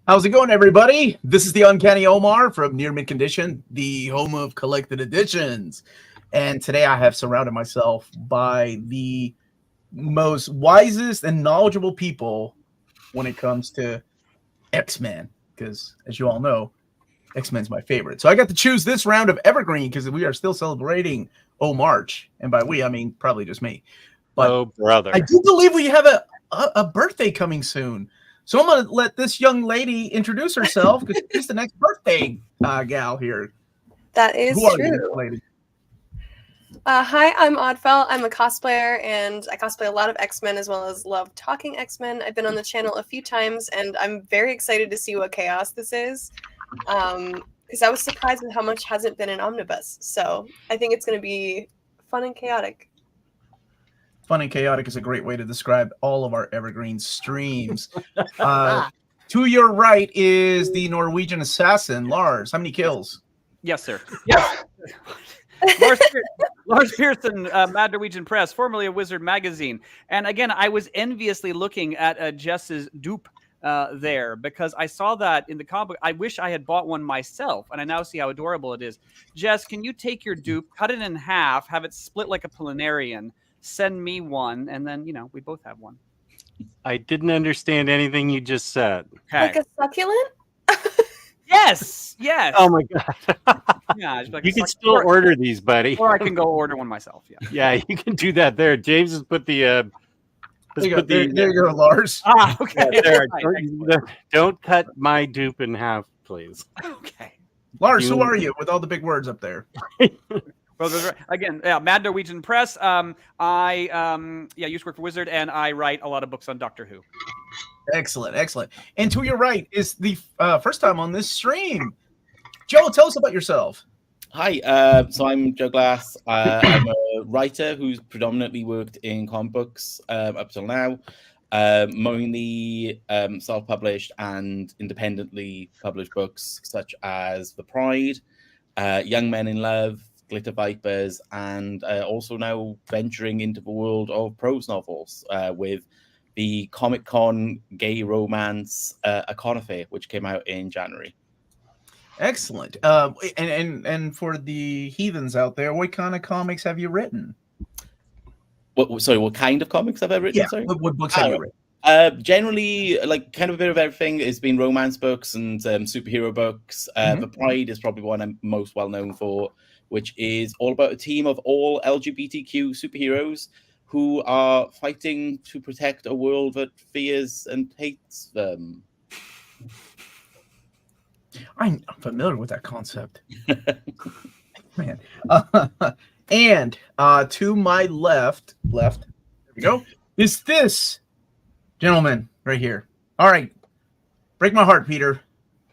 How's it going, everybody? This is the Uncanny Omar from Near Mint Condition, the home of collected editions. And today I have surrounded myself by the most wisest and knowledgeable people when it comes to X-Men, because as you all know, X-Men's my favorite. So I got to choose this round of Evergreen because we are still celebrating OMARCH. And by we, I mean probably just me. But oh, brother. I do believe we have a birthday coming soon. So I'm going to let this young lady introduce herself because she's the next birthday gal here. That is Who are true. you, lady? Hi, I'm Oddfell. I'm a cosplayer, and I cosplay a lot of X-Men as well as love talking X-Men. I've been on the channel a few times, and I'm very excited to see what chaos this is. Because I was surprised with how much hasn't been in Omnibus. So I think it's going to be fun and chaotic. Fun and chaotic is a great way to describe all of our Evergreen streams. To your right is the Norwegian assassin, Lars. How many kills? Yes, sir. Yes. Lars Pearson, Mad Norwegian Press, formerly of Wizard Magazine. And again, I was enviously looking at Jess's dupe there because I saw that in the comic book. I wish I had bought one myself, and I now see how adorable it is. Jess, can you take your dupe, cut it in half, have it split like a planarian, send me one, and then, we both have one. I didn't understand anything you just said. Okay. Like a succulent? Yes. Oh my god. Yeah, like you can still order these, buddy. Or I can go order one myself. Yeah, you can do that there. James has put the there you go, Lars. Okay. Yeah, there. Don't cut my dupe in half, please. Okay. Lars, who are you with all the big words up there? Well, again, Mad Norwegian Press. I used to work for Wizard, and I write a lot of books on Doctor Who. Excellent. And to your right is the first time on this stream. Joe, tell us about yourself. Hi, so I'm Joe Glass. I'm a writer who's predominantly worked in comic books up till now, mainly self-published and independently published books such as The Pride, Young Men in Love, Glitter Vipers, and also now venturing into the world of prose novels with the Comic-Con gay romance A Con Affair, which came out in January. Excellent. And for the heathens out there, what kind of comics have you written? What kind of comics have I written? Yeah, sorry? What books have you written? Generally, like kind of a bit of everything. It's been romance books and superhero books. The Pride is probably one I'm most well known for, which is all about a team of all LGBTQ superheroes who are fighting to protect a world that fears and hates them. I'm familiar with that concept. Man. And to my left, there we go, is this gentleman right here. All right. Break my heart, Peter.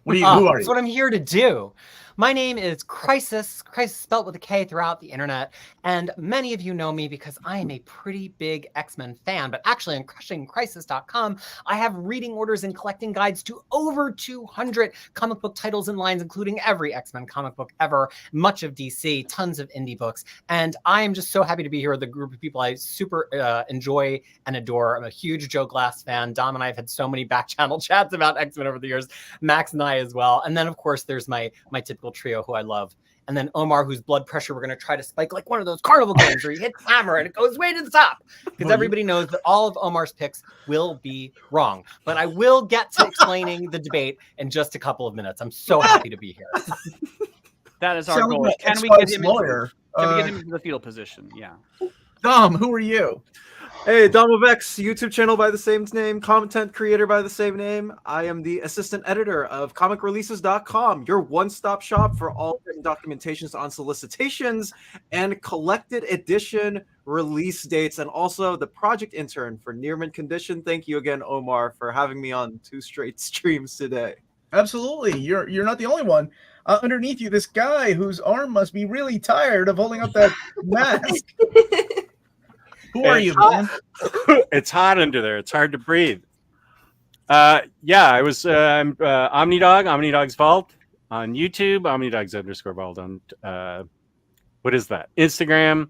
Who are you? That's what I'm here to do. My name is Crisis spelled with a K throughout the internet, and many of you know me because I am a pretty big X-Men fan, but actually on crushingcrisis.com, I have reading orders and collecting guides to over 200 comic book titles and lines, including every X-Men comic book ever, much of DC, tons of indie books, and I am just so happy to be here with a group of people I super enjoy and adore. I'm a huge Joe Glass fan. Dom and I have had so many back channel chats about X-Men over the years, Max and I as well, and then of course there's my typical trio who I love, and then Omar, whose blood pressure we're going to try to spike like one of those carnival games where he hits hammer and it goes way to the top, because everybody knows that all of Omar's picks will be wrong, but I will get to explaining the debate in just a couple of minutes. I'm so happy to be here. That is our goal. Like Can we get him into the fetal position? Yeah. Dom, who are you? Hey, Dom of X, YouTube channel by the same name, content creator by the same name. I am the assistant editor of comicreleases.com, your one-stop shop for all written documentations on solicitations and collected edition release dates, and also the project intern for Near Mint Condition. Thank you again, Omar, for having me on 2 straight streams today. Absolutely. You're not the only one. Underneath you, this guy whose arm must be really tired of holding up that mask. Who are you, man? It's hot under there. It's hard to breathe. I'm Omnidog, Omnidog's Vault on YouTube, Omnidogs_Vault on what is that? Instagram.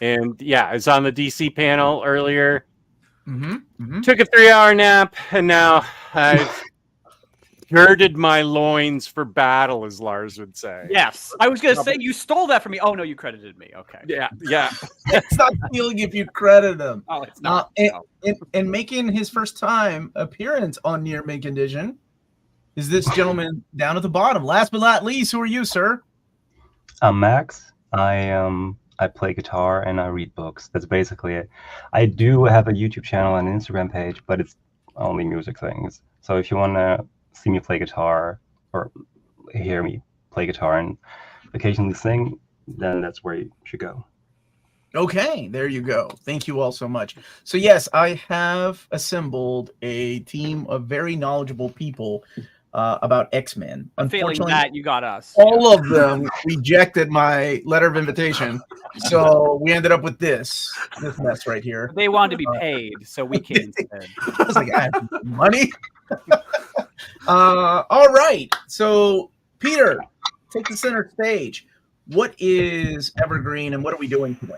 And yeah, I was on the DC panel earlier. Took a 3-hour nap, and now I've girded my loins for battle, as Lars would say. Yes, I was going to say you stole that from me. Oh no, you credited me. Okay. Yeah. It's not stealing if you credit him. Oh, it's not. And making his first time appearance on Near Mint Condition is this gentleman down at the bottom. Last but not least, who are you, sir? I'm Max. I play guitar and I read books. That's basically it. I do have a YouTube channel and an Instagram page, but it's only music things. So if you want to see me play guitar or hear me play guitar and occasionally sing, then that's where you should go. Okay, there you go. Thank you all so much. So yes, I have assembled a team of very knowledgeable people about X-Men. Failing that, you got us. All of them rejected my letter of invitation, so we ended up with this mess right here. They wanted to be paid, so we came instead. I was like, I have money. All right, so Peter, take the center stage. What is Evergreen, and what are we doing today?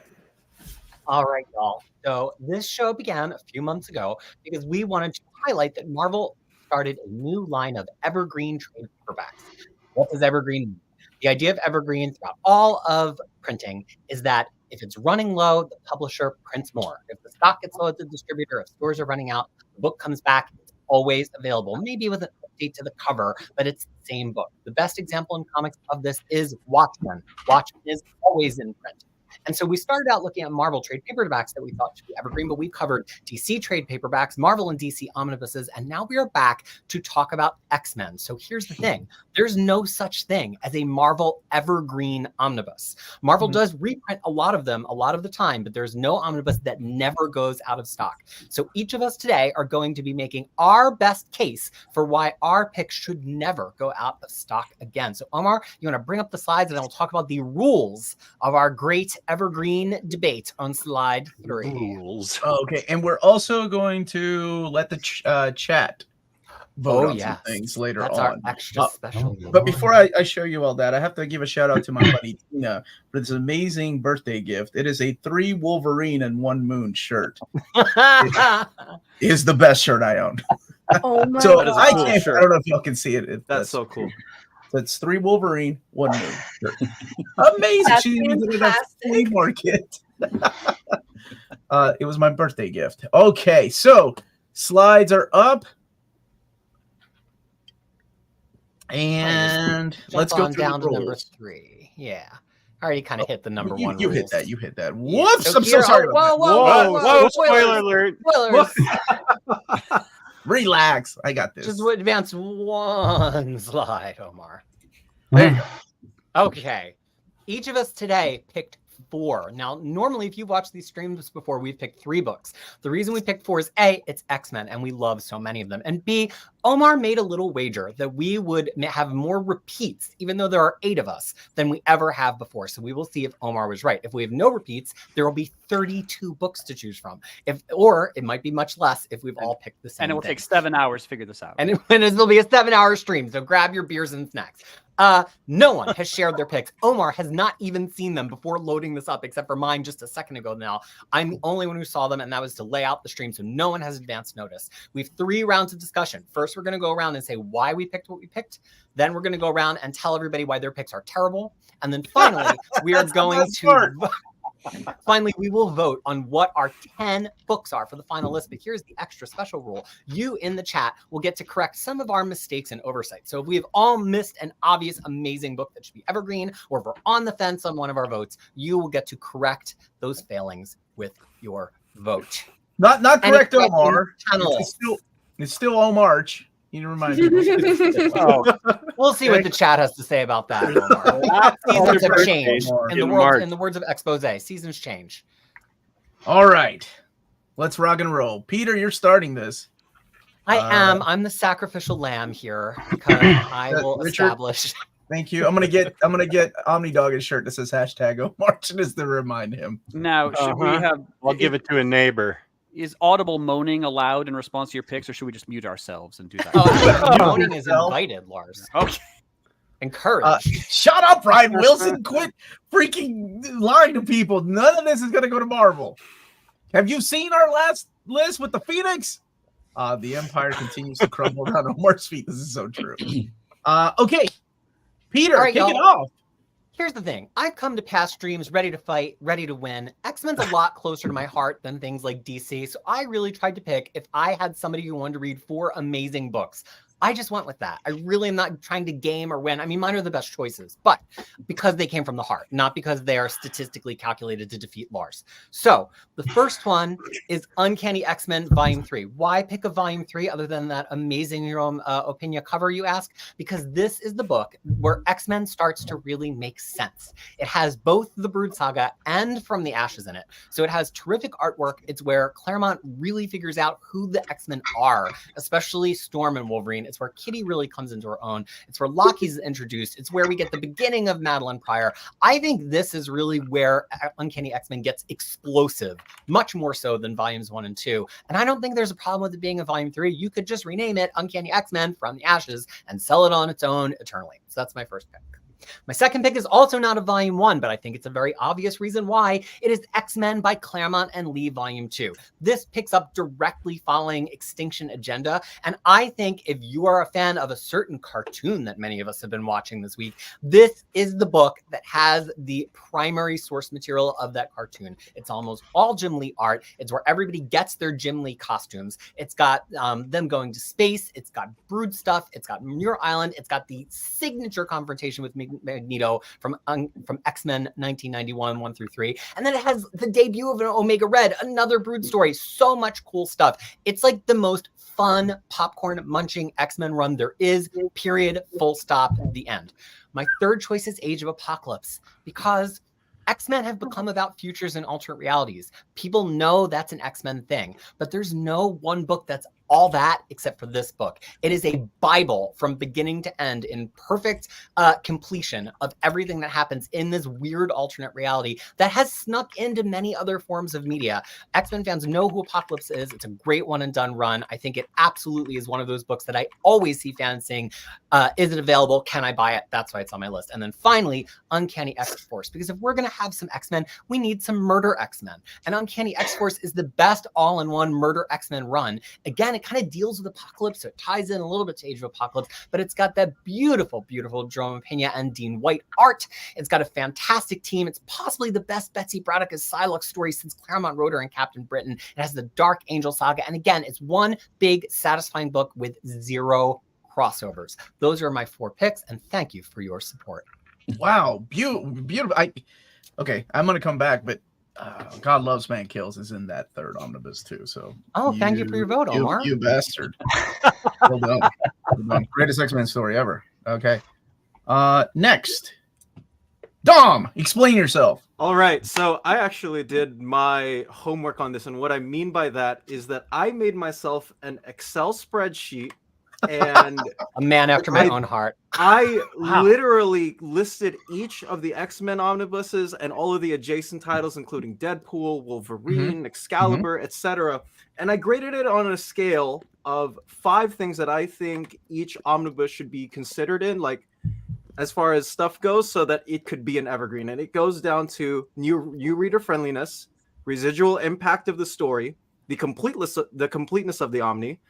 All right, y'all. So this show began a few months ago because we wanted to highlight that Marvel started a new line of Evergreen trade paperbacks. What does Evergreen mean? The idea of Evergreen throughout all of printing is that if it's running low, the publisher prints more. If the stock gets low at the distributor, if stores are running out, the book comes back, it's always available. Maybe with an update to the cover, but it's the same book. The best example in comics of this is Watchmen. Watchmen is always in print. And so we started out looking at Marvel trade paperbacks that we thought should be evergreen, but we've covered DC trade paperbacks, Marvel and DC omnibuses, and now we are back to talk about X-Men. So here's the thing. There's no such thing as a Marvel evergreen omnibus. Marvel does reprint a lot of them a lot of the time, but there's no omnibus that never goes out of stock. So each of us today are going to be making our best case for why our picks should never go out of stock again. So Omar, you want to bring up the slides and then we'll talk about the rules of our great evergreen debate on slide 3. Rules. Okay, and we're also going to let the chat vote on some things later That's on. our extra special. But before I show you all that, I have to give a shout out to my buddy Tina for this amazing birthday gift. It is a 3 Wolverine and 1 Moon shirt. It is the best shirt I own. Oh my So god. I can't. I don't know if y'all can see it. That's so cool. That's 3 Wolverine, 1 Moon shirt. Amazing. That's She even did it at the flea market. It was my birthday gift. Okay, so slides are up. And let's go down through to the number rules. 3. Yeah. I already kind of hit the number 1 You hit rules. that. You hit that. Whoops! So I'm so here- sorry. Whoa, about whoa, that. Whoa, Spoilers. spoiler alert. Spoilers. Relax. I got this. Just advance 1 slide, Omar. There you go. Okay. Each of us today picked 4. Now, normally, if you've watched these streams before, we've picked 3 books. The reason we picked 4 is A, it's X-Men, and we love so many of them. And B, Omar made a little wager that we would have more repeats, even though there are 8 of us, than we ever have before. So we will see if Omar was right. If we have no repeats, there will be 32 books to choose from. Or it might be much less if we've all picked the same And it will thing. take 7 hours to figure this out. And it'll be a 7-hour stream, so grab your beers and snacks. No one has shared their picks. Omar has not even seen them before loading this up, except for mine just a second ago now. I'm the only one who saw them, and that was to lay out the stream, so no one has advance notice. We have 3 rounds of discussion. First, we're going to go around and say why we picked what we picked. Then we're going to go around and tell everybody why their picks are terrible. And then finally, we are going to... Finally, we will vote on what our 10 books are for the final list. But here's the extra special rule. You in the chat will get to correct some of our mistakes and oversight. So if we have all missed an obvious, amazing book that should be evergreen, or if we're on the fence on one of our votes, you will get to correct those failings with your vote. Not correct, Any Omar. questions? It's still OMARCH. You need to remind me. We'll see what the chat has to say about that, Omar. Seasons have changed. In the words of Expose, seasons change. All right. Let's rock and roll. Peter, you're starting this. I am. I'm the sacrificial lamb here because I will Richard? establish. Thank you. I'm gonna get Omnidog a shirt that says #OMARCH just to remind him. Now, should we have... I'll give it to a neighbor. Is audible moaning allowed in response to your picks, or should we just mute ourselves and do that? Oh, moaning is invited, Lars. Okay. Encouraged. Shut up, Ryan Wilson. Quit freaking lying to people. None of this is gonna go to Marvel. Have you seen our last list with the Phoenix? The empire continues to crumble down Omar's feet. This is so true. Okay, Peter, All right, kick it y'all. off. Here's the thing. I've come to past streams ready to fight, ready to win. X-Men's a lot closer to my heart than things like DC, so I really tried to pick if I had somebody who wanted to read 4 amazing books. I just went with that. I really am not trying to game or win. I mean, mine are the best choices, but because they came from the heart, not because they are statistically calculated to defeat Lars. So the first one is Uncanny X-Men Volume 3. Why pick a Volume 3 other than that amazing Jerome Opinia cover, you ask? Because this is the book where X-Men starts to really make sense. It has both the Brood Saga and From the Ashes in it. So it has terrific artwork. It's where Claremont really figures out who the X-Men are, especially Storm and Wolverine. It's where Kitty really comes into her own. It's where Loki's introduced. It's where we get the beginning of Madeline Pryor. I think this is really where Uncanny X-Men gets explosive, much more so than volumes 1 and 2. And I don't think there's a problem with it being a volume 3. You could just rename it Uncanny X-Men From the Ashes and sell it on its own eternally. So that's my first pick. My second pick is also not a volume 1, but I think it's a very obvious reason why. It is X-Men by Claremont and Lee volume 2. This picks up directly following Extinction Agenda. And I think if you are a fan of a certain cartoon that many of us have been watching this week, this is the book that has the primary source material of that cartoon. It's almost all Jim Lee art. It's where everybody gets their Jim Lee costumes. It's got them going to space. It's got Brood stuff. It's got Muir Island. It's got the signature confrontation with Magneto from X-Men 1991 1 through 3, and then it has the debut of an Omega Red, another Brood story. So much cool stuff. It's like the most fun popcorn munching X-Men run there is, period, full stop, the end. My third choice is Age of Apocalypse, because X-Men have become about futures and alternate realities. People know that's an X-Men thing, but there's no one book that's all that except for this book. It is a Bible from beginning to end in perfect completion of everything that happens in this weird alternate reality that has snuck into many other forms of media. X-Men fans know who Apocalypse is. It's a great one and done run. I think it absolutely is one of those books that I always see fans saying, is it available? Can I buy it? That's why it's on my list. And then finally, Uncanny X-Force, because if we're going to have some X-Men, we need some murder X-Men. And Uncanny X-Force is the best all-in-one murder X-Men run. Again, it kind of deals with Apocalypse, so it ties in a little bit to Age of Apocalypse, but it's got that beautiful, beautiful Jerome Pena and Dean White art. It's got a fantastic team. It's possibly the best Betsy Braddock as Psylocke story since Claremont wrote her in Captain Britain. It has the Dark Angel saga, and again, it's one big, satisfying book with 0 crossovers. Those are my 4 picks, and thank you for your support. Wow, beautiful. Okay, I'm gonna come back, but God Loves Man Kills is in that third omnibus too. So thank you for your vote, Omar. You bastard. Well done. Well done. Greatest X-Men story ever. Okay. Next, Dom, explain yourself. All right, so I actually did my homework on this, and what I mean by that is that I made myself an Excel spreadsheet, and a man after my own heart. I literally listed each of the X-Men omnibuses and all of the adjacent titles, including Deadpool, Wolverine, Excalibur, etc. And I graded it on a scale of 5 things that I think each omnibus should be considered in, like as far as stuff goes, so that it could be an evergreen. And it goes down to new reader friendliness, residual impact of the story, the completeness of the Omni,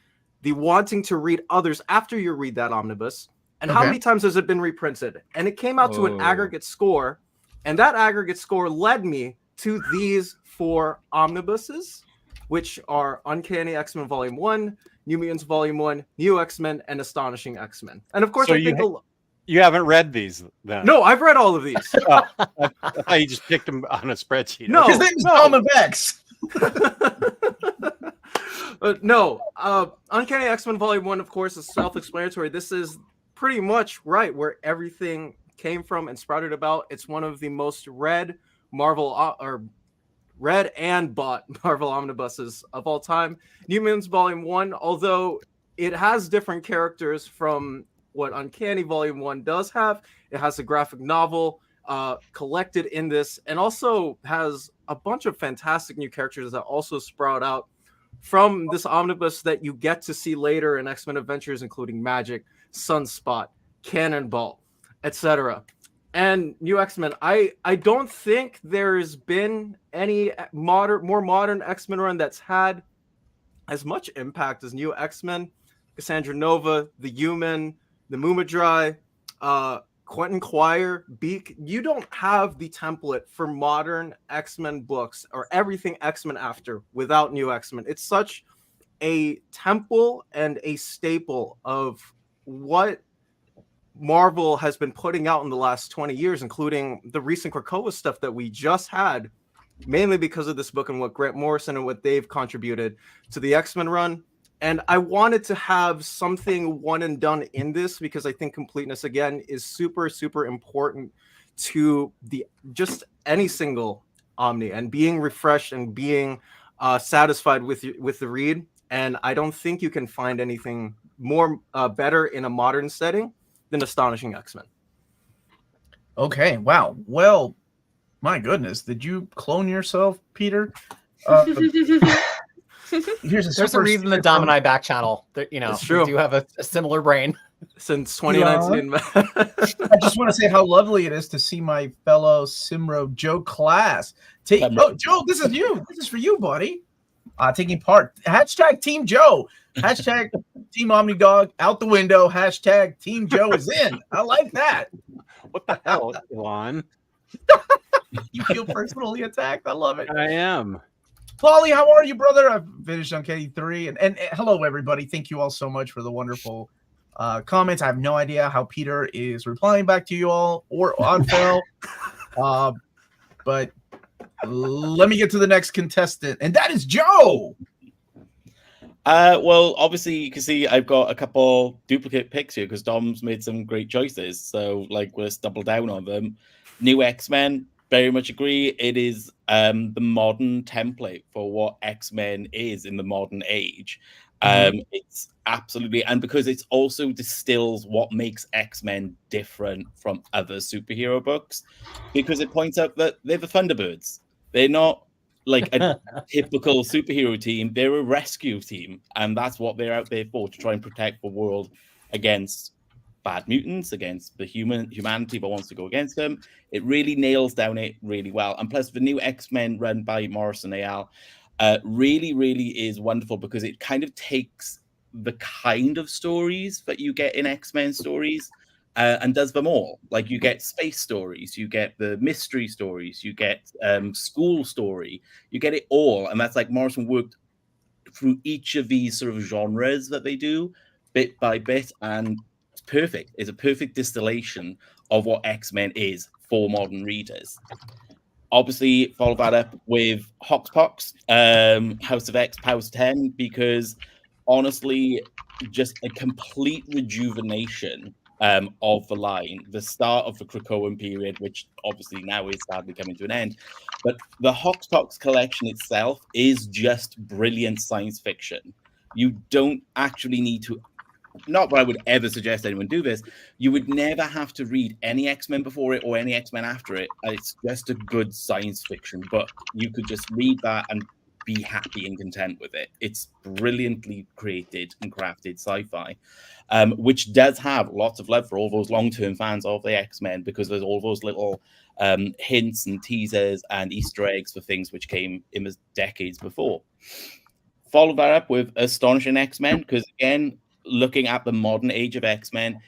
the wanting to read others after you read that omnibus, and how many times has it been reprinted. And it came out to an aggregate score, and that aggregate score led me to these 4 omnibuses, which are Uncanny X-Men Volume 1, New Mutants Volume 1, New X-Men, and Astonishing X-Men. And of course, so I think you haven't read these then? No, I've read all of these. I thought you just picked them on a spreadsheet. No, his name is Tom of X. No, Uncanny X-Men Volume 1, of course, is self-explanatory. This is pretty much right where everything came from and sprouted about. It's one of the most read read and bought Marvel omnibuses of all time. New Mutants Volume 1, although it has different characters from what Uncanny Volume 1 does have, it has a graphic novel collected in this, and also has a bunch of fantastic new characters that also sprout out from this omnibus that you get to see later in X-Men Adventures, including Magic, Sunspot, Cannonball, etc. And New X-Men, I don't think there's been any more modern X-Men run that's had as much impact as New X-Men, Cassandra Nova, the Human, the Mumadry, Quentin Quire, Beak. You don't have the template for modern X-Men books or everything X-Men after without New X-Men. It's such a temple and a staple of what Marvel has been putting out in the last 20 years, including the recent Krakoa stuff that we just had, mainly because of this book and what Grant Morrison and what they've contributed to the X-Men run. And I wanted to have something one and done in this because I think completeness, again, is super, super important to the just any single Omni and being refreshed and being satisfied with the read. And I don't think you can find anything more better in a modern setting than Astonishing X-Men. Okay, wow. Well, my goodness, did you clone yourself, Peter? There's a reason the Dom and I back channel. You know, we do have a similar brain. Since 2019. Yeah. I just want to say how lovely it is to see my fellow Simro Joe Class. Joe, this is you. This is for you, buddy. Taking part. Hashtag Team Joe. Hashtag Team Omnidog out the window. Hashtag Team Joe is in. I like that. What the hell, Elon? You feel personally attacked? I love it. I am. Polly, how are you, brother? I've finished Uncanny 3. And hello, everybody. Thank you all so much for the wonderful comments. I have no idea how Peter is replying back to you all or Oddfell. But let me get to the next contestant, and that is Joe. Well, obviously, you can see I've got a couple duplicate picks here because Dom's made some great choices. So, like, let's double down on them. New X-Men, very much agree. It is the modern template for what X-Men is in the modern age. It's absolutely, and because it's also distills what makes X-Men different from other superhero books, because it points out that they're the Thunderbirds. They're not like a typical superhero team. They're a rescue team, and that's what they're out there for, to try and protect the world against bad mutants, against the humanity that wants to go against them. It really nails down it really well. And plus, the new X-Men run by Morrison Al really, really is wonderful because it kind of takes the kind of stories that you get in X-Men stories and does them all. Like, you get space stories, you get the mystery stories, you get school story, you get it all. And that's like Morrison worked through each of these sort of genres that they do bit by bit, and it's perfect. It's a perfect distillation of what X-Men is for modern readers. Obviously, follow that up with Hoxpox, House of X, Powers 10, because honestly, just a complete rejuvenation of the line, the start of the Krakoan period, which obviously now is sadly coming to an end. But the Hoxpox collection itself is just brilliant science fiction. You don't actually need to, not that I would ever suggest anyone do this, you would never have to read any X-Men before it or any X-Men after it. It's just a good science fiction book. You could just read that and be happy and content with it. It's brilliantly created and crafted sci-fi, which does have lots of love for all those long-term fans of the X-Men, because there's all those little hints and teasers and Easter eggs for things which came in the decades before. Follow that up with Astonishing X-Men, because again, looking at the modern age of X-Men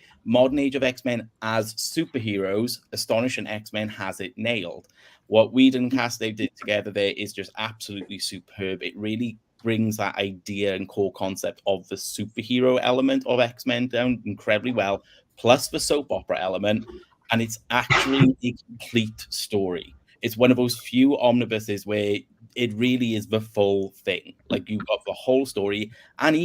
as superheroes, Astonishing X-Men has it nailed. What Whedon and Cassaday did together there is just absolutely superb. It really brings that idea and core concept of the superhero element of X-Men down incredibly well, plus the soap opera element, and it's actually a complete story. It's one of those few omnibuses where it really is the full thing. Like, you've got the whole story, and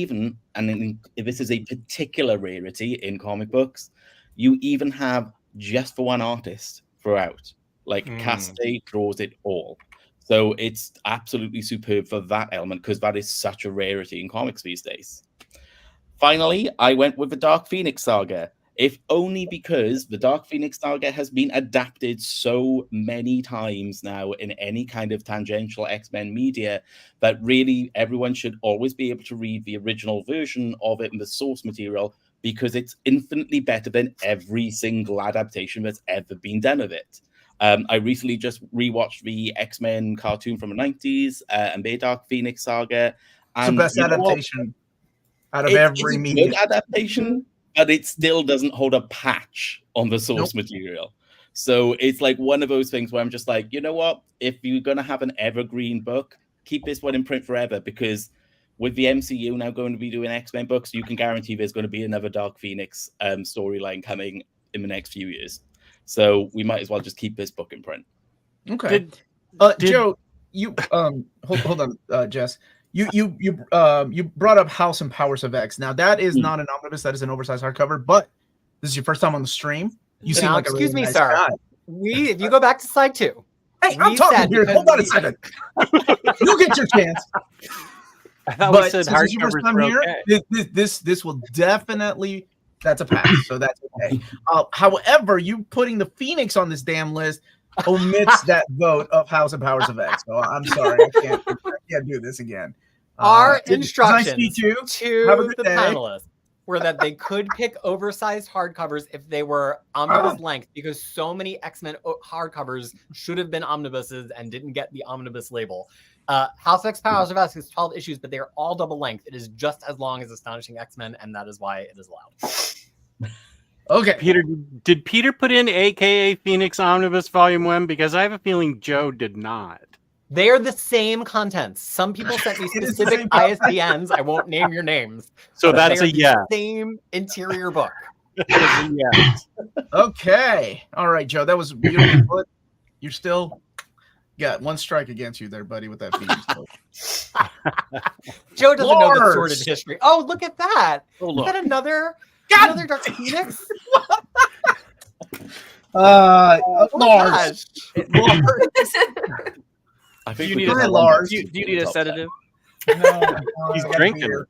this is a particular rarity in comic books, you even have just for one artist throughout. Like, Cassaday draws it all. So it's absolutely superb for that element, because that is such a rarity in comics these days. Finally, I went with the Dark Phoenix saga, if only because the Dark Phoenix saga has been adapted so many times now in any kind of tangential X-Men media that really everyone should always be able to read the original version of it and the source material, because it's infinitely better than every single adaptation that's ever been done of it. I recently just rewatched the X-Men cartoon from the 90s and their Dark Phoenix saga, It's the And best you know what? adaptation out of It's every a medium. good adaptation, but it still doesn't hold a patch on the source material. So it's like one of those things where I'm just like, you know what? If you're going to have an evergreen book, keep this one in print forever, because with the MCU now going to be doing X-Men books, you can guarantee there's going to be another Dark Phoenix storyline coming in the next few years. So we might as well just keep this book in print. Okay. Joe, you hold on, Jess. You brought up House and Powers of X. Now that is not an omnibus, that is an oversized hardcover, but this is your first time on the stream. You seem Now, like a excuse really me, nice sir. guy. If you go back to slide 2. Hey, I'm we talking said here. because Hold on a we- second. You'll get your chance. I thought we But said since it's your first hardcovers time were here, okay. this will definitely, that's a pass, so that's okay. However, you putting the Phoenix on this damn list omits that vote of House and Powers of X. So I'm sorry, I can't do this again. Our Nice to instructions meet you. to Have a good the day. panelists were that they could pick oversized hardcovers if they were omnibus length, because so many X-Men hardcovers should have been omnibuses and didn't get the omnibus label. House of X Powers of X is 12 issues, but they are all double length. It is just as long as Astonishing X-Men, and that is why it is allowed. Okay. Peter, did Peter put in AKA Phoenix Omnibus Volume 1? Because I have a feeling Joe did not. They are the same contents. Some people sent me It is the specific same ISBNs. I won't name your names. So but that's they a are the yes. Same interior book. Yes. Okay. All right, Joe. That was beautiful. But you're still got one strike against you there, buddy, with that Phoenix. Joe doesn't know the Lars! sordid history. Oh, look at that. Oh, Is look. that another Dark Phoenix? Lars. Gosh. I Do think you we need could Hi, have Lars. Do you need a top 10. sedative? No, He's I got drinking. beer.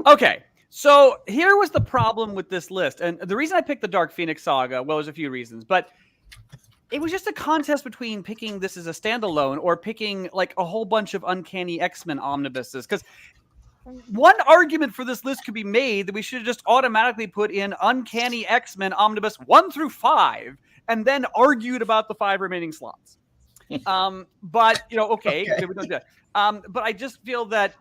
Okay, so here was the problem with this list. And the reason I picked the Dark Phoenix saga, well, there's a few reasons, but it was just a contest between picking this as a standalone or picking like a whole bunch of Uncanny X-Men omnibuses. Because one argument for this list could be made that we should have just automatically put in Uncanny X-Men Omnibus 1 through 5 and then argued about the 5 remaining slots. But, okay. Okay. We don't do that. But I just feel that,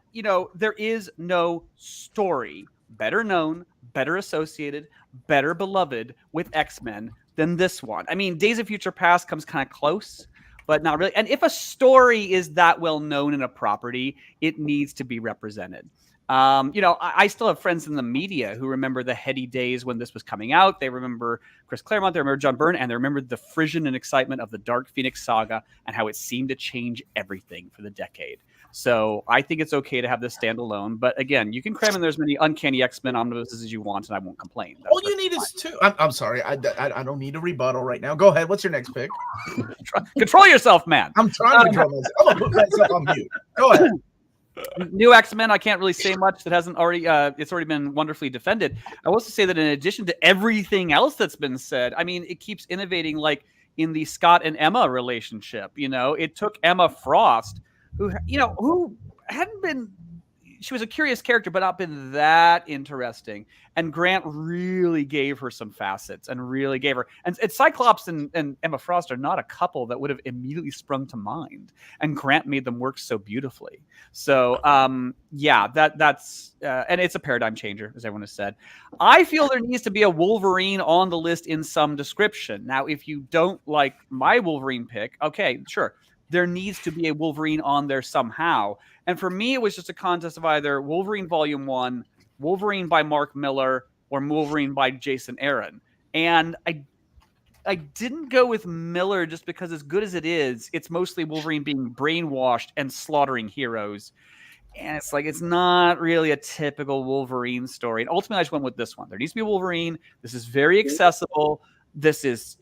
there is no story better known, better associated, better beloved with X-Men than this one. I mean, Days of Future Past comes kind of close, but not really. And if a story is that well known in a property, it needs to be represented. I still have friends in the media who remember the heady days when this was coming out. They remember Chris Claremont, they remember John Byrne, and they remember the frisson and excitement of the Dark Phoenix saga and how it seemed to change everything for the decade. So I think it's okay to have this stand alone. But again, you can cram in there as many Uncanny X-Men omnibuses as you want, and I won't complain. That's All you need is two. I'm sorry. I don't need a rebuttal right now. Go ahead. What's your next pick? Control yourself, man. I'm trying to control myself. I'm going to put myself on mute. Go ahead. New X-Men, I can't really say much that hasn't already, it's already been wonderfully defended. I will also say that in addition to everything else that's been said, I mean, it keeps innovating, like in the Scott and Emma relationship. It took Emma Frost, who hadn't been, she was a curious character, but not been that interesting. And Grant really gave her some facets and really gave her, and Cyclops and Emma Frost are not a couple that would have immediately sprung to mind. And Grant made them work so beautifully. So, that's, and it's a paradigm changer, as everyone has said. I feel there needs to be a Wolverine on the list in some description. Now, if you don't like my Wolverine pick, okay, sure. There needs to be a Wolverine on there somehow. And for me, it was just a contest of either Wolverine Volume 1, Wolverine by Mark Miller, or Wolverine by Jason Aaron. And I didn't go with Miller just because, as good as it is, it's mostly Wolverine being brainwashed and slaughtering heroes. And it's like, it's not really a typical Wolverine story. And ultimately, I just went with this one. There needs to be a Wolverine. This is very accessible. This is,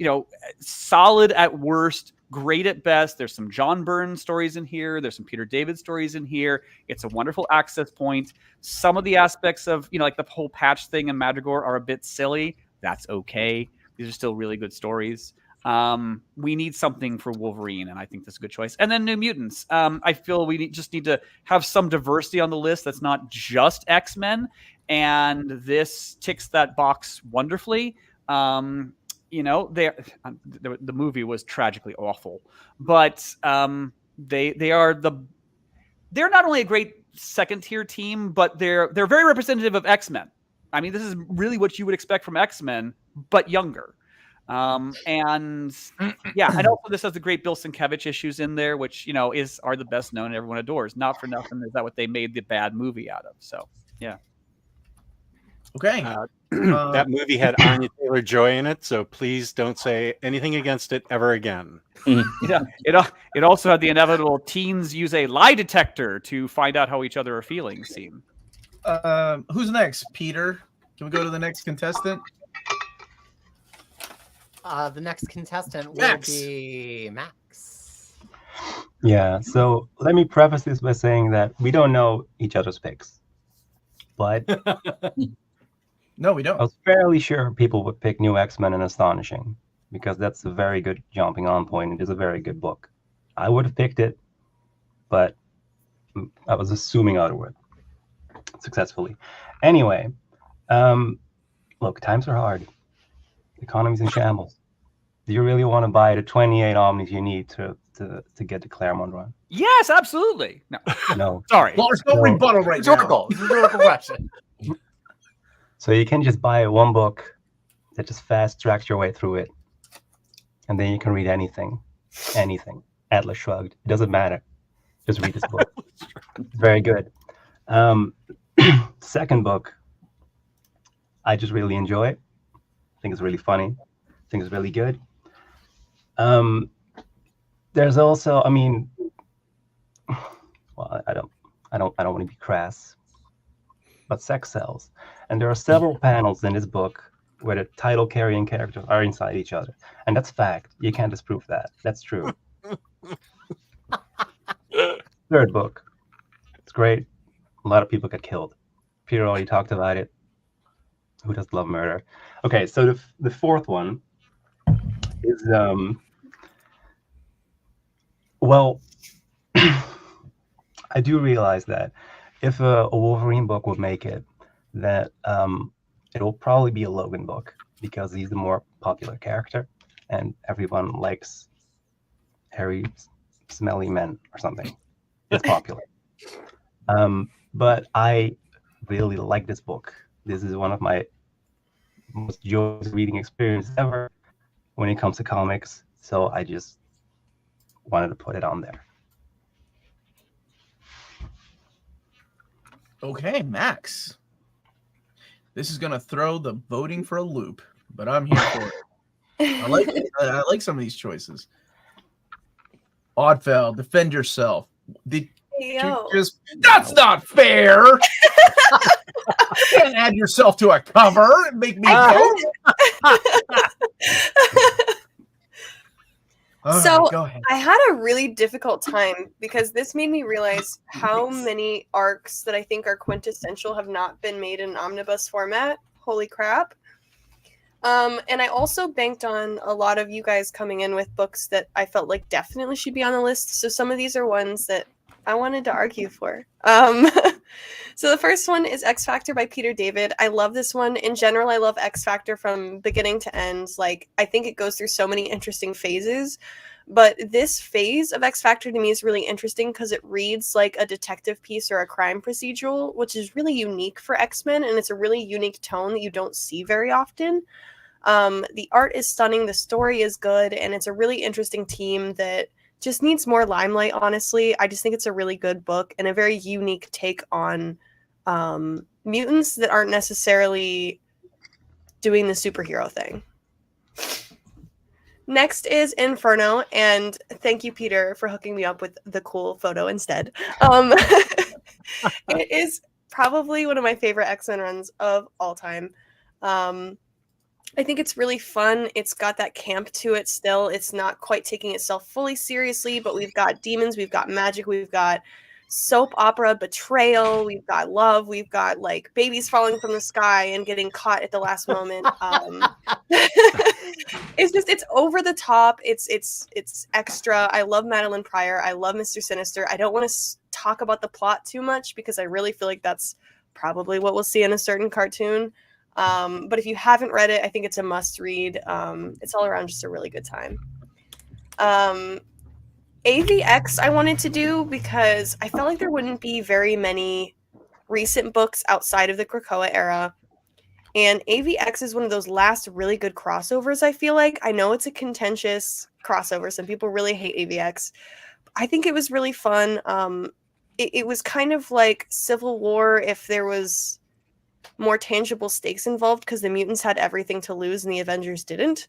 solid at worst, great at best. There's some John Byrne stories in here. There's some Peter David stories in here. It's a wonderful access point. Some of the aspects of, like the whole patch thing in Madrigal are a bit silly. That's okay. These are still really good stories. We need something for Wolverine, and I think that's a good choice. And then New Mutants. I feel we just need to have some diversity on the list that's not just X-Men, and this ticks that box wonderfully. The movie was tragically awful, but they're not only a great second tier team, but they're very representative of X-Men. I mean, this is really what you would expect from X-Men, but younger. And yeah, and also this has the great Bill Sienkiewicz issues in there, which are the best known and everyone adores. Not for nothing is that what they made the bad movie out of. So yeah. Okay. That movie had Anya Taylor-Joy in it, so please don't say anything against it ever again. Yeah, it also had the inevitable teens use a lie detector to find out how each other are feeling scene. Who's next? Peter? Can we go to the next contestant? The next contestant will Max. be Max. Yeah, so let me preface this by saying that we don't know each other's picks. But No, we I don't. was fairly sure people would pick New X-Men and Astonishing, because that's a very good jumping on point. It is a very good book. I would have picked it, but I was assuming I would successfully. Anyway, look, times are hard. The economy's in shambles. Do you really want to buy the 28 Omnis you need to get the Claremont run? Yes, absolutely. No, No. sorry. Lars, don't No. rebuttal right now. Rhetorical question. So you can just buy one book that just fast tracks your way through it, and then you can read anything. Atlas Shrugged. It doesn't matter. Just read this book. It's very good. Second book, I just really enjoy it. I think it's really funny. I think it's really good. There's also, well, I don't want to be crass, but sex sells, and there are several panels in this book where the title carrying characters are inside each other, and that's fact. You can't disprove that. That's true. Third book, it's great. A lot of people get killed. Peter already talked about it. Who does love murder? Okay, so the fourth one is well, I do realize that if a Wolverine book would make it, that it will probably be a Logan book, because he's the more popular character and everyone likes hairy, smelly men or something. It's popular. But I really like this book. This is one of my most joyous reading experiences ever when it comes to comics. So I just wanted to put it on there. Okay, Max. This is gonna throw the voting for a loop, but I'm here for it. I like it. I like some of these choices. Oddfell, defend yourself. Did you Yo. just? That's not fair. You can't add yourself to a cover and make me vote. All So- right, go ahead. I had a really difficult time because this made me realize how many arcs that I think are quintessential have not been made in omnibus format. Holy crap. And I also banked on a lot of you guys coming in with books that I felt like definitely should be on the list. So some of these are ones that I wanted to argue for. So the first one is X Factor by Peter David. I love this one. In general, I love X Factor from beginning to end. Like, I think it goes through so many interesting phases. But this phase of X Factor to me is really interesting because it reads like a detective piece or a crime procedural, which is really unique for X-Men, and it's a really unique tone that you don't see very often. The art is stunning, the story is good, and it's a really interesting team that just needs more limelight, honestly. I just think it's a really good book and a very unique take on mutants that aren't necessarily doing the superhero thing. Next is Inferno, and thank you, Peter, for hooking me up with the cool photo instead. It is probably one of my favorite X-Men runs of all time. I think it's really fun. It's got that camp to it still. It's not quite taking itself fully seriously, but we've got demons, we've got magic, we've got soap opera betrayal, we've got love, we've got like babies falling from the sky and getting caught at the last moment. It's over the top. It's extra. I love Madeline Pryor. I love Mr. Sinister. I don't want to talk about the plot too much because I really feel like that's probably what we'll see in a certain cartoon. But if you haven't read it, I think it's a must read. It's all around just a really good time. AVX I wanted to do because I felt like there wouldn't be very many recent books outside of the Krakoa era. And AVX is one of those last really good crossovers, I feel like. I know it's a contentious crossover. Some people really hate AVX. I think it was really fun. It was kind of like Civil War if there was more tangible stakes involved because the mutants had everything to lose and the Avengers didn't.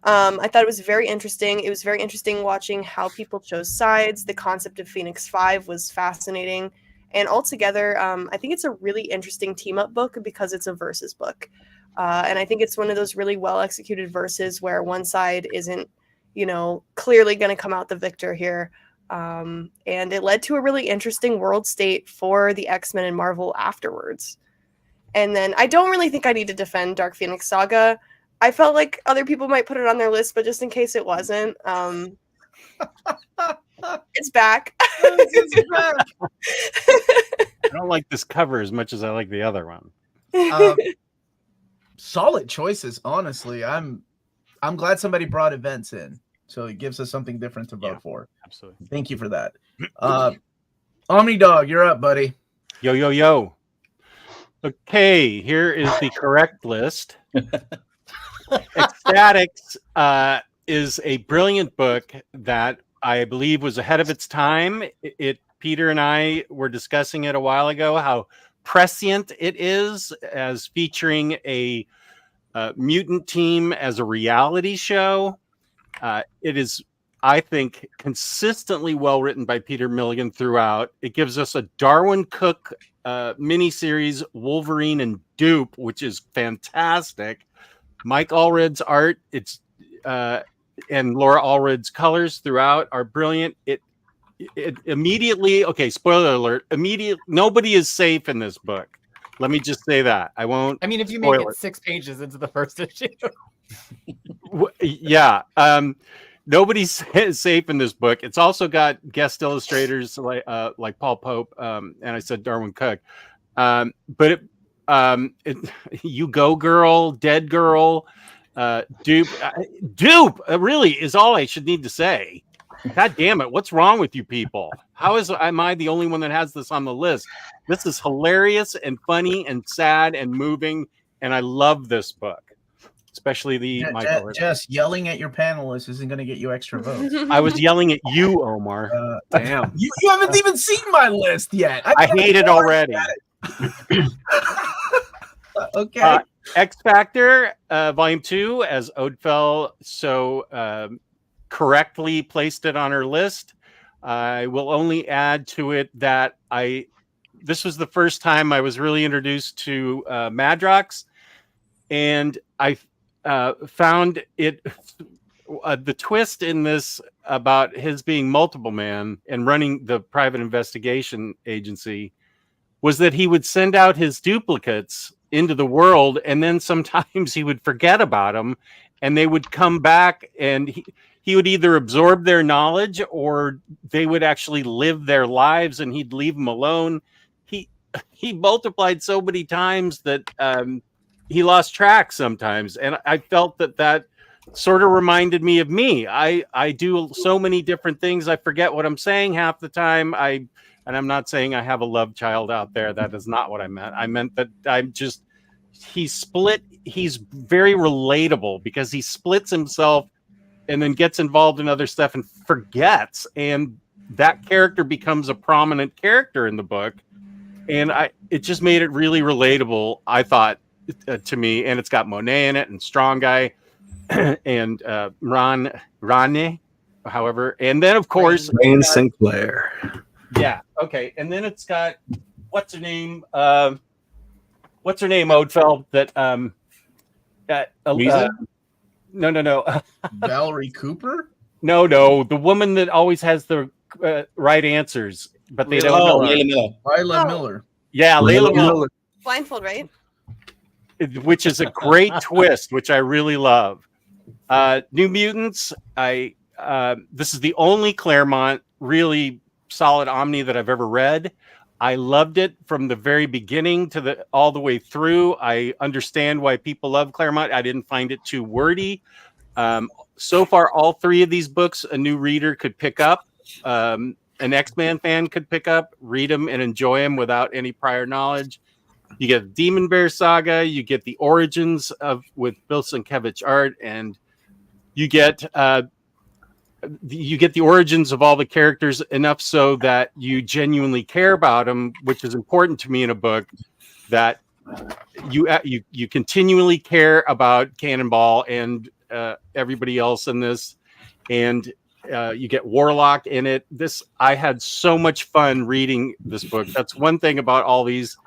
I thought it was very interesting. It was very interesting watching how people chose sides. The concept of Phoenix 5 was fascinating. And altogether, I think it's a really interesting team-up book because it's a versus book. And I think it's one of those really well-executed verses where one side isn't, clearly going to come out the victor here. And it led to a really interesting world state for the X-Men and Marvel afterwards. And then I don't really think I need to defend Dark Phoenix Saga. I felt like other people might put it on their list, but just in case it wasn't, it's back. I don't like this cover as much as I like the other one. Solid choices, honestly. I'm glad somebody brought events in, so it gives us something different to vote for. Absolutely. Thank you for that. Omni Dog, you're up, buddy. Yo, yo, yo. Okay, here is the correct list. Ecstatics is a brilliant book that I believe was ahead of its time. Peter and I were discussing it a while ago, how prescient it is as featuring a mutant team as a reality show. It is, I think, consistently well written by Peter Milligan throughout. It gives us a Darwin Cook miniseries, Wolverine and Dupe, which is fantastic. Mike Allred's art, and Laura Allred's colors throughout are brilliant. It immediately, okay, spoiler alert, nobody is safe in this book. Let me just say that. I won't. I mean, if you make it 6 pages into the first issue. Yeah. Nobody's safe in this book. It's also got guest illustrators like Paul Pope, and I said Darwin Cook. But You Go Girl, Dead Girl, Dupe really is all I should need to say. God damn it, what's wrong with you people? Am I the only one that has this on the list? This is hilarious and funny and sad and moving, and I love this book. Especially the Michael. Just yelling at your panelists isn't going to get you extra votes. I was yelling at you, Omar. Damn. You haven't even seen my list yet. I hate it already. Okay. X Factor, Volume 2, as Odfell so correctly placed it on her list. I will only add to it that this was the first time I was really introduced to Madrox, and I found it the twist in this about his being multiple man and running the private investigation agency was that he would send out his duplicates into the world, and then sometimes he would forget about them, and they would come back, and he would either absorb their knowledge or they would actually live their lives, and he'd leave them alone. He multiplied so many times that he lost track sometimes, and I felt that sort of reminded me of me. I do so many different things. I forget what I'm saying half the time. And I'm not saying I have a love child out there. That is not what I meant. I meant that he's very relatable because he splits himself and then gets involved in other stuff and forgets. And that character becomes a prominent character in the book. And it just made it really relatable, I thought, to me. And it's got Monet in it and Strong Guy and Ronnie, however. And then, of course, Wayne Sinclair. Yeah. Okay. And then it's got what's her name, Odfell? No. Valerie Cooper? No. The woman that always has the right answers, but they don't know. Layla Miller. Yeah, Layla Miller. Blindfold, right? Which is a great twist, which I really love. New Mutants. This is the only Claremont really solid Omni that I've ever read. I loved it from the very beginning to all the way through. I understand why people love Claremont. I didn't find it too wordy. So far, all three of these books a new reader could pick up an X-Men fan could pick up, read them, and enjoy them without any prior knowledge. You get Demon Bear Saga, you get the origins with Bill Sienkiewicz art, and you get the origins of all the characters enough so that you genuinely care about them, which is important to me in a book. That you continually care about Cannonball and everybody else in this, and you get Warlock in it. I had so much fun reading this book. That's one thing about all these.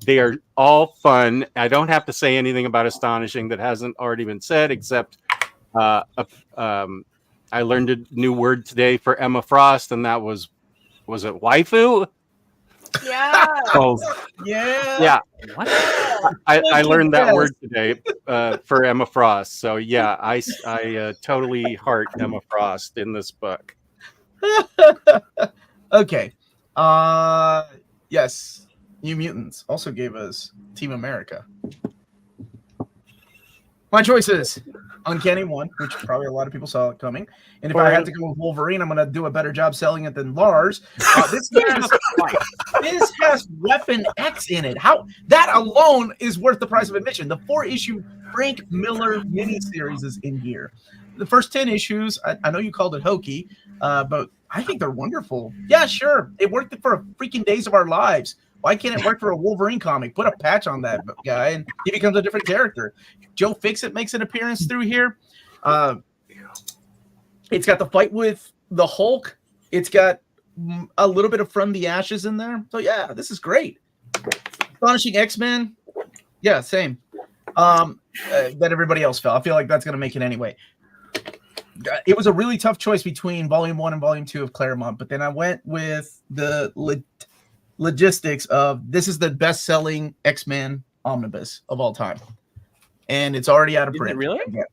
They are all fun. I don't have to say anything about Astonishing that hasn't already been said, except I learned a new word today for Emma Frost, and that was it waifu? Yeah. Oh, Yeah. What? I learned that word today for Emma Frost. So yeah, I totally heart Emma Frost in this book. Okay. Yes. New Mutants also gave us Team America. My choices: Uncanny 1, which probably a lot of people saw it coming. And if I had to go with Wolverine, I'm going to do a better job selling it than Lars. This has Weapon X in it. How that alone is worth the price of admission. The 4-issue Frank Miller miniseries is in here. The first 10 issues, I know you called it hokey, but I think they're wonderful. Yeah, sure. It worked for freaking Days of Our Lives. Why can't it work for a Wolverine comic? Put a patch on that guy, and he becomes a different character. Joe Fixit makes an appearance through here. It's got the fight with the Hulk. It's got a little bit of From the Ashes in there. So, yeah, this is great. Astonishing X-Men. Yeah, same. That everybody else felt. I feel like that's going to make it anyway. It was a really tough choice between Volume 1 and Volume 2 of Claremont, but then I went with the logistics of this is the best-selling X-Men omnibus of all time, and it's already out of print. Really? Yeah.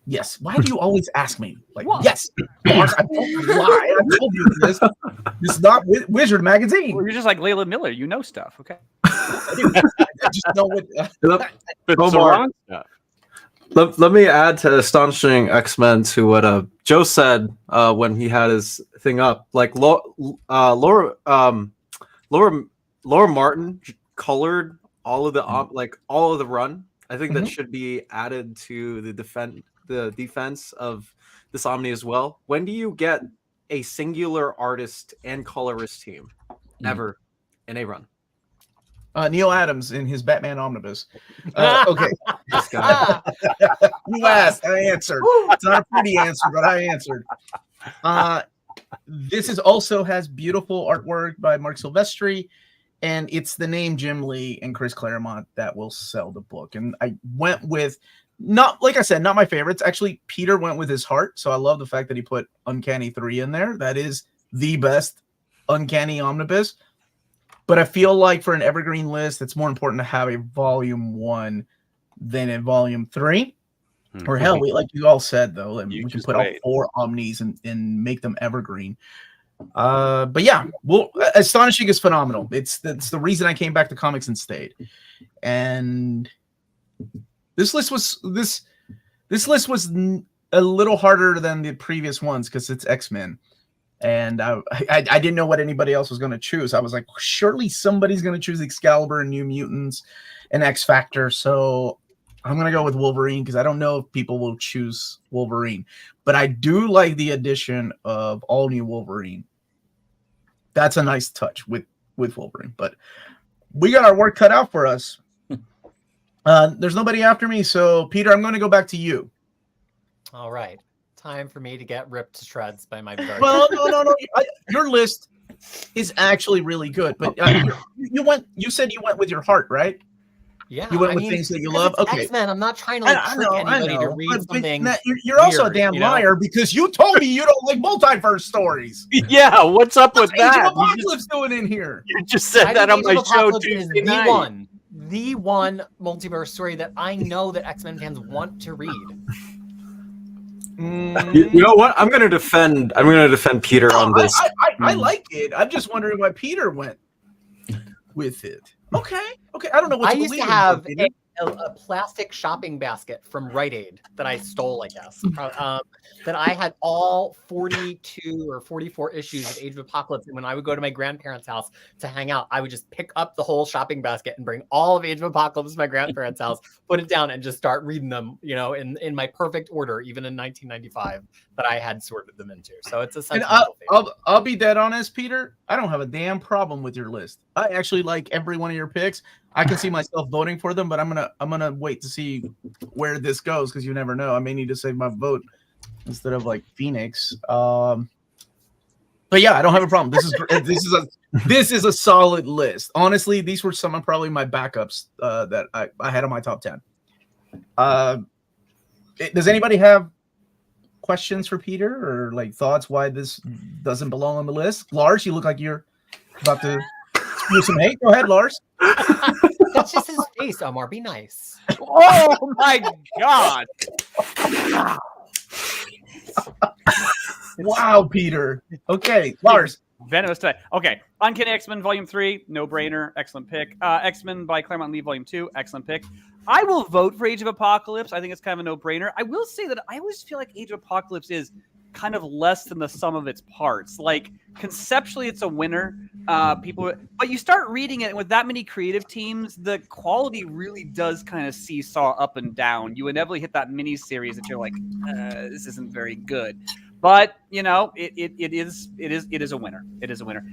Yes. Why do you always ask me? Like, what? Yes, Lars, I told you lie. I told you this. This is not Wizard magazine. Well, you're just like Layla Miller. You know stuff, okay? I just know what. Let me add to Astonishing X-Men to what Joe said when he had his thing up. Like Laura Martin colored all of the all of the run. I think that should be added to the defense of this Omni as well. When do you get a singular artist and colorist team ever in a run? Neil Adams in his Batman Omnibus. Okay. This guy. You asked, I answered. It's not a pretty answer, but I answered. This also has beautiful artwork by Mark Silvestri, and it's the name Jim Lee and Chris Claremont that will sell the book. And I went with, not like I said, not my favorites. Actually, Peter went with his heart, so I love the fact that he put Uncanny 3 in there. That is the best Uncanny Omnibus. But I feel like for an evergreen list, it's more important to have a Volume 1 than a Volume 3. Or hell, like you all said, though, we can put all 4 Omnis and make them evergreen. But yeah, Astonishing is phenomenal. That's the reason I came back to comics and stayed. And this list was a little harder than the previous ones because it's X-Men. And I didn't know what anybody else was going to choose. I was like, surely somebody's going to choose Excalibur and New Mutants and X-Factor. So I'm going to go with Wolverine because I don't know if people will choose Wolverine. But I do like the addition of all new Wolverine. That's a nice touch with Wolverine. But we got our work cut out for us. There's nobody after me. So, Peter, I'm going to go back to you. All right. Time for me to get ripped to shreds by my bird. Well, no. Your list is actually really good, but you said you went with your heart, right? Yeah, you went with things that you love. Okay, X-Men. I'm not trying to trick anybody to read something. You're also a damn liar because you told me you don't like multiverse stories. Yeah, what's up with that? Age of Apocalypse doing in here? You just said that on my show Tuesday night. The one multiverse story that I know that X-Men fans want to read. You know what? I'm going to defend Peter on this. I like it. I'm just wondering why Peter went with it. Okay. I don't know what I used to have a plastic shopping basket from Rite Aid that I stole, I guess. That I had all 42 or 44 issues of Age of Apocalypse. And when I would go to my grandparents' house to hang out, I would just pick up the whole shopping basket and bring all of Age of Apocalypse to my grandparents' house, put it down, and just start reading them, in my perfect order, even in 1995, that I had sorted them into. So it's a And sentimental favorite. I'll be dead honest, Peter. I don't have a damn problem with your list. I actually like every one of your picks. I can see myself voting for them, but I'm gonna wait to see where this goes because you never know. I may need to save my vote instead of like Phoenix. But yeah, I don't have a problem. This is a solid list. Honestly, these were some of probably my backups that I had on my top 10. Does anybody have questions for Peter or like thoughts why this doesn't belong on the list? Lars, you look like you're about to spew some hate. Go ahead, Lars. That's just his face, Omar. Be nice. Oh my God. Wow, Peter. Okay, Lars. Venomous today. Okay. Uncanny X-Men Volume 3, no brainer. Excellent pick. X-Men by Claremont Lee Volume 2, excellent pick. I will vote for Age of Apocalypse. I think it's kind of a no-brainer. I will say that I always feel like Age of Apocalypse is kind of less than the sum of its parts. Like, conceptually, it's a winner. But you start reading it, and with that many creative teams, the quality really does kind of seesaw up and down. You inevitably hit that mini series that you're like, this isn't very good. But it is a winner. It is a winner.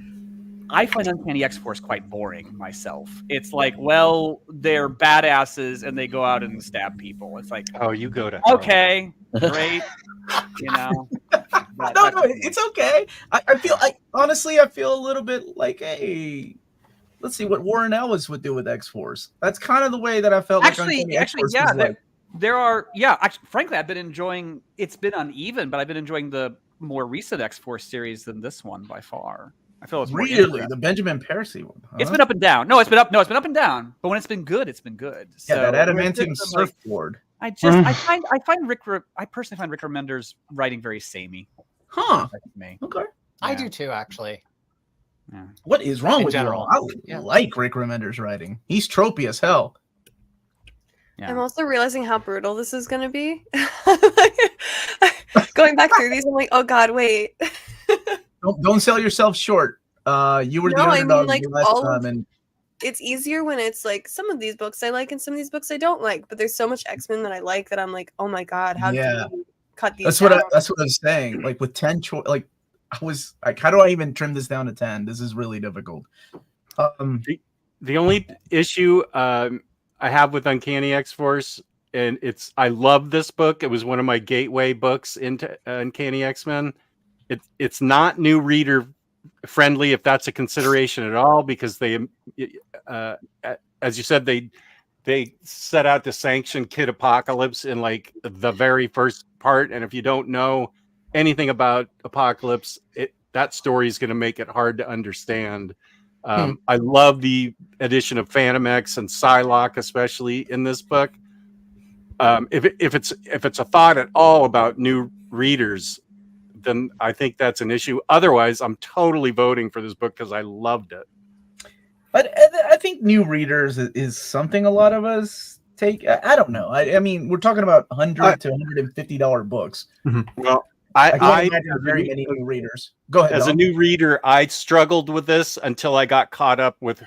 I find Uncanny X-Force quite boring myself. It's like, well, they're badasses and they go out and stab people. It's like, Oh, you go to okay, great, No, it's okay. I feel a little bit like, hey, let's see what Warren Ellis would do with X-Force. That's kind of the way that I felt. Actually, X-Force yeah. was like. There are, actually, frankly, I've been enjoying. It's been uneven, but I've been enjoying the more recent X-Force series than this one by far. I feel it's more Really interesting. the Benjamin Percy one. Huh? It's been up and down. No, it's been up. No, it's been up and down. But when it's been good, it's been good. Yeah, So, that adamantium surfboard. I find Rick Remender's writing very samey. Huh? Me. Okay. I do too, actually. Yeah. What is wrong In with general. you? I like Rick Remender's writing. He's tropey as hell. Yeah. I'm also realizing how brutal this is going to be. Going back through these, I'm like, oh God, wait. Don't sell yourself short. You were the underdog last time, and it's easier when it's like some of these books I like and some of these books I don't like. But there's so much X-Men that I like that I'm like, oh my God, how do you cut these? That's what I was saying. Like with 10 like I was like, how do I even trim this down to 10? This is really difficult. The only issue I have with Uncanny X-Force, and I love this book. It was one of my gateway books into Uncanny X-Men. It's not new reader friendly, if that's a consideration at all, because they, as you said, they set out to sanction Kid Apocalypse in like the very first part, and if you don't know anything about Apocalypse, that story is going to make it hard to understand. I love the addition of Phantom X and Psylocke, especially in this book. If it's a thought at all about new readers, then I think that's an issue. Otherwise, I'm totally voting for this book because I loved it. But I think new readers is something a lot of us take. I don't know. I mean, we're talking about $100 to $150 books. Well, I can't imagine very many new readers. Go ahead. As a new reader, I struggled with this until I got caught up with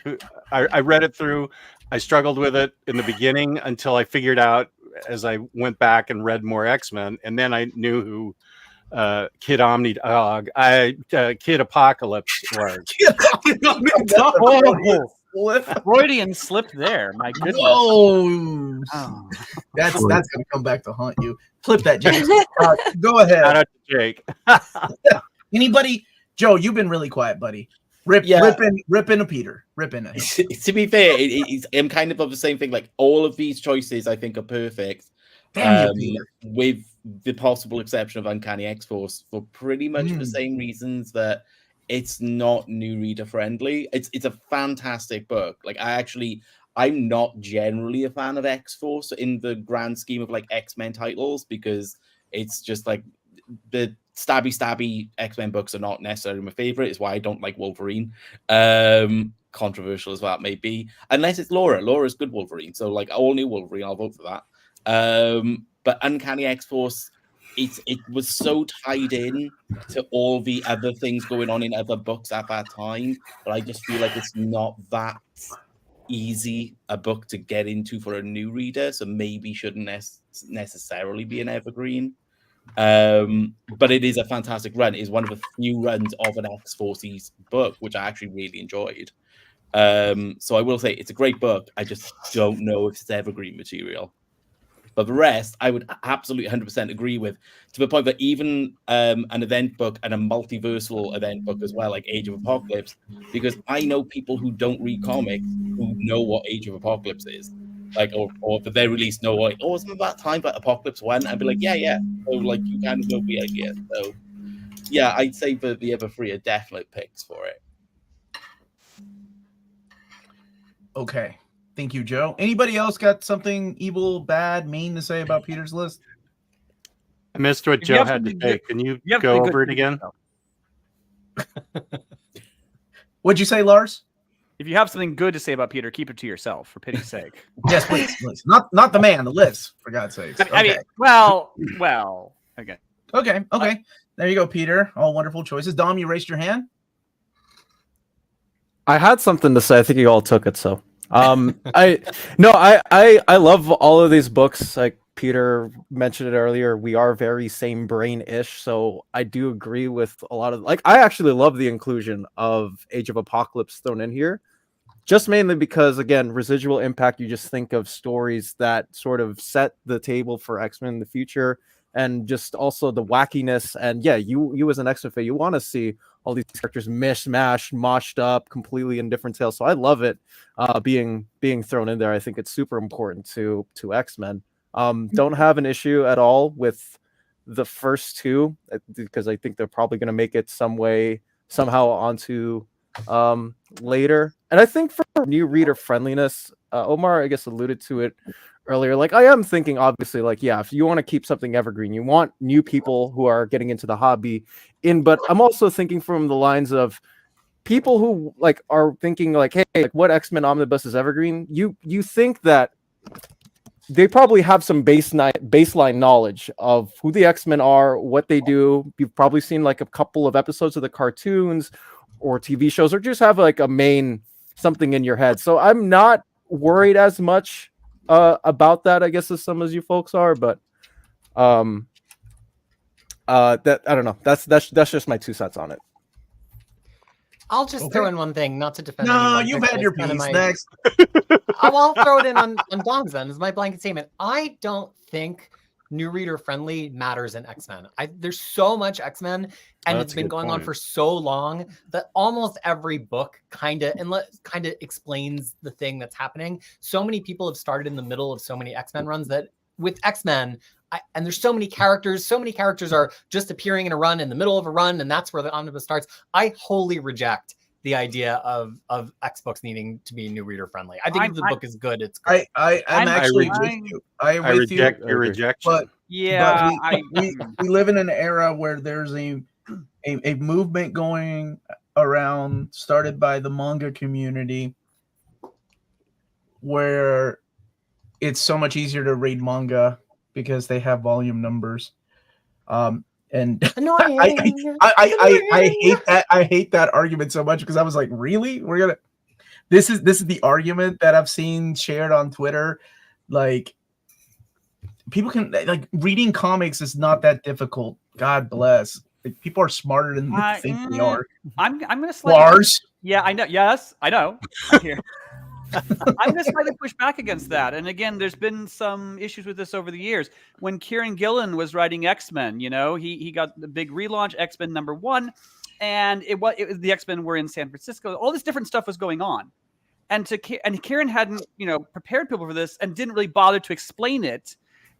I read it through. I struggled with it in the beginning until I figured out as I went back and read more X-Men, and then I knew who Kid Apocalypse was. Freudian slip there. My goodness. Whoa. Oh. That's gonna come back to haunt you. Flip that, James. Go ahead. Shout out to Jake. Anybody? Joe, you've been really quiet, buddy. Rip into Peter. Rip into him. To be fair, I'm kind of the same thing. Like all of these choices, I think are perfect. Damn you, Peter. With the possible exception of Uncanny X-Force, for pretty much the same reasons that it's not new reader friendly. It's a fantastic book. Like I'm not generally a fan of X-Force in the grand scheme of like X-Men titles, because it's just like the stabby X-Men books are not necessarily my favorite. It's why I don't like Wolverine. controversial as that may be, unless it's Laura. Laura's good Wolverine, so like all new Wolverine, I'll vote for that. But Uncanny X-Force, it was so tied in to all the other things going on in other books at that time, but I just feel like it's not that easy a book to get into for a new reader, so maybe shouldn't necessarily be an evergreen. But it is a fantastic run. It's one of the few runs of an X-Forces book which I actually really enjoyed. So I will say it's a great book. I just don't know if it's evergreen material. But the rest, I would absolutely 100% agree with, to the point that even an event book and a multiversal event book as well, like Age of Apocalypse, because I know people who don't read comics who know what Age of Apocalypse is. Like, or at the very least know, like, oh, it's about time that Apocalypse went. I'd be like, yeah. So, like, you kind of know the idea. So, yeah, I'd say the other three are definite picks for it. Okay. Thank you, Joe. Anybody else got something evil, bad, mean to say about Peter's list? I missed what Joe had to say. Can you go over it again? What'd you say, Lars? If you have something good to say about Peter, keep it to yourself, for pity's sake. Yes, please. Not the man, the list, for God's sakes. I mean, well, okay. Okay. There you go, Peter. All wonderful choices. Dom, you raised your hand? I had something to say. I think you all took it, so. I love all of these books. Like Peter mentioned it earlier, we are very same brain-ish, so I do agree with a lot of, like, I actually love the inclusion of Age of Apocalypse thrown in here, just mainly because, again, residual impact, you just think of stories that sort of set the table for X-Men in the future, and just also the wackiness. And yeah, you as an X-Men fan, you want to see all these characters mishmashed, moshed up, completely in different tales. So I love it being thrown in there. I think it's super important to X-Men. Don't have an issue at all with the first two, because I think they're probably going to make it somehow onto later. And I think for new reader friendliness, Omar, I guess, alluded to it earlier. Like, I am thinking, obviously, like, yeah, if you want to keep something evergreen, you want new people who are getting into the hobby in, but I'm also thinking from the lines of people who, like, are thinking, like, hey, like, what X-Men Omnibus is evergreen? You think that they probably have some baseline knowledge of who the X-Men are, what they do. You've probably seen, like, a couple of episodes of the cartoons or TV shows, or just have, like, a main something in your head. So I'm not worried as much about that, I guess, as some of you folks are, but that, I don't know. That's just my 2 cents on it. I'll just throw in one thing, not to defend. No, you've had your piece. Next. I'll throw it in on Dom's then. Is my blanket statement. I don't think new reader friendly matters in X-Men. There's so much X-Men, and it's been going on for so long that almost every book kind of explains the thing that's happening. So many people have started in the middle of so many X-Men runs that with X-Men, and there's so many characters are just appearing in a run in the middle of a run, and that's where the omnibus starts. I wholly reject the idea of X books needing to be new reader friendly. I think if the book is good, it's good. I'm actually with you. I reject your rejection. But yeah, we live in an era where there's a movement going around, started by the manga community, where it's so much easier to read manga because they have volume numbers. And I hate that argument so much, because I was like, really? This is the argument that I've seen shared on Twitter. Like, people can, like, reading comics is not that difficult. God bless. Like, people are smarter than they think they are. I'm gonna Lars. Yeah, I know. Yes, I know. I'm here. I'm going to slightly push back against that. And again, there's been some issues with this over the years. When Kieran Gillen was writing X-Men, he got the big relaunch, X-Men #1, and it was the X-Men were in San Francisco. All this different stuff was going on, and Kieran hadn't prepared people for this and didn't really bother to explain it.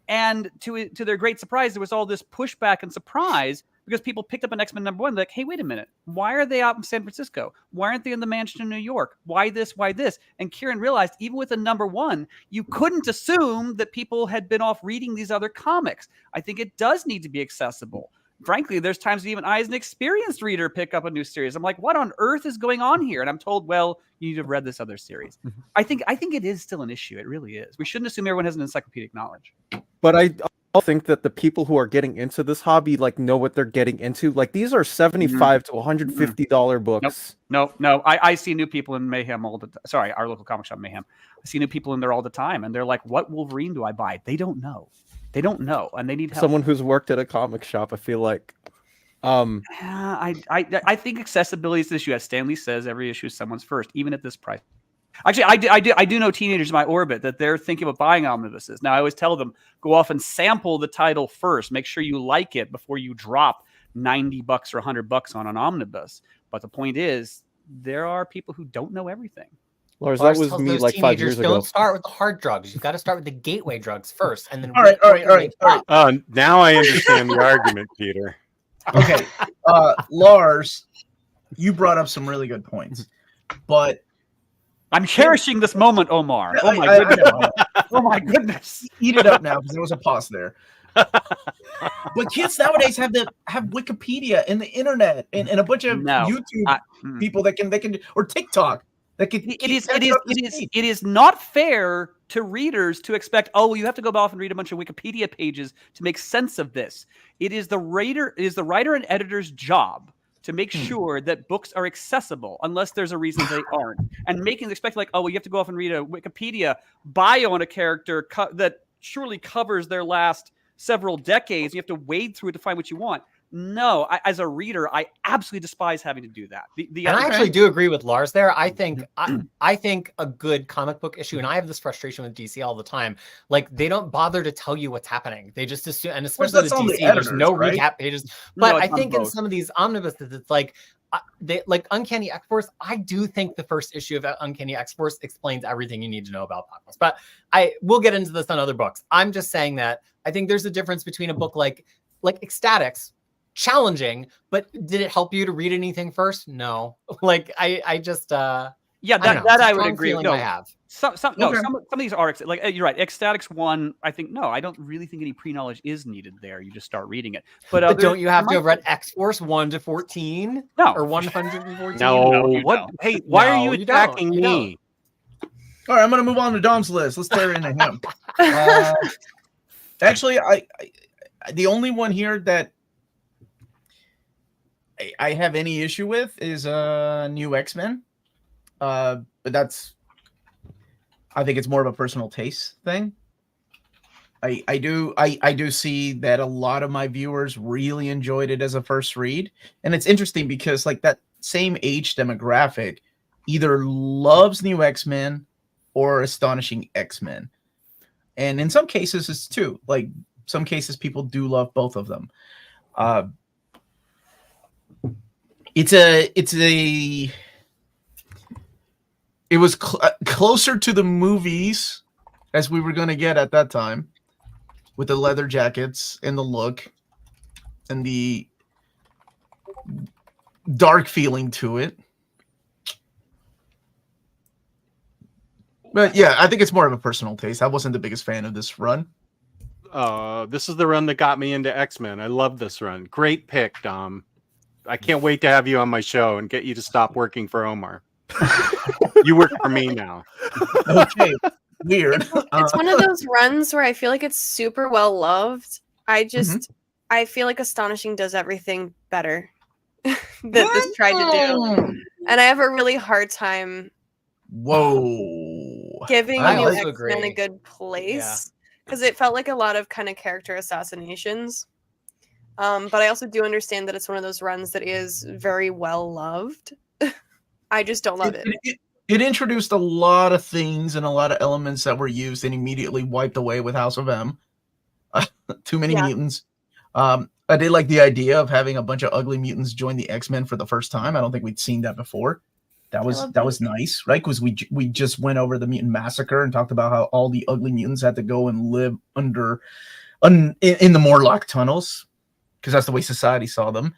And to their great surprise, there was all this pushback and surprise, because people picked up an X-Men #1, like, hey, wait a minute. Why are they out in San Francisco? Why aren't they in the mansion in New York? Why this? Why this? And Kieran realized, even with a #1, you couldn't assume that people had been off reading these other comics. I think it does need to be accessible. frankly, there's times even I, as an experienced reader, pick up a new series. I'm like, what on earth is going on here? And I'm told, well, you need to have read this other series. I think it is still an issue. It really is. We shouldn't assume everyone has an encyclopedic knowledge. But I think that the people who are getting into this hobby like know what they're getting into. Like these are $75 to $150 books. No. I see new people in Mayhem all the time. Sorry, our local comic shop, Mayhem. I see new people in there all the time, and they're like, "What Wolverine do I buy?" They don't know. They don't know, and they need help. Someone who's worked at a comic shop, I feel like. I think accessibility is the issue. As Stanley says, every issue is someone's first, even at this price. Actually, I do know teenagers in my orbit that they're thinking about buying omnibuses. Now, I always tell them, go off and sample the title first. Make sure you like it before you drop $90 or $100 on an omnibus. But the point is, there are people who don't know everything. Lars, that was me like 5 years ago. Don't start with the hard drugs. You've got to start with the gateway drugs first, and then. All right. Now I understand the argument, Peter. Okay, Lars, you brought up some really good points, but I'm cherishing this moment, Omar. Oh my goodness! Oh my goodness! Eat it up now because there was a pause there. But kids nowadays have Wikipedia and the internet and a bunch of YouTube people that can or TikTok. It is not fair to readers to expect, oh, you have to go off and read a bunch of Wikipedia pages to make sense of this. It is the writer and editor's job to make sure that books are accessible, unless there's a reason they aren't. And making the expect like, oh, well, you have to go off and read a Wikipedia bio on a character that surely covers their last several decades. You have to wade through it to find what you want. No, as a reader, I absolutely despise having to do that. And I actually do agree with Lars there. I think a good comic book issue, and I have this frustration with DC all the time. Like they don't bother to tell you what's happening. They just assume, and especially with DC, there's no recap pages. But I think in some of these omnibuses, it's like like Uncanny X-Force. I do think the first issue of Uncanny X-Force explains everything you need to know about Batman. But we'll get into this on other books. I'm just saying that I think there's a difference between a book like Ecstatics. Challenging, but did it help you to read anything first? No. Like I just that I would agree with. I have. Some of these are like you're right. Ecstatics 1, I think I don't really think any pre-knowledge is needed there. You just start reading it. But don't you have to have read X-Force 1 to 14? No. Or 114? No. What? Hey, why are you attacking me? All right, I'm gonna move on to Dom's list. Let's tear into him. Actually, I the only one here that I have any issue with is New X-Men, but I think it's more of a personal taste thing. I do see that a lot of my viewers really enjoyed it as a first read, and it's interesting because like that same age demographic either loves New X-Men or Astonishing X-Men, and in some cases it's two. Like some cases people do love both of them. It was closer to the movies as we were going to get at that time, with the leather jackets and the look and the dark feeling to it. But yeah, I think it's more of a personal taste. I wasn't the biggest fan of this run. This is the run that got me into X-Men. I love this run. Great pick, Dom. I can't wait to have you on my show and get you to stop working for Omar. You work for me now. Okay. Weird. It's one of those runs where I feel like it's super well loved. I feel like Astonishing does everything better that this tried to do. And I have a really hard time giving New X-Men a good place. Because it felt like a lot of kind of character assassinations. But I also do understand that it's one of those runs that is very well loved. I just don't love it. It introduced a lot of things and a lot of elements that were used and immediately wiped away with House of M. Too many mutants. I did like the idea of having a bunch of ugly mutants join the X-Men for the first time. I don't think we'd seen that before. That was nice, right? Because we just went over the mutant massacre and talked about how all the ugly mutants had to go and live in the Morlock tunnels, because that's the way society saw them.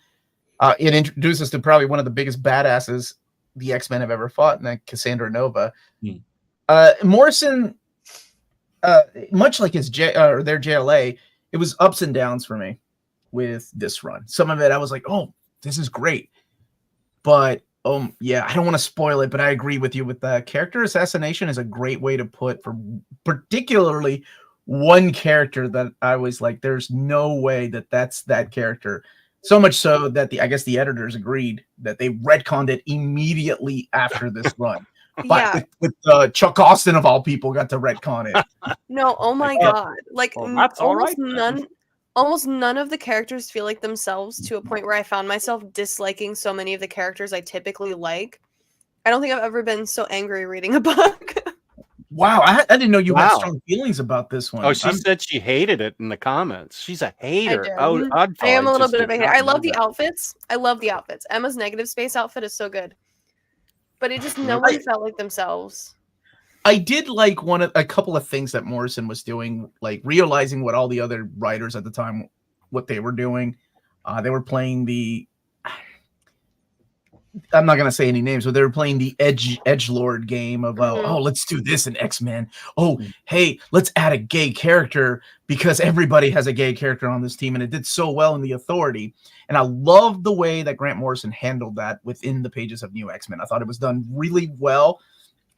It introduced us to probably one of the biggest badasses the X-Men have ever fought, and that Cassandra Nova. Morrison, much like their JLA, it was ups and downs for me. with this run. Some of it I was like, oh, this is great. But yeah, I don't want to spoil it, but I agree with you with the character assassination is a great way to put for particularly one character that I was like, there's no way that's that character. So much so that I guess the editors agreed that they retconned it immediately after this run. Yeah. With Chuck Austin of all people got to retcon it. No, oh my god. Like Well, that's all right then. almost none of the characters feel like themselves to a point where I found myself disliking so many of the characters I typically like. I don't think I've ever been so angry reading a book. Wow, I didn't know you had Wow. strong feelings about this one. Oh, she said she hated it in the comments. She's a hater. do. Oh, I am a little bit of a hater. I love the outfits. I love the outfits. Emma's negative space outfit is so good. But it just no one felt like themselves. I did like a couple of things that Morrison was doing, like realizing what all the other writers at the time, what they were doing. They were playing I'm not going to say any names, but they were playing the edgelord game of, oh, let's do this in X-Men. Oh, hey, let's add a gay character because everybody has a gay character on this team. And it did so well in the Authority. And I love the way that Grant Morrison handled that within the pages of New X-Men. I thought it was done really well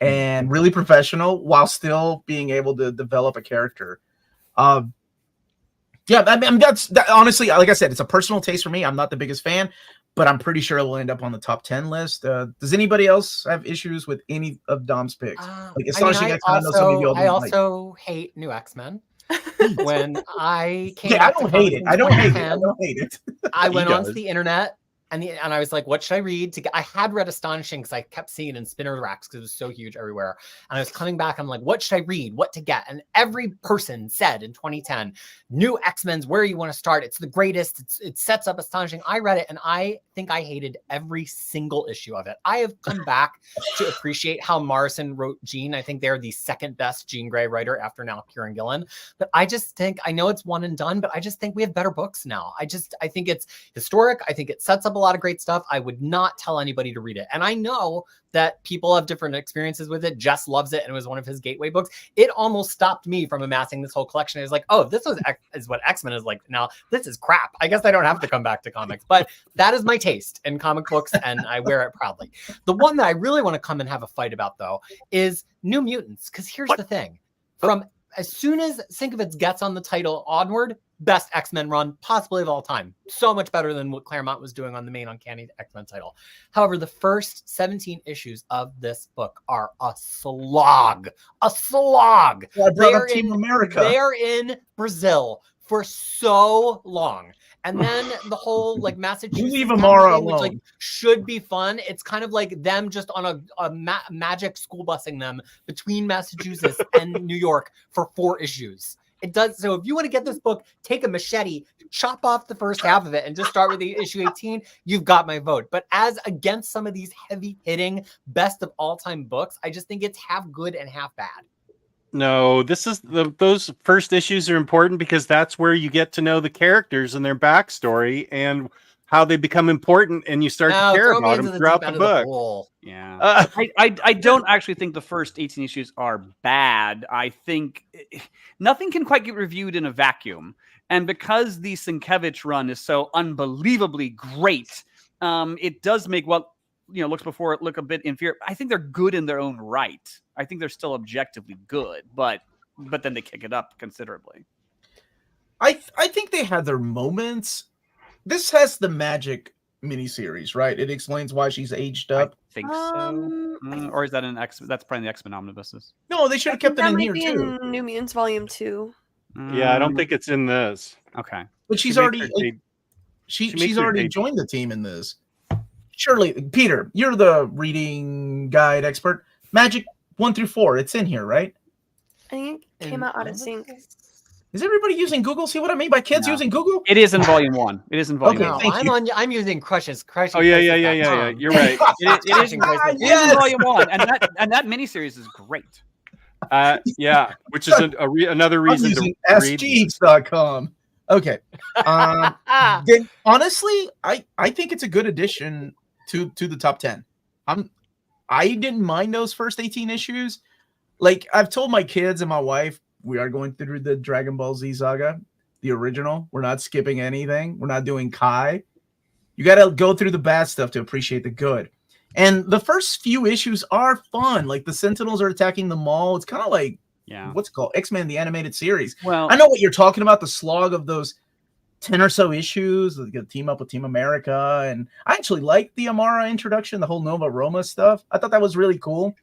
and really professional while still being able to develop a character. Yeah, I mean, that, honestly, like I said, it's a personal taste for me. I'm not the biggest fan, but I'm pretty sure it will end up on the top 10 list. Does anybody else have issues with any of Dom's picks? I also hate New X-Men. When I came I don't hate it. I don't hate it. I went onto the internet and I was like, what should I read? I had read Astonishing because I kept seeing it in spinner racks because it was so huge everywhere. And I was coming back. I'm like, what should I read? What to get? And every person said in 2010, New X-Men's where you want to start. It's the greatest. It sets up Astonishing. I read it and I think I hated every single issue of it. I have come back to appreciate how Morrison wrote Jean. I think they're the second best Jean Grey writer after now Kieran Gillen. But I just think, I know it's one and done, but I just think we have better books now. I think it's historic. I think it sets up a lot of great stuff. I would not tell anybody to read it. And I know that people have different experiences with it. Jess loves it and it was one of his gateway books. It almost stopped me from amassing this whole collection. I was like, oh, this is what X-Men is like. Now, this is crap. I guess I don't have to come back to comics, but that is my taste in comic books and I wear it proudly. The one that I really want to come and have a fight about, though, is New Mutants. Because here's the thing. From as soon as Sienkiewicz gets on the title onward, best X-Men run possibly of all time. So much better than what Claremont was doing on the main Uncanny X-Men title. However, the first 17 issues of this book are a slog. A slog. Well, they're in America. They're in Brazil for so long. And then the whole like Massachusetts leave Amara alone. which like should be fun. It's kind of like them just on a magic school busing them between Massachusetts and New York for 4 issues. It does. So if you want to get this book, take a machete, chop off the first half of it and just start with the issue 18. You've got my vote. But as against some of these heavy hitting best of all time books, I just think it's half good and half bad. No, those first issues are important because that's where you get to know the characters and their backstory and how they become important, and you start to care about them throughout the book. Yeah, I don't actually think the first 18 issues are bad. I think nothing can quite get reviewed in a vacuum, and because the Sienkiewicz run is so unbelievably great, it does make what looks before it look a bit inferior. I think they're good in their own right. I think they're still objectively good, but then they kick it up considerably. I think they had their moments. This has the Magic miniseries, right? It explains why she's aged up. I think so. Or is that an X? That's probably the X-Men omnibuses. No, they should have kept it in here too. In New Mutants Volume 2. Yeah, I don't think it's in this. Okay, but she's already she's already joined the team in this. Surely, Peter, you're the reading guide expert. Magic 1 through 4, it's in here, right? I think it came out of sync. Is everybody using Google? See what I mean by kids using Google? It is in Volume 1. It is in Volume 1. No, I'm using Crushes. Oh yeah. You're right. It is in Volume 1, and that miniseries is great. Yeah, which is another reason to read. SGeeks.com. Okay. Then honestly, I think it's a good addition to the top 10. I didn't mind those first 18 issues. Like I've told my kids and my wife, we are going through the Dragon Ball Z saga, the original. We're not skipping anything. We're not doing Kai. You got to go through the bad stuff to appreciate the good. And the first few issues are fun. Like the Sentinels are attacking the mall. It's kind of like, what's it called? X-Men, the animated series. Well, I know what you're talking about, the slog of those 10 or so issues, like team up with Team America. And I actually liked the Amara introduction, the whole Nova Roma stuff. I thought that was really cool.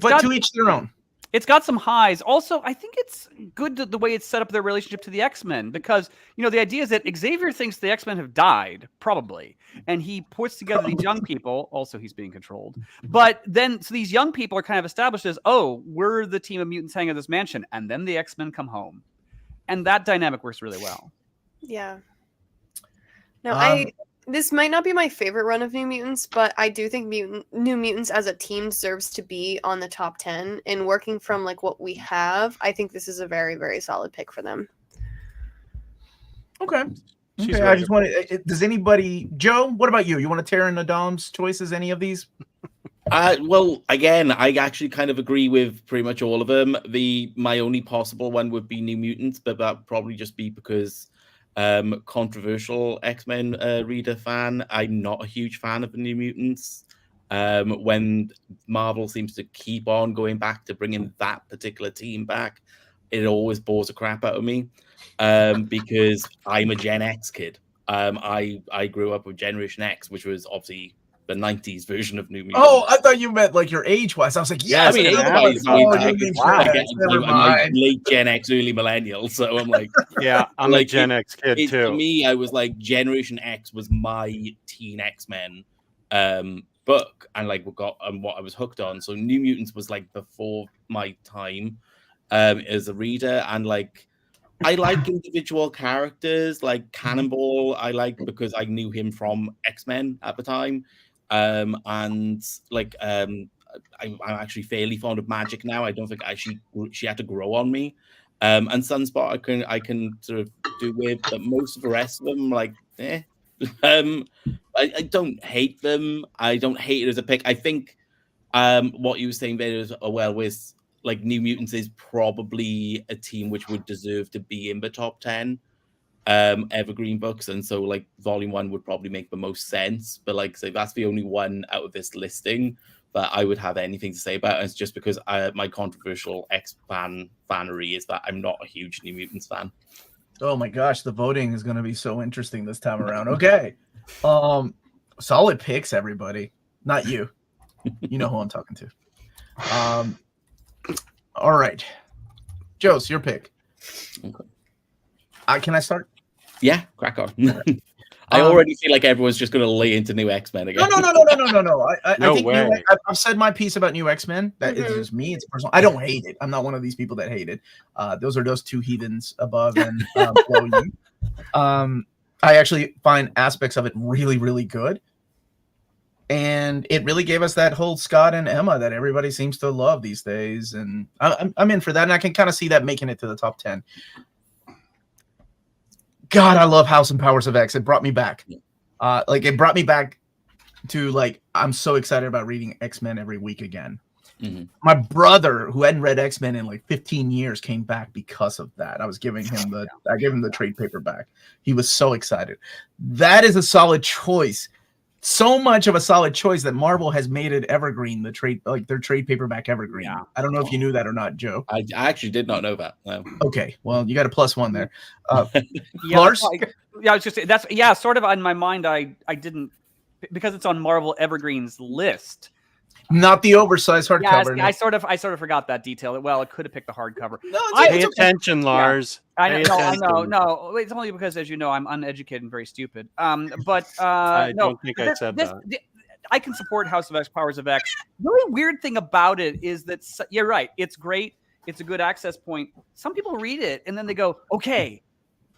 But to each their own. It's got some highs. Also, I think it's good the way it's set up their relationship to the X-Men, because, you know, the idea is that Xavier thinks the X-Men have died, probably, and he puts together these young people. Also, he's being controlled. But then, so these young people are kind of established as, oh, we're the team of mutants hanging at this mansion, and then the X-Men come home. And that dynamic works really well. Yeah. No, this might not be my favorite run of New Mutants, but I do think New Mutants as a team deserves to be on the top 10. And working from like what we have, I think this is a very, very solid pick for them. Okay. I just want to. Does anybody, Joe? What about you? You want to tear into Dom's choices? Any of these? Well, again, I actually kind of agree with pretty much all of them. My only possible one would be New Mutants, but that probably just be because controversial X-Men reader fan. I'm not a huge fan of the New Mutants. When Marvel seems to keep on going back to bringing that particular team back, it always bores the crap out of me, because I'm a Gen X kid. I grew up with Generation X, which was obviously the 90s version of New Mutants. Oh, I thought you meant like your age-wise. I was like, yeah, I mean, age-wise, I'm late Gen X, early millennial, so I'm like, yeah, I'm like, a Gen X kid too. For me, I was like, Generation X was my teen X-Men book, and like what I was hooked on. So New Mutants was like before my time as a reader, and like I like individual characters like Cannonball. I like because I knew him from X-Men at the time. And like I'm actually fairly fond of Magic now. I don't think she had to grow on me. And Sunspot I can sort of do with, but most of the rest of them, like, I don't hate them. I don't hate it as a pick. I think what you were saying there is with like New Mutants is probably a team which would deserve to be in the top 10 Evergreen books, and so like Volume 1 would probably make the most sense. But like, so that's the only one out of this listing that I would have anything to say about. And it's just because my controversial fanery is that I'm not a huge New Mutants fan. Oh my gosh, the voting is going to be so interesting this time around. Okay, solid picks, everybody. Not you. You know who I'm talking to. All right, Joe's your pick. Okay. Can I start? Yeah, crack on. I already feel like everyone's just going to lay into New X-Men again. No. I think I've said my piece about New X-Men. That is just me. It's personal. I don't hate it. I'm not one of these people that hate it. Those are those two heathens above and below you. I actually find aspects of it really, really good. And it really gave us that whole Scott and Emma that everybody seems to love these days. And I'm in for that. And I can kind of see that making it to the top 10. God, I love House and Powers of X. It brought me back. It brought me back to like, I'm so excited about reading X-Men every week again. Mm-hmm. My brother, who hadn't read X-Men in like 15 years, came back because of that. I gave him the trade paperback. He was so excited. That is a solid choice. So much of a solid choice that Marvel has made it evergreen, their trade paperback evergreen. Yeah. I don't know if you knew that or not, Joe. I actually did not know that. No. Okay, well, you got a +1 there. Lars? I was just saying, that's sort of on my mind. I didn't, because it's on Marvel Evergreen's list. Not the oversized hardcover. Yeah, I sort of forgot that detail. Well, it could have picked the hardcover. No, pay attention, Lars. Yeah. I know. No, it's only because, as you know, I'm uneducated and very stupid. But I don't think I said that. I can support House of X, Powers of X. The only weird thing about it is that you're right. It's great. It's a good access point. Some people read it and then they go, "Okay,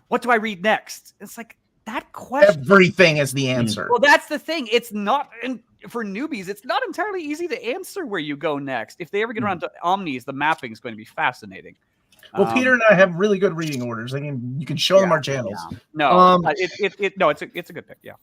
what do I read next?" It's like that question. Everything is the answer. Well, that's the thing. It's not. For newbies, it's not entirely easy to answer where you go next. If they ever get around to Omnis, the mapping is going to be fascinating. Well, Peter and I have really good reading orders. You can show them our channels. Yeah. No, it's a good pick. Yeah.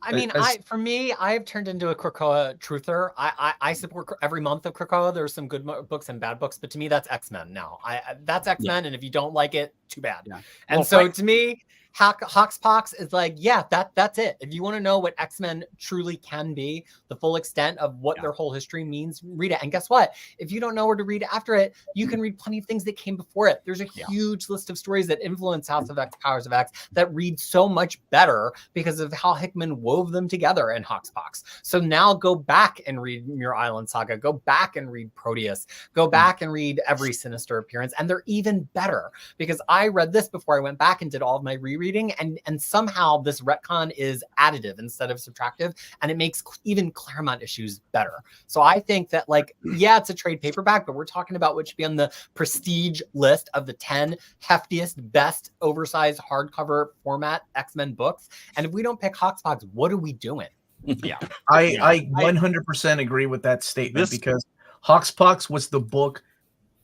I mean, for me, I've turned into a Krakoa truther. I support every month of Krakoa. There's some good books and bad books, but to me, that's X-Men now. That's X-Men, and if you don't like it, too bad. Yeah. And so to me, Hoxpox is like, yeah, that's it. If you want to know what X-Men truly can be, the full extent of what their whole history means, read it. And guess what? If you don't know where to read after it, you can read plenty of things that came before it. There's a huge list of stories that influence House of X, Powers of X, that read so much better because of how Hickman wove them together in Hoxpox. So now go back and read Muir Island Saga. Go back and read Proteus. Go back and read every Sinister appearance. And they're even better because I read this before I went back and did all of my rereading, and somehow this retcon is additive instead of subtractive, and it makes even Claremont issues better. So I think that, like, yeah, it's a trade paperback, but we're talking about what should be on the prestige list of the 10 heftiest, best oversized hardcover format X-Men books. And if we don't pick Hoxpox, what are we doing? Yeah. I 100% agree with that statement because Hoxpox was the book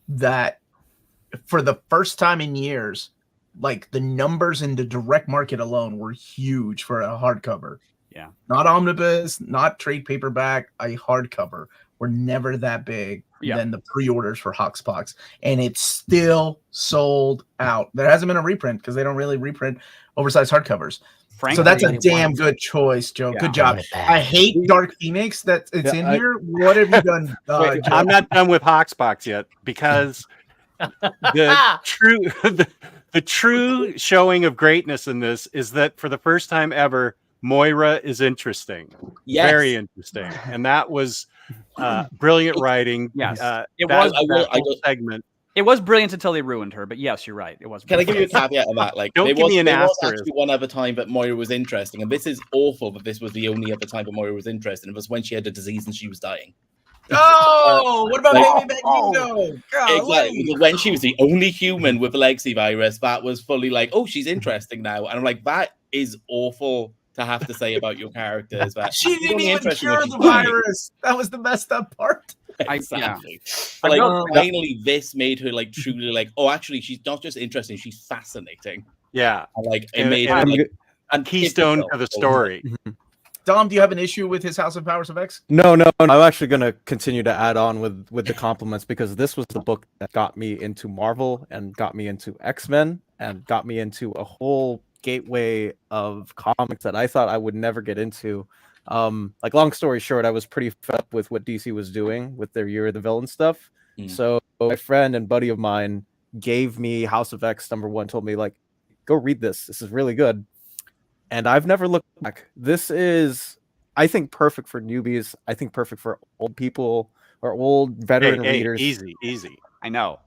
that, for the first time in years, like, the numbers in the direct market alone were huge for a hardcover. Yeah. Not omnibus, not trade paperback, a hardcover were never that big than the pre-orders for Hoxpox. And it's still sold out. There hasn't been a reprint because they don't really reprint oversized hardcovers. Frankly, so that's a damn good choice, Joe. Yeah. Good job. I hate Dark Phoenix that it's in here. What have you done? Wait, I'm not done with Hoxpox yet because the true showing of greatness in this is that for the first time ever, Moira is interesting. Yes. Very interesting. And that was brilliant writing. Yes. It was that segment. It was brilliant until they ruined her, but yes, you're right. It was. Can I give you a caveat on that? Like, Don't give me an there was asterisk. actually one other time that Moira was interesting, and this is awful that this was the only other time that Moira was interesting. It was when she had a disease and she was dying. Oh, what about Like- Baby Magneto? Exactly. When she was the only human with the legacy virus, that was fully like, oh, she's interesting now. And I'm like, that is awful to have to say about your characters. That She she's didn't only even interesting cure when the she's dying. virus. That was the messed up part. Exactly. But like, finally, this made her like truly like, oh, actually, she's not just interesting; she's fascinating. Yeah, And, like it And- made and her like a keystone to the story. Dom, do you have an issue with his House of Powers of X? No, I'm actually going to continue to add on with the compliments because this was the book that got me into Marvel and got me into X-Men and got me into a whole gateway of comics that I thought I would never get into. Like, long story short, I was pretty fed up with what DC was doing with their Year of the Villain stuff. So my friend and buddy of mine gave me House of X #1, told me, like, go read this. This is really good. And I've never looked back. This is, I think, perfect for newbies. I think perfect for old people or old veteran readers. Easy. I know.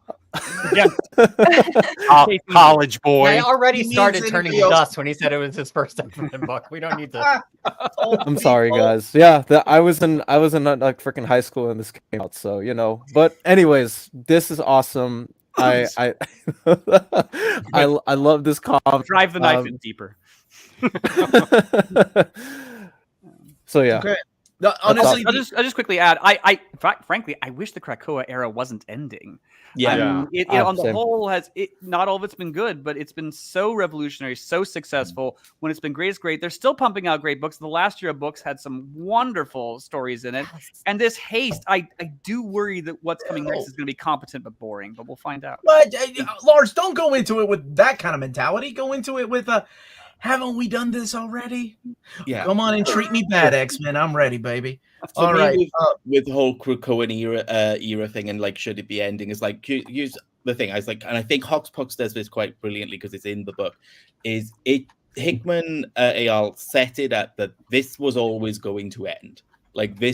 College boy. I already He started needs turning anybody to else. dust when he said it was his first X-Men book. We don't need to. I'm sorry, guys. Yeah, I was in like freaking high school when this came out, so you know. But anyways, this is awesome. I love this comic. Drive the knife in deeper. So yeah. Okay. No, honestly, I'll just quickly add. Frankly, I wish the Krakoa era wasn't ending. Yeah. I mean, it on the Same. whole not all of it's been good, but it's been so revolutionary, so successful. When it's been great, it's great. They're still pumping out great books. The last year of books had some wonderful stories in it. And this haste, I do worry that what's coming next is going to be competent but boring. But we'll find out. but Lars, don't go into it with that kind of mentality. Go into it with haven't we done this already? Yeah. Come on and treat me bad, X-Men. I'm ready, baby. For All me, right. with the whole Krakoan era thing and like should it be ending is like use the thing I was like, and I think Hoxpox does this quite brilliantly because it's in the book. Is it Hickman Eyal set it up that this was always going to end. Like the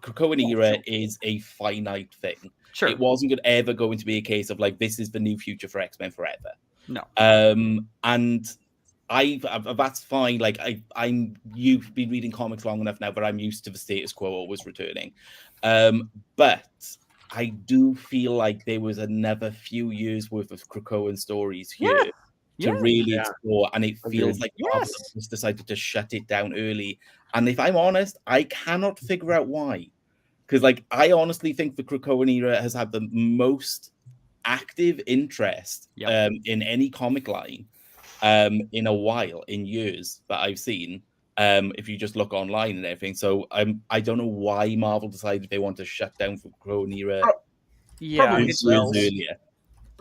Krakoan era is a finite thing. Sure. It wasn't ever going to be a case of like this is the new future for X-Men forever. No. And that's fine. Like you've been reading comics long enough now, but I'm used to the status quo always returning. But I do feel like there was another few years worth of Krakoan stories here to really explore, and it feels like Marvel just decided to shut it down early. And if I'm honest, I cannot figure out why. Because like I honestly think the Krakoan era has had the most active interest in any comic line in a while, in years that I've seen. if you just look online and everything. So I don't know why Marvel decided they want to shut down for Crow Era. Yeah, Probably years sells. earlier.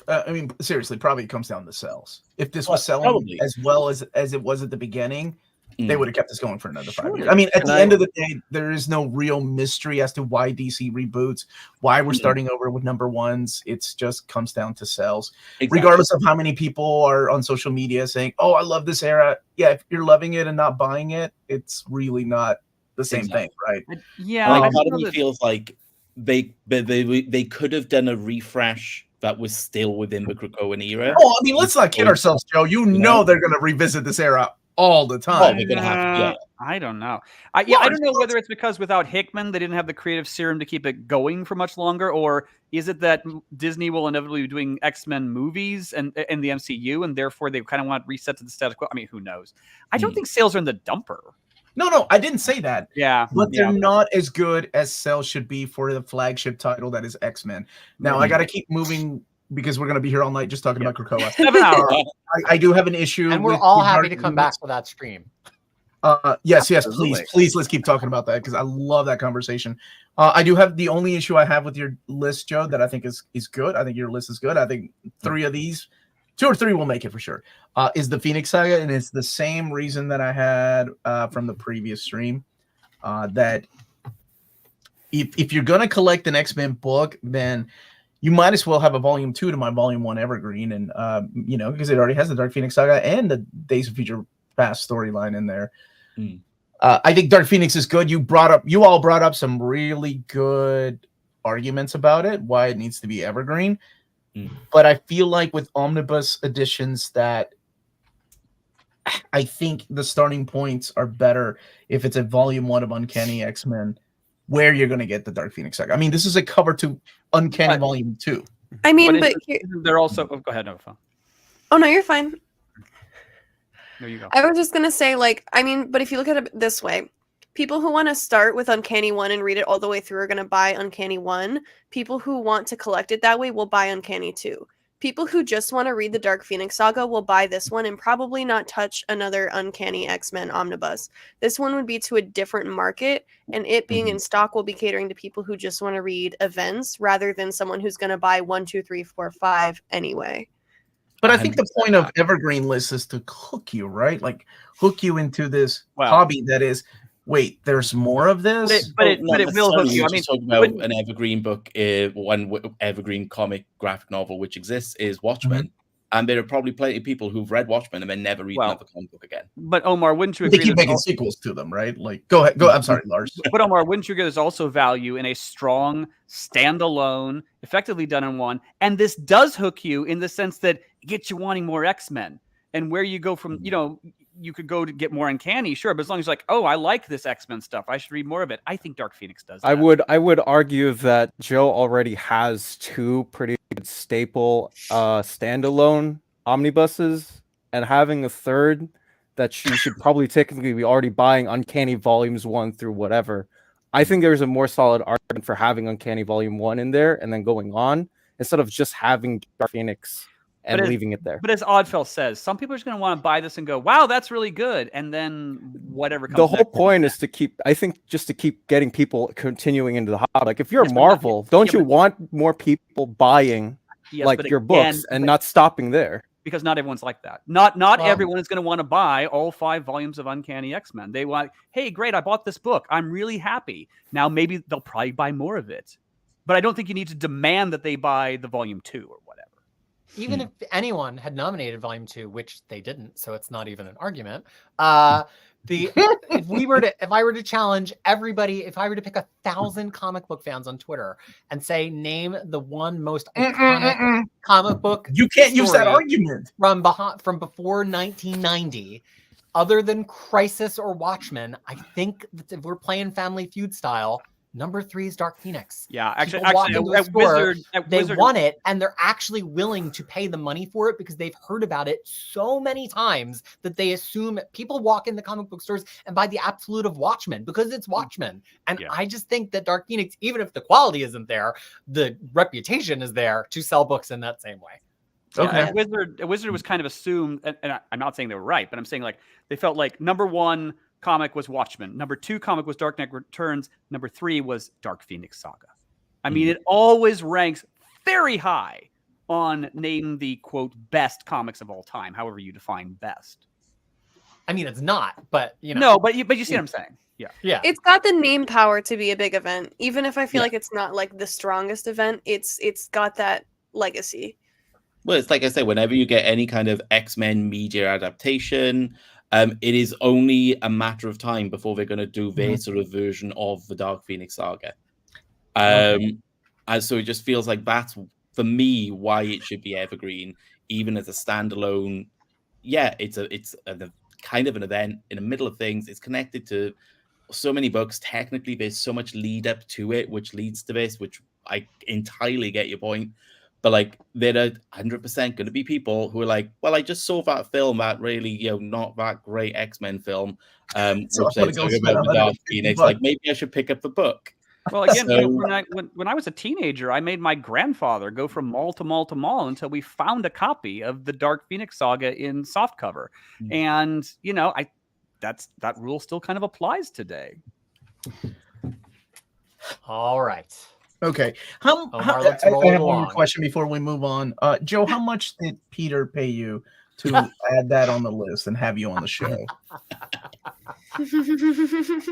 I mean, seriously, probably it comes down to sales. If this Well, was selling probably. as well as it was at the beginning, they would have kept this going for another 5 years. Surely. I mean, at Can the I- end of the day, there is no real mystery as to why DC reboots, why we're starting over with number ones. It's just comes down to sales. Exactly. Regardless of how many people are on social media saying, "Oh, I love this era." Yeah, if you're loving it and not buying it, it's really not the same thing, right? Yeah, Like I part don't of know me that- feels like they could have done a refresh that was still within the Krakoan era. Oh, I mean, let's not kid ourselves, Joe. You know they're going to revisit this era all the Oh, time. they're gonna have yeah. I don't know. I don't know whether it's because without Hickman they didn't have the creative serum to keep it going for much longer, or is it that Disney will inevitably be doing X-Men movies and in the MCU, and therefore they kind of want to reset to the status quo. I mean, who knows? I don't think sales are in the dumper. No, I didn't say that. Yeah, But they're not as good as sales should be for the flagship title that is X-Men. Now, I got to keep moving because we're going to be here all night just talking about Krakoa. 7 hours. I do have an issue. And we're with all the happy Dark to come Phoenix. back for that stream. Yes, Absolutely. please, let's keep talking about that because I love that conversation. I do have the only issue I have with your list, Joe, that I think is good. I think your list is good. I think 3 of these, 2 or 3 will make it for sure. Is the Phoenix Saga, and it's the same reason that I had from the previous stream. That if you're gonna collect an X-Men book, then you might as well have a volume 2 to my volume 1 Evergreen, and because it already has the Dark Phoenix Saga and the Days of Future Past storyline in there. I think Dark Phoenix is good. You all brought up some really good arguments about it, why it needs to be Evergreen. But I feel like with omnibus editions that I think the starting points are better if it's a volume 1 of Uncanny X-Men, where you're going to get the Dark Phoenix Saga. I mean, this is a cover to Uncanny volume 2. I mean, But but isn't there also? Oh, go ahead, Nova. oh no, you're fine. There you go. I was just gonna say, but if you look at it this way, people who want to start with Uncanny 1 and read it all the way through are gonna buy Uncanny 1. People who want to collect it that way will buy Uncanny 2. People who just want to read the Dark Phoenix Saga will buy this one and probably not touch another Uncanny X-Men omnibus. This one would be to a different market, and it being in stock will be catering to people who just want to read events rather than someone who's going to buy 1, 2, 3, 4, 5 anyway. But I think the point of Evergreen lists is to hook you, right? Like hook you into this hobby that is, wait, there's more of this? But it will hook you. I mean, talking about an Evergreen book, one Evergreen comic graphic novel which exists is Watchmen. And there are probably plenty of people who've read Watchmen and then never read another comic book again. But Omar, wouldn't you They agree? keep making sequels to them, right? Like, go ahead. I'm sorry, Lars. But Omar, wouldn't you agree there's also value in a strong, standalone, effectively done in one? And this does hook you in the sense that it gets you wanting more X-Men. And where you go from, you could go to get more Uncanny, sure, but as long as you're like, oh, I like this X-Men stuff, I should read more of it. I think Dark Phoenix does that. I would argue that Joe already has 2 pretty good staple standalone omnibuses, and having a third that you should probably technically be already buying Uncanny volumes 1 through whatever. I think there's a more solid argument for having Uncanny volume 1 in there and then going on instead of just having Dark Phoenix and leaving it there. But as Oddfell says, some people are just going to want to buy this and go, wow, that's really good. And then whatever comes The whole next. point is to keep, I think, just to keep getting people continuing into the hobby. Like if you're Marvel, don't you want more people buying your books and not stopping there? Because not everyone's like that. Not everyone is going to want to buy all 5 volumes of Uncanny X-Men. They want, hey, great, I bought this book. I'm really happy. Now maybe they'll probably buy more of it. But I don't think you need to demand that they buy the volume 2 or whatever. Even if anyone had nominated volume 2, which they didn't, so it's not even an argument. If I were to challenge everybody, if I were to pick 1,000 comic book fans on Twitter and say, name the one most iconic comic book, you can't use that argument from before 1990, other than Crisis or Watchmen. I think that if we're playing Family Feud style, number 3 is Dark Phoenix. Yeah, actually, at Wizard, they want it, and they're actually willing to pay the money for it because they've heard about it so many times that they assume people walk in the comic book stores and buy the absolute of Watchmen because it's Watchmen. And I just think that Dark Phoenix, even if the quality isn't there, the reputation is there to sell books in that same way. Okay. Wizard was kind of assumed, and I'm not saying they were right, but I'm saying like they felt like number 1 comic was Watchmen. Number 2 comic was Dark Knight Returns. Number 3 was Dark Phoenix Saga. I mean, it always ranks very high on naming the quote best comics of all time, however you define best. I mean, it's not, but you know. No, but you see what I'm saying. Yeah. Yeah. It's got the name power to be a big event, even if I feel like it's not like the strongest event. It's got that legacy. Well, it's like I say, whenever you get any kind of X-Men media adaptation, it is only a matter of time before they're going to do their sort of version of the Dark Phoenix Saga. And so it just feels like that's, for me, why it should be evergreen, even as a standalone. Yeah, it's a kind of an event in the middle of things. It's connected to so many books. Technically, there's so much lead up to it, which leads to this, which I entirely get your point. But like, there are 100% going to be people who are like, well, I just saw that film, that really, not that great X-Men film. So which they talk about with Dark Phoenix. Like, maybe I should pick up the book. Well, again, when I was a teenager, I made my grandfather go from mall to mall to mall until we found a copy of the Dark Phoenix Saga in softcover. And, that rule still kind of applies today. All right. Okay. Let's I roll have one more along. question before we move on. Joe, how much did Peter pay you to add that on the list and have you on the show?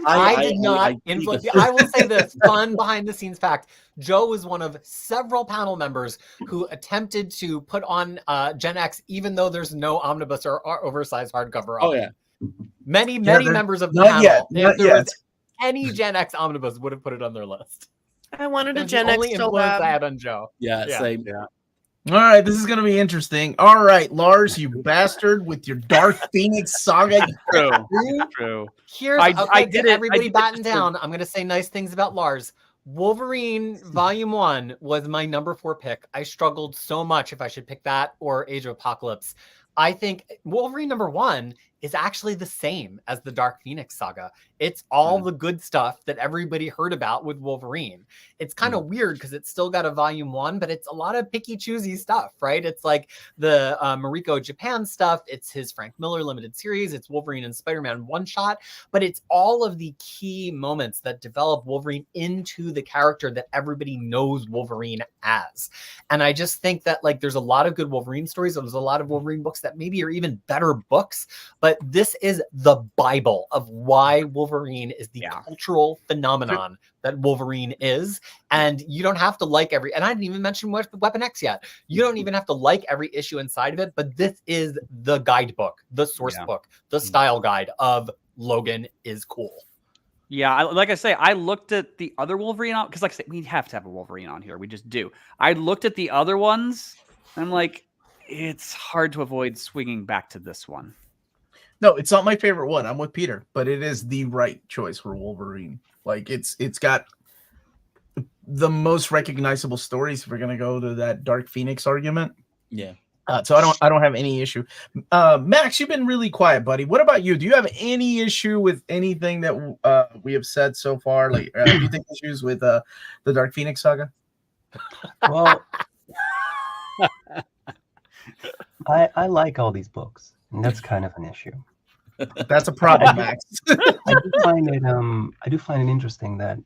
I did not influence. I will say this fun behind the scenes fact. Joe was one of several panel members who attempted to put on Gen X, even though there's no omnibus or oversized hardcover. Oh, yeah. Many members of the not panel. yet, If not there yet. was any Gen X omnibus would have put it on their list. I wanted a That's Gen the X only so influence I bad. had on Joe. Yeah, same. Yeah. All right, this is going to be interesting. All right, Lars, you bastard, with your Dark Phoenix Saga. True. Here's I get did it. everybody I did batten it. down. I'm going to say nice things about Lars. Wolverine Volume 1 was my number 4 pick. I struggled so much if I should pick that or Age of Apocalypse. I think Wolverine number 1 is actually the same as the Dark Phoenix Saga. It's all the good stuff that everybody heard about with Wolverine. It's kind of weird because it's still got a volume 1, but it's a lot of picky choosy stuff, right? It's like the Mariko Japan stuff. It's his Frank Miller limited series. It's Wolverine and Spider-Man one shot, but it's all of the key moments that develop Wolverine into the character that everybody knows Wolverine as. And I just think that like there's a lot of good Wolverine stories. There's a lot of Wolverine books that maybe are even better books, but this is the Bible of why Wolverine is the cultural phenomenon that Wolverine is. And you don't have to like and I didn't even mention Weapon X yet. You don't even have to like every issue inside of it, but this is the guidebook, the source book, the style guide of Logan is cool. Yeah, like I say, I looked at the other Wolverine because, like I said, we have to have a Wolverine on here. We just do. I looked at the other ones, and I'm like, it's hard to avoid swinging back to this one. No, it's not my favorite one. I'm with Peter, but it is the right choice for Wolverine. Like it's got the most recognizable stories. If we're gonna go to that Dark Phoenix argument, yeah. So I don't have any issue. Max, you've been really quiet, buddy. What about you? Do you have any issue with anything that we have said so far? Like, do you think issues with the Dark Phoenix Saga? Well, I like all these books, and that's kind of an issue. That's a problem, Max. I do find it interesting that,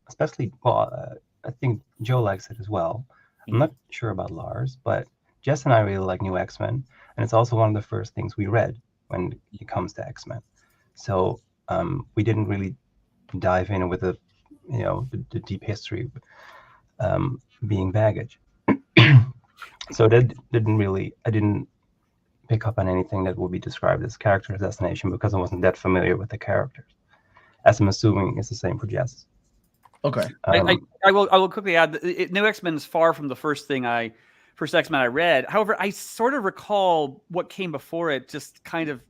especially, I think Joe likes it as well. I'm not sure about Lars, but Jess and I really like New X-Men, and it's also one of the first things we read when it comes to X-Men. So we didn't really dive in with the deep history being baggage. So that I didn't pick up on anything that would be described as character assassination because I wasn't that familiar with the characters. As I'm assuming it's the same for Jess. Okay. I will quickly add that New X-Men is far from the first X-Men I read. However, I sort of recall what came before it. Just kind of,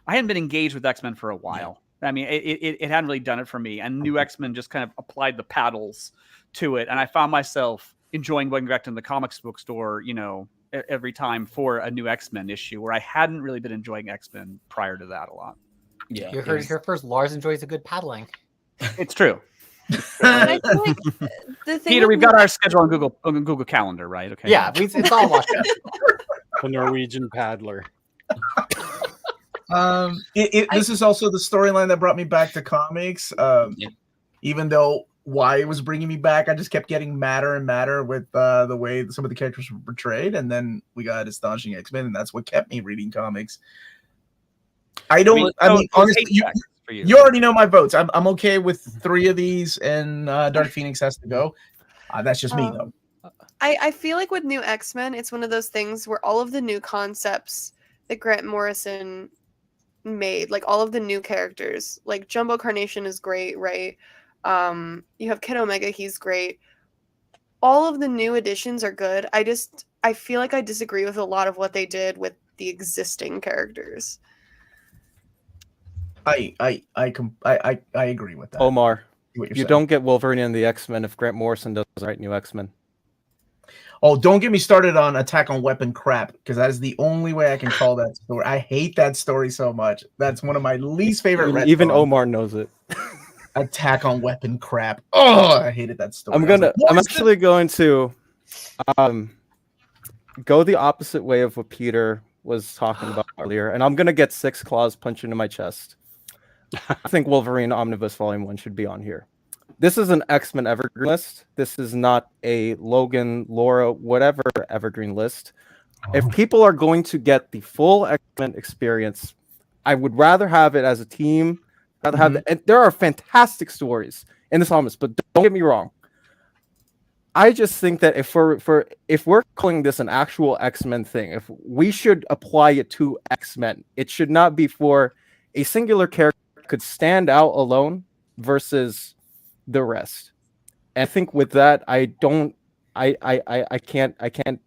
I hadn't been engaged with X-Men for a while. I mean, it hadn't really done it for me. And New X-Men just kind of applied the paddles to it, and I found myself enjoying going back to the comics bookstore, every time for a New X-Men issue, where I hadn't really been enjoying X-Men prior to that a lot. Yeah, you heard here first. Lars enjoys a good paddling. It's true. I feel like the thing Peter, we've got our schedule on Google Calendar, right? Okay. Yeah, it's all watched out. The Norwegian paddler. This is also the storyline that brought me back to comics. Even though why it was bringing me back, I just kept getting madder and madder with the way some of the characters were portrayed, and then we got Astonishing X-Men, and that's what kept me reading comics. I mean, honestly, you already know my votes. I'm okay with 3 of these, and Dark Phoenix has to go. That's just me, though. I feel like with New X-Men, it's one of those things where all of the new concepts that Grant Morrison made, like all of the new characters, like Jumbo Carnation is great, right? You have Kid Omega, he's great. All of the new additions are good. I feel like I disagree with a lot of what they did with the existing characters. I agree with that. Omar, you saying. don't get Wolverine and the X-Men if Grant Morrison doesn't write new X-Men. Oh, don't get me started on Attack on Weapon crap, because that is the only way I can call that story. I hate that story so much. That's one of my least favorite. Even Omar knows it. Attack on Weapon crap. Oh, I hated that story. I'm actually going to go the opposite way of what Peter was talking about earlier, and I'm gonna get 6 claws punched into my chest. I think Wolverine Omnibus Volume 1 should be on here. This is an X-Men Evergreen list. This is not a Logan, Laura, whatever Evergreen list. If people are going to get the full X-Men experience, I would rather have it as a team. And there are fantastic stories in this omnibus, but don't get me wrong. I just think that if we're calling this an actual X-Men thing, if we should apply it to X-Men, it should not be for a singular character that could stand out alone versus the rest. And I think with that, I can't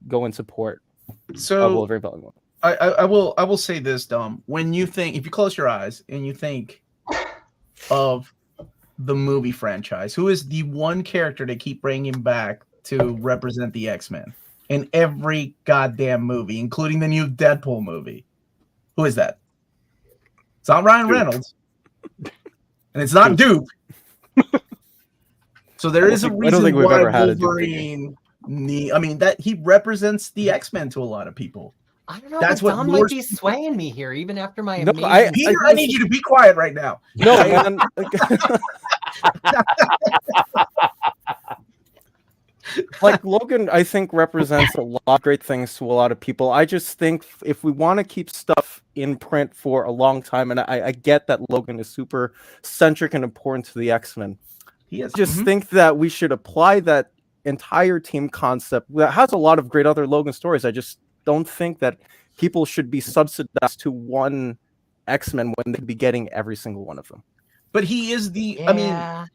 go in support of Wolverine Volume 1. I will say this, Dom. When you think, if you close your eyes and you think of the movie franchise, who is the one character they keep bringing back to represent the X-Men in every goddamn movie, including the new Deadpool movie? Who is that? It's not Ryan Reynolds, and it's not Duke. So there is a reason why Wolverine. That he represents the X-Men to a lot of people. I don't know. That's what what Dom might be swaying me here, even after my amazing. Peter, I need you to be quiet right now. No, man. Like Logan, I think represents a lot of great things to a lot of people. I just think if we want to keep stuff in print for a long time, and I get that Logan is super centric and important to the X-Men. I just think that we should apply that entire team concept that has a lot of great other Logan stories. I just don't think that people should be subsidized to one X-Men when they could be getting every single one of them. But he is the,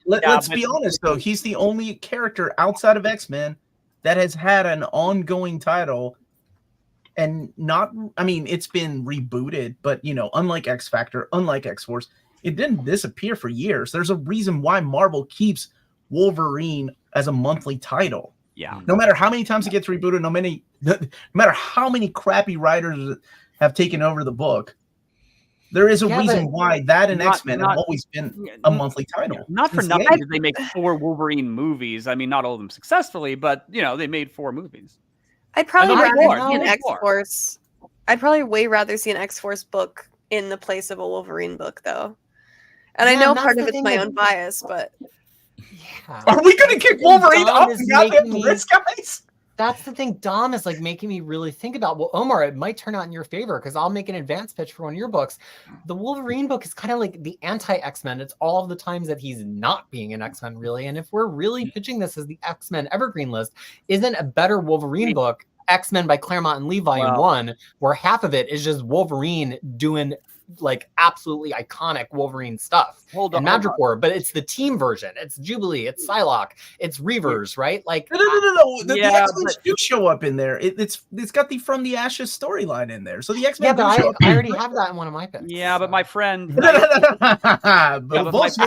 let's be honest though, he's the only character outside of X-Men that has had an ongoing title and it's been rebooted, but unlike X Factor, unlike X-Force, it didn't disappear for years. There's a reason why Marvel keeps Wolverine as a monthly title. Yeah. No matter how many times it gets rebooted, no matter how many crappy writers have taken over the book, there is a reason why that and X-Men have always been a monthly title. Not for nothing did they make 4 Wolverine movies. I mean, not all of them successfully, but they made 4 movies. I'd probably rather see an X-Force. I'd probably way rather see an X-Force book in the place of a Wolverine book, though. And I know part of it's my own bias, but are we going to kick Wolverine off the goddamn list, guys? That's the thing. Dom is making me really think about. Well, Omar, it might turn out in your favor because I'll make an advance pitch for one of your books. The Wolverine book is kind of like the anti-X-Men. It's all of the times that he's not being an X-Men, really. And if we're really pitching this as the X-Men Evergreen list, isn't a better Wolverine book X-Men by Claremont and Lee Volume 1, where half of it is just Wolverine doing absolutely iconic Wolverine stuff and Madripoor, but it's the team version. It's Jubilee, it's Psylocke, it's Reavers, right? No. The X-Men do show up in there. It's got the From the Ashes storyline in there. So the X-Men. Yeah, but I already have that in one of my picks. Yeah, but my friend. Bullshit!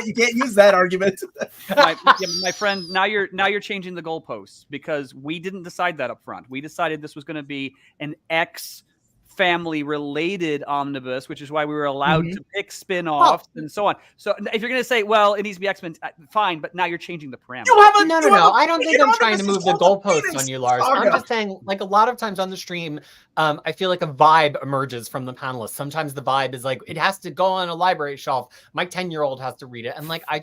You can't use that argument. my friend. Now you're changing the goalposts because we didn't decide that up front. We decided this was going to be an X family related omnibus, which is why we were allowed to pick spin-offs and so on. So if you're going to say, well, it needs to be X-Men, fine, but now you're changing the parameters. No. I don't think I'm trying to move the goalposts on you, Lars. I'm just saying, like, a lot of times on the stream, I feel like a vibe emerges from the panelists. Sometimes the vibe is like, it has to go on a library shelf. My 10-year-old has to read it. And like, I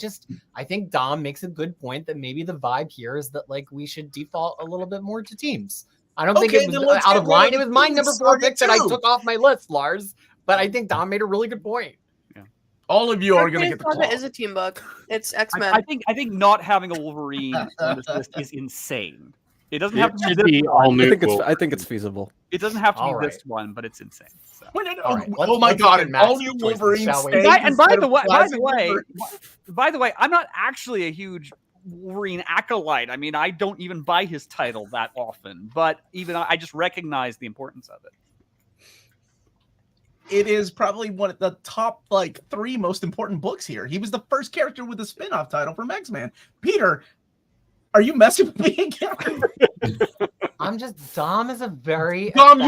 think Dom makes a good point that maybe the vibe here is that like we should default a little bit more to teams. I don't think it was out of line. It was my number 4 pick that I took off my list, Lars. But I think Dom made a really good point. Yeah. All of you are going to get the claw. It is a team book. It's X-Men. I think not having a Wolverine on this list is insane. It doesn't have to be all new. I think it's feasible. It doesn't have to be this one, but it's insane. So. Oh my god! All new Wolverine. And by the way, I'm not actually a huge Wolverine acolyte. I mean, I don't even buy his title that often, but even I just recognize the importance of it. It is probably one of the top 3 most important books here. He was the first character with a spin-off title from X-Men. Peter, are you messing with me again? Dom is a very Dom,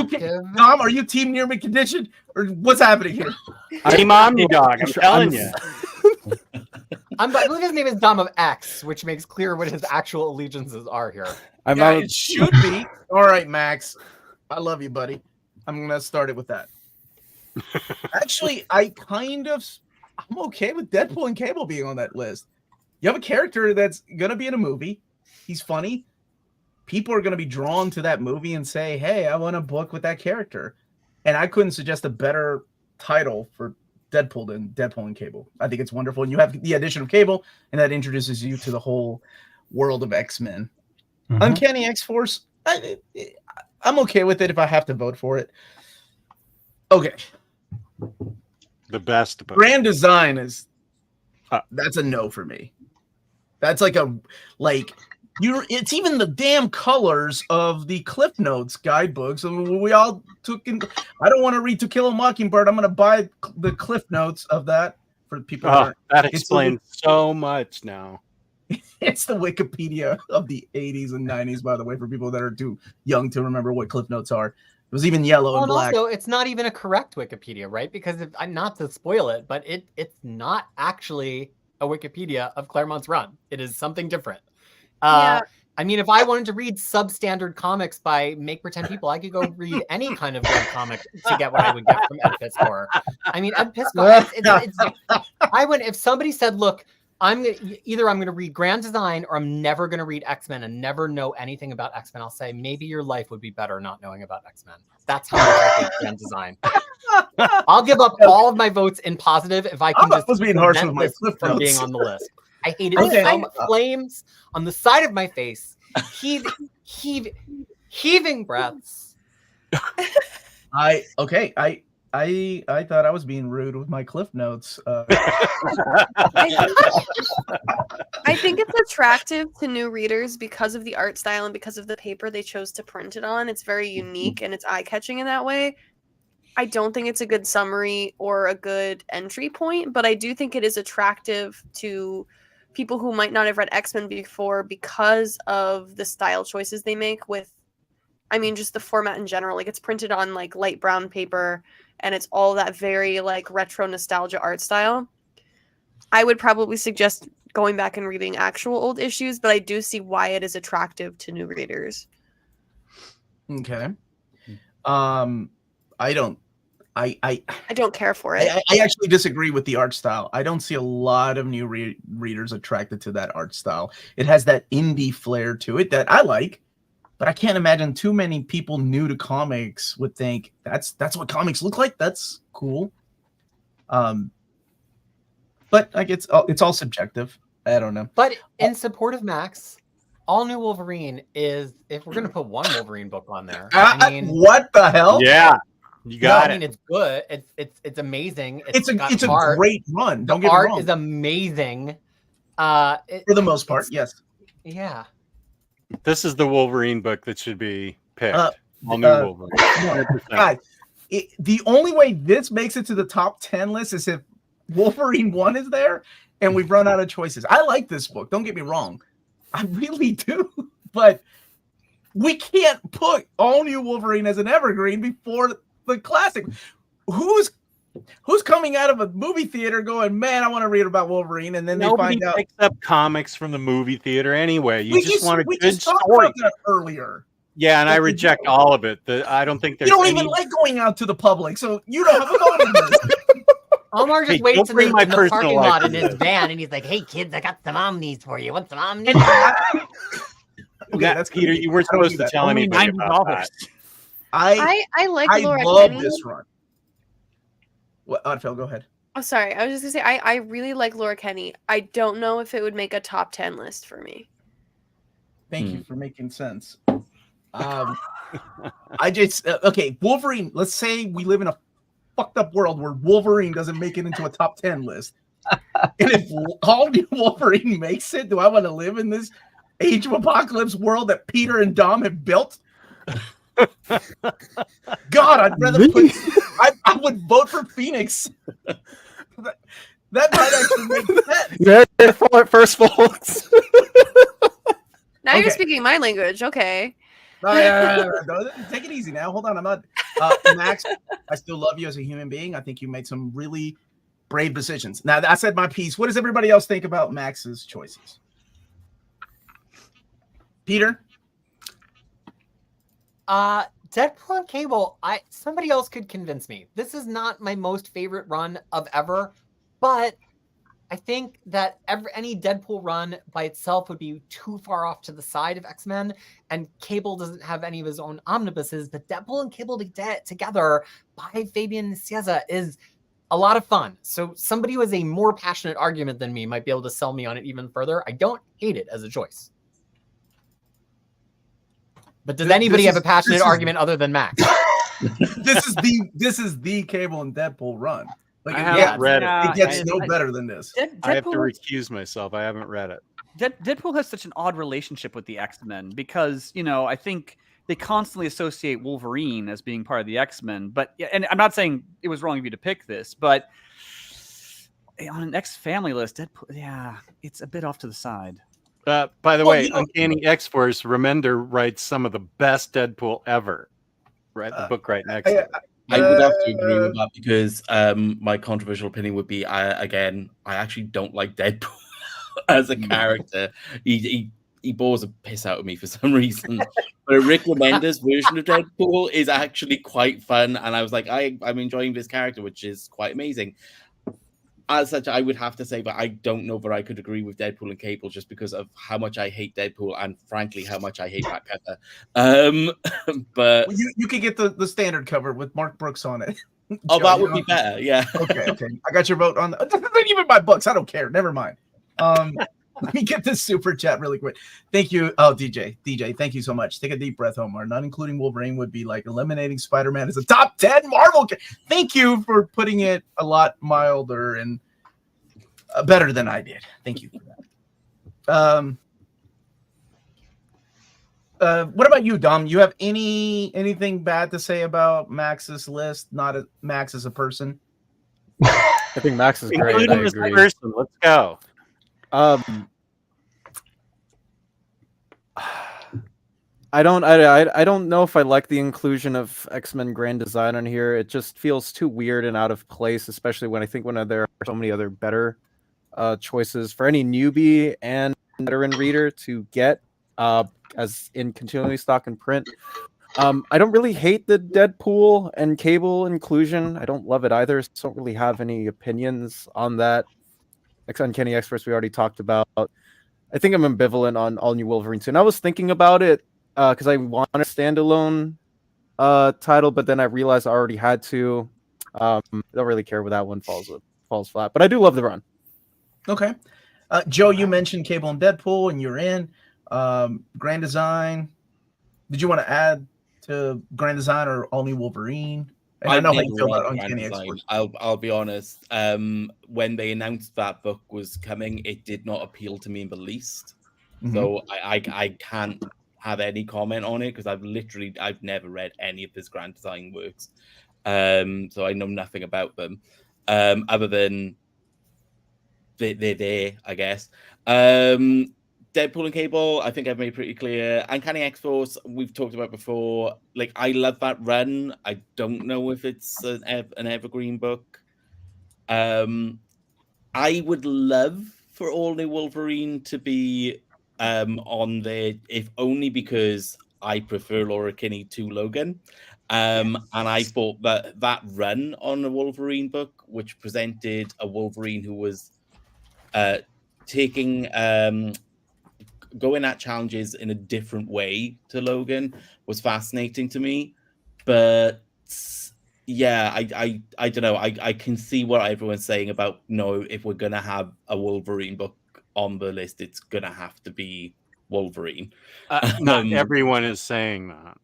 are you team near mint condition? Or what's happening here? Team Omnidog, I'm telling you. I believe his name is Dom of X, which makes clear what his actual allegiances are here. It should be. All right, Max. I love you, buddy. I'm going to start it with that. Actually, I'm okay with Deadpool and Cable being on that list. You have a character that's going to be in a movie. He's funny. People are going to be drawn to that movie and say, hey, I want a book with that character. And I couldn't suggest a better title for Deadpool than Deadpool and Cable. I think it's wonderful. And you have the addition of Cable, and that introduces you to the whole world of X-Men. Uncanny X-Force, I'm okay with it if I have to vote for it. Okay. The best book. Grand design is that's a no for me. That's it's even the damn colors of the Cliff Notes guidebooks. We all took in. I don't want to read To Kill a Mockingbird. I'm going to buy the Cliff Notes of that for people. That explains so much now. It's the Wikipedia of the 80s and 90s, by the way, for people that are too young to remember what Cliff Notes are. It was even yellow and black. Also, it's not even a correct Wikipedia, right? Because I'm not to spoil it, but it's not actually a Wikipedia of Claremont's run. It is something different. I mean, if I wanted to read substandard comics by make pretend people, I could go read any kind of web comic to get what I would get from Ed Piscor. I mean, Ed Piscor. If somebody said, "Look, I'm going to read Grand Design, or I'm never going to read X-Men and never know anything about X-Men," I'll say maybe your life would be better not knowing about X-Men. That's how much I hate Grand Design. I'll give up all of my votes in positive if I can just being harsh with my flip from being on the list. I hate it so much. Flames on the side of my face, heaving breaths. I thought I was being rude with my Cliff Notes. I think it's attractive to new readers because of the art style and because of the paper they chose to print it on. It's very unique and it's eye-catching in that way. I don't think it's a good summary or a good entry point, but I do think it is attractive to people who might not have read X-Men before because of the style choices they make with, just the format in general. Like, it's printed on light brown paper and it's all that very retro nostalgia art style. I would probably suggest going back and reading actual old issues, but I do see why it is attractive to new readers. Okay. I don't care for it. I actually disagree with the art style. I don't see a lot of new readers attracted to that art style. It has that indie flair to it that I like, but I can't imagine too many people new to comics would think that's what comics look like. That's cool. But it's all subjective. I don't know. But in support of Max, all new Wolverine is, if we're gonna put one Wolverine book on there, what the hell? Yeah. You got it. It's good. It's amazing. It's a great run. Don't get me wrong. Art is amazing. For the most part, yes. Yeah. This is the Wolverine book that should be picked. All new Wolverine. God, the only way this makes it to the top 10 list is if Wolverine 1 is there and we've run out of choices. I like this book. Don't get me wrong. I really do. But we can't put all new Wolverine as an evergreen before the classic. Who's coming out of a movie theater going, man, I want to read about Wolverine, and then Nobody they find out picks up comics from the movie theater anyway. You just want a we good just talked story. about that earlier. Yeah, and I reject all of it. I don't think there's You don't any... even like going out to the public, so you don't have a vote in this. Omar just Hey, waits don't in bring my the personal parking life lot in into his this. van, and he's like, "Hey kids, I got some Omnis for you. Want some Omnis?" Okay, Matt, that's Peter, good. you weren't I don't do supposed to that. tell Only anybody about $90. that. I like I Laura love Kenny. this run. What, Oddfell, go ahead. Oh, sorry. I was just gonna say I really like Laura Kenny. I don't know if it would make a top 10 list for me. Thank you for making sense. I just okay, Wolverine. Let's say we live in a fucked up world where Wolverine doesn't make it into a top 10 list. And if all new Wolverine makes it, do I want to live in this Age of Apocalypse world that Peter and Dom have built? God, I'd rather put. I would vote for Phoenix. That might actually make sense. Yeah, first folks. Now you're Okay. speaking my language. Okay. No, take it easy now. Hold on, I'm not. Max, I still love you as a human being. I think you made some really brave decisions. Now, I said my piece. What does everybody else think about Max's choices? Peter? Deadpool and Cable, somebody else could convince me. This is not my most favorite run of ever, but I think that any Deadpool run by itself would be too far off to the side of X-Men, and Cable doesn't have any of his own omnibuses, but Deadpool and Cable together by Fabian Nicieza is a lot of fun. So somebody who has a more passionate argument than me might be able to sell me on it even further. I don't hate it as a choice. But does anybody have a passionate argument other than Max? This is the Cable and Deadpool run. Like, I haven't read it. It gets no better than this. I have to recuse myself. I haven't read it. Deadpool has such an odd relationship with the X-Men because, I think they constantly associate Wolverine as being part of the X-Men. But, and I'm not saying it was wrong of you to pick this, but on an X-Family list, Deadpool, it's a bit off to the side. By the way, Uncanny X-Force, Remender writes some of the best Deadpool ever. Right, the book right next to it. I would have to agree with that because my controversial opinion would be, I actually don't like Deadpool as a character. He bores a piss out of me for some reason. But Rick Remender's version of Deadpool is actually quite fun, and I was like, I'm enjoying this character, which is quite amazing. As such, I would have to say, but I don't know that I could agree with Deadpool and Cable just because of how much I hate Deadpool and, frankly, how much I hate Black Panther. But you could get the standard cover with Mark Brooks on it. Oh, that would be better. Yeah. Okay. I got your vote on. Not even my books. I don't care. Never mind. Let me get this super chat really quick. Thank you. Oh, DJ, thank you so much. Take a deep breath, Omar. Not including Wolverine would be like eliminating Spider-Man as a top 10 Marvel. Thank you for putting it a lot milder and better than I did. Thank you for that. What about you, Dom? You have anything bad to say about Max's list? Not Max as a person. I think Max is great. I agree. Person. Let's go. I don't know if I like the inclusion of X-Men Grand Design on here. It just feels too weird and out of place, especially when there are so many other better choices for any newbie and veteran reader to get as in continually stock and print. I don't really hate the Deadpool and Cable inclusion. I don't love it either, so I don't really have any opinions on that. Uncanny Experts we already talked about. I think I'm ambivalent on All New Wolverine soon. I was thinking about it because I want a standalone title, but then I realized I already had to. I don't really care where that one falls flat, but I do love the run. Okay. Joe, you mentioned Cable and Deadpool, and you're in. Grand Design. Did you want to add to Grand Design or All New Wolverine? And I know how you feel about Uncanny X-Force. I'll be honest. When they announced that book was coming, it did not appeal to me in the least. Mm-hmm. So I can't have any comment on it because I've never read any of his Grand Design works. So I know nothing about them. Other than they're there, I guess. Deadpool and Cable, I think I've made pretty clear. Uncanny X-Force, we've talked about before. Like, I love that run. I don't know if it's an evergreen book. I would love for All New Wolverine to be on there, if only because I prefer Laura Kinney to Logan. And I thought that run on a Wolverine book, which presented a Wolverine who was going at challenges in a different way to Logan, was fascinating to me. But yeah, I don't know. I can see what everyone's saying about, no, if we're gonna have a Wolverine book on the list, it's gonna have to be Wolverine. Not everyone is saying that.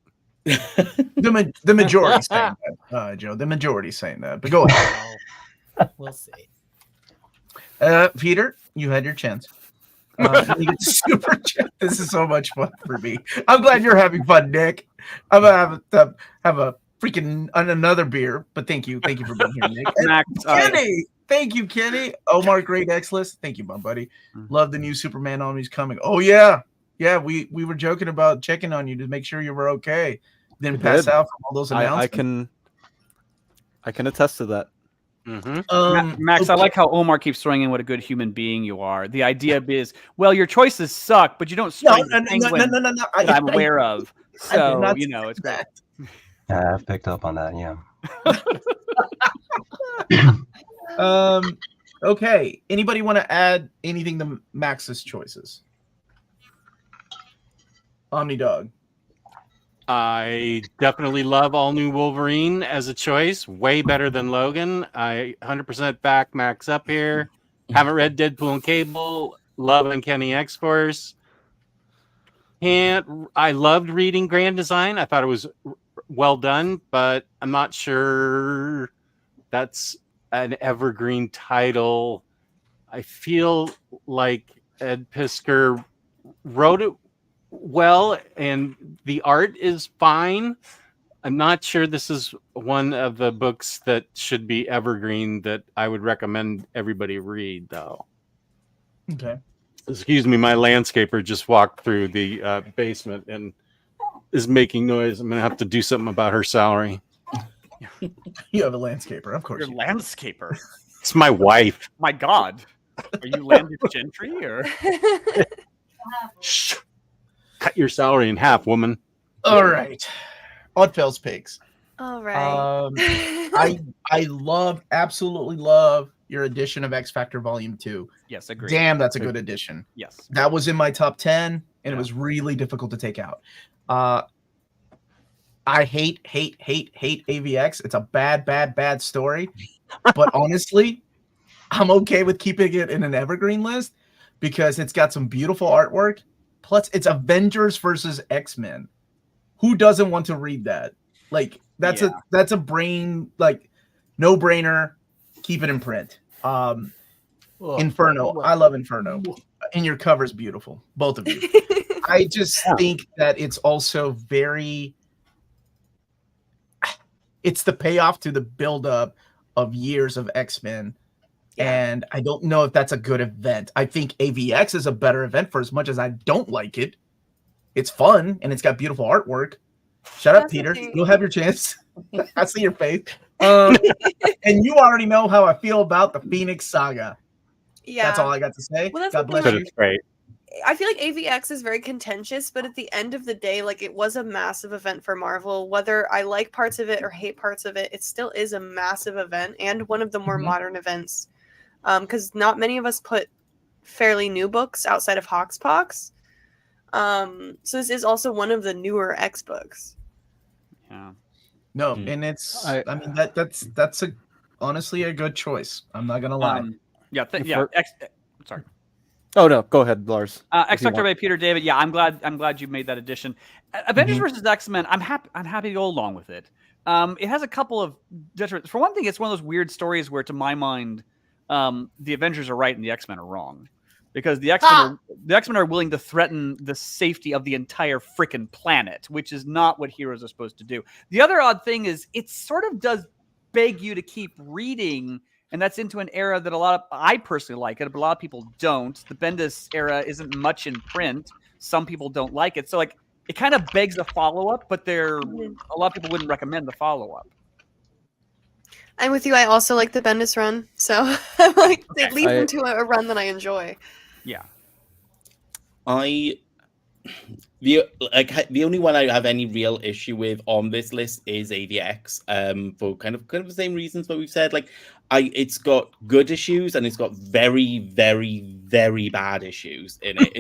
The majority saying that, Joe. The majority saying that. But go ahead. We'll see. Peter, you had your chance. You get super chat. This is so much fun for me. I'm glad you're having fun, Nick. I'm gonna have a freaking another beer, but thank you for being here, Nick. Max, Kenny, thank you, Kenny. Omar, great X list. Thank you, my buddy. Love the new Superman Omnibus coming. Oh yeah. We were joking about checking on you to make sure you were okay. Then pass out from all those announcements. I can attest to that. Max, okay. I like how Omar keeps throwing in what a good human being you are. The idea is, well, your choices suck, but you don't strike the penguin that I'm aware of. So, it's great. I've picked up on that, yeah. Okay. Anybody want to add anything to Max's choices? Omnidog. I definitely love All New Wolverine as a choice. Way better than Logan. I 100% back Max up here. Haven't read Deadpool and Cable. Love Uncanny X-Force. And I loved reading Grand Design. I thought it was well done, but I'm not sure that's an evergreen title. I feel like Ed Piskor wrote it well, and the art is fine. I'm not sure this is one of the books that should be evergreen that I would recommend everybody read, though. Okay. Excuse me, my landscaper just walked through the basement and is making noise. I'm going to have to do something about her salary. You have a landscaper, of course. Your landscaper? It's my wife. My God. Are you landed gentry or? Shh. Cut your salary in half, woman. All right. Oddfellows picks. All right. I absolutely love your edition of X Factor Volume 2. Yes, agreed. Damn, that's a good edition. Yes. That was in my top 10, and it was really difficult to take out. I hate AVX. It's a bad story. But honestly, I'm okay with keeping it in an evergreen list because it's got some beautiful artwork. Plus, it's Avengers versus X-Men. Who doesn't want to read that? Like, that's a brain, like, no-brainer. Keep it in print. Inferno. I love Inferno. And your cover's beautiful. Both of you. I just think that it's also very... It's the payoff to the buildup of years of X-Men. And I don't know if that's a good event. I think AVX is a better event for as much as I don't like it. It's fun, and it's got beautiful artwork. Shut up, Peter. You'll have your chance. I see your face. And you already know how I feel about the Phoenix Saga. Yeah. That's all I got to say. Well, God bless you. It's great. I feel like AVX is very contentious, but at the end of the day, like, it was a massive event for Marvel. Whether I like parts of it or hate parts of it, it still is a massive event and one of the more modern events. Because not many of us put fairly new books outside of Hoxpox. So this is also one of the newer X books. Yeah. No, and it's I mean that's honestly a good choice. I'm not gonna lie. Sorry. Oh no, go ahead, Lars. X Factor by Peter David. Yeah, I'm glad you made that addition. Avengers versus X-Men. I'm happy to go along with it. It has a couple of detriments. For one thing, it's one of those weird stories where, to my mind, the Avengers are right and the X-Men are wrong, because the X-Men are willing to threaten the safety of the entire freaking planet, which is not what heroes are supposed to do. The other odd thing is it sort of does beg you to keep reading and that's into an era that I personally like it, but a lot of people don't. The Bendis era isn't much in print. Some people don't like it, so like it kind of begs a follow up, but a lot of people wouldn't recommend the follow up. I'm with you. I also like the Bendis run, so I'm like it leads into a run that I enjoy. Yeah. The only one I have any real issue with on this list is AVX, for kind of the same reasons that we've said. Like, it's got good issues and it's got very, very, very bad issues in it.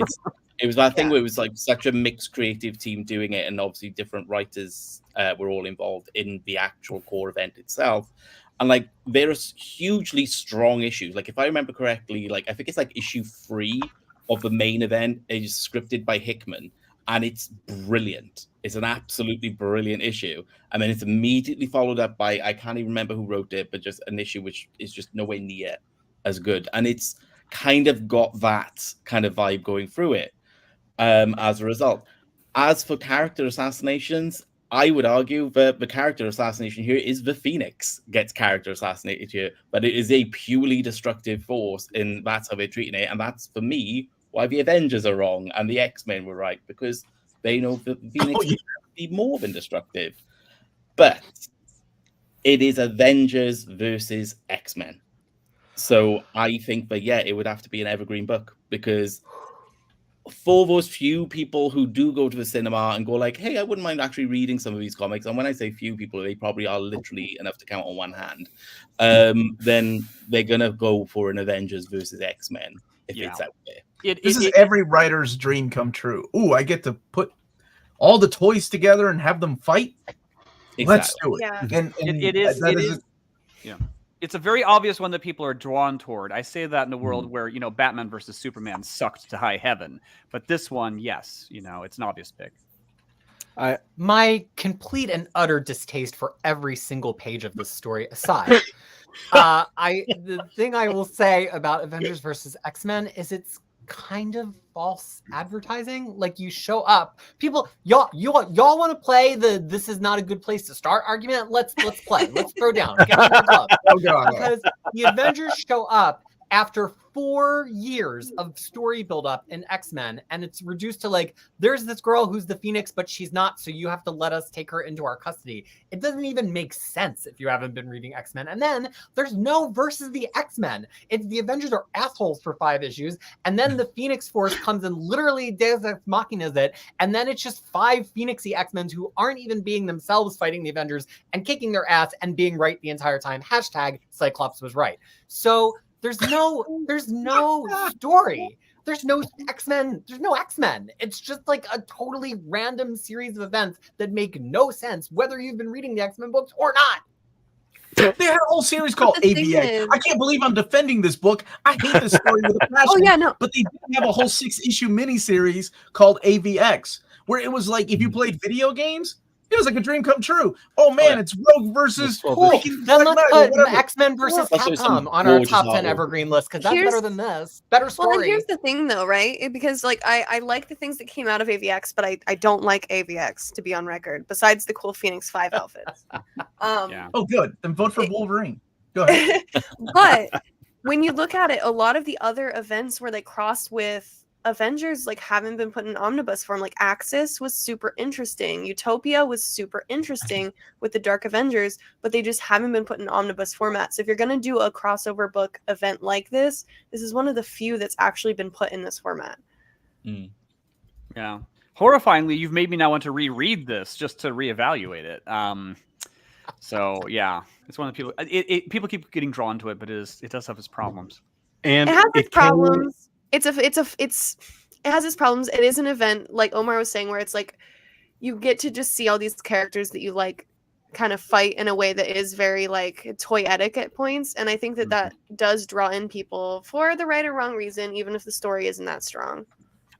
It was that thing where it was like such a mixed creative team doing it, and obviously different writers were all involved in the actual core event itself. And like, there's hugely strong issues. Like, if I remember correctly, like I think it's like issue 3 of the main event is scripted by Hickman, and it's brilliant. It's an absolutely brilliant issue. And then it's immediately followed up by, I can't even remember who wrote it, but just an issue which is just nowhere near as good. And it's kind of got that kind of vibe going through it as a result. As for character assassinations, I would argue that the character assassination here is the Phoenix gets character assassinated here, but it is a purely destructive force, and that's how they're treating it. And that's, for me, why the Avengers are wrong and the X-Men were right, because they know that Phoenix can be more than destructive. But it is Avengers versus X-Men. So I think that, yeah, it would have to be an evergreen book, because for those few people who do go to the cinema and go like, hey, I wouldn't mind actually reading some of these comics, and when I say few people, they probably are literally enough to count on one hand, then they're going to go for an Avengers versus X-Men if it's out there. This is every writer's dream come true. Ooh, I get to put all the toys together and have them fight. Exactly. Let's do it. Yeah. And it is. Yeah. It's a very obvious one that people are drawn toward. I say that in a world where, Batman versus Superman sucked to high heaven. But this one, yes, it's an obvious pick. My complete and utter distaste for every single page of this story aside, the thing I will say about Avengers versus X-Men is it's kind of false advertising. Like, you show up, people, y'all want to play the "this is not a good place to start" argument. Let's play. Let's throw down. Get to the club. Oh, God. Because the Avengers show up after 4 years of story buildup in X-Men, and it's reduced to like, there's this girl who's the Phoenix, but she's not, so you have to let us take her into our custody. It doesn't even make sense if you haven't been reading X-Men. And then there's no versus the X-Men. It's the Avengers are assholes for 5 issues, and then the Phoenix Force comes and literally Deus Ex Machinas it, and then it's just 5 Phoenixy X-Men who aren't even being themselves fighting the Avengers and kicking their ass and being right the entire time. Hashtag Cyclops was right. So there's no story. There's no X-Men. There's no X-Men. It's just like a totally random series of events that make no sense, whether you've been reading the X-Men books or not. They had a whole series called AVX. I can't believe I'm defending this book. I hate this story with a passion. Oh, yeah, no. But they did have a whole 6-issue miniseries called AVX, where it was like, if you played video games, it was like a dream come true. Oh man, it's Rogue versus Hulk. Then let's put X-Men versus Capcom on our top 10 evergreen list, because that's better than this. Better story. Well, and here's the thing, though, right? Because like I like the things that came out of AVX, but I don't like AVX, to be on record. Besides the cool Phoenix 5 outfits. Oh, good. Then vote for Wolverine. Go ahead. But when you look at it, a lot of the other events where they crossed with Avengers like haven't been put in omnibus form. Like Axis was super interesting. Utopia was super interesting with the Dark Avengers, but they just haven't been put in omnibus format. So if you're going to do a crossover book event like this is one of the few that's actually been put in this format. Yeah. Horrifyingly, you've made me now want to reread this just to reevaluate it. So yeah, it's one of the people. People keep getting drawn to it, but it does have its problems. And it has its problems. It has its problems. It is an event, like Omar was saying, where it's like you get to just see all these characters that you like kind of fight in a way that is very like toyetic at points. And I think that does draw in people for the right or wrong reason, even if the story isn't that strong.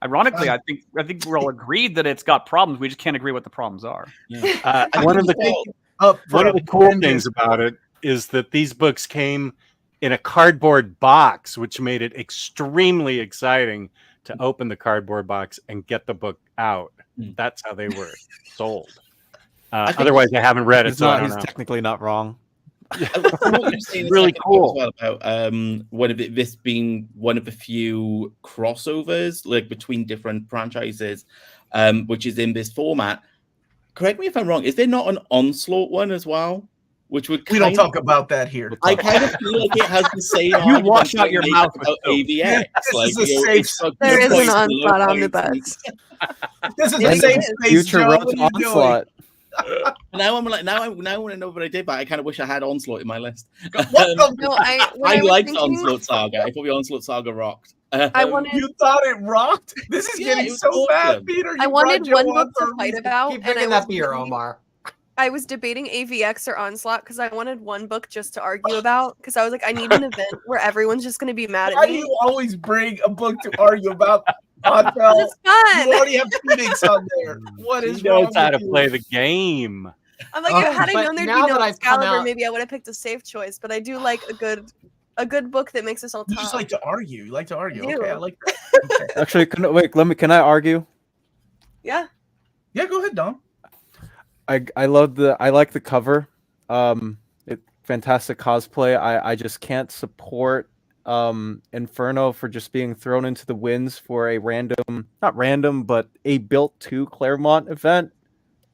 Ironically, I think we're all agreed that it's got problems. We just can't agree what the problems are. Yeah. One of the cool things about it is that these books came in a cardboard box, which made it extremely exciting to open the cardboard box and get the book out. That's how they were sold. Otherwise, I haven't read it, so I don't know. He's technically not wrong. What you're saying Really cool as well about this being one of the few crossovers like between different franchises, which is in this format. Correct me if I'm wrong. Is there not an Onslaught one as well? Which would We don't talk about that here. I kind of feel like it has the same. You wash out your mouth with about soap. AVX. This is a safe. There is an Onslaught Omnibus. This is Yes, a safe it is. space. Future Joe. Road What to are you doing? Onslaught. Now I'm like, now I want to know what I did, but I kind of wish I had Onslaught in my list. What the? No, I I was liked thinking- Onslaught Saga. I thought the Onslaught Saga rocked. I wanted You thought it rocked? This is Yeah, getting it was so bad, awesome. Peter. You I wanted brought one Joe book on to for a fight reason. about, Keep and drinking that beer, Omar. I was debating AVX or Onslaught because I wanted one book just to argue about. Because I was like, I need an event where everyone's just going to be mad at Why do me. you always bring a book to argue about? Oddfell? It's fun. You already have Phoenix on there. What He is wrong knows how to with you? play the game. I'm like, Okay, had I but known there'd be now no that I've come Excalibur, out- maybe I would have picked a safe choice. But I do like a good book that makes us all You talk. just like to argue. You like to argue. I do. Okay, I like that. Okay. Actually, can I argue? Yeah. Yeah, go ahead, Dom. I like the cover. Fantastic cosplay. I just can't support Inferno for just being thrown into the winds for a not random, but a built to Claremont event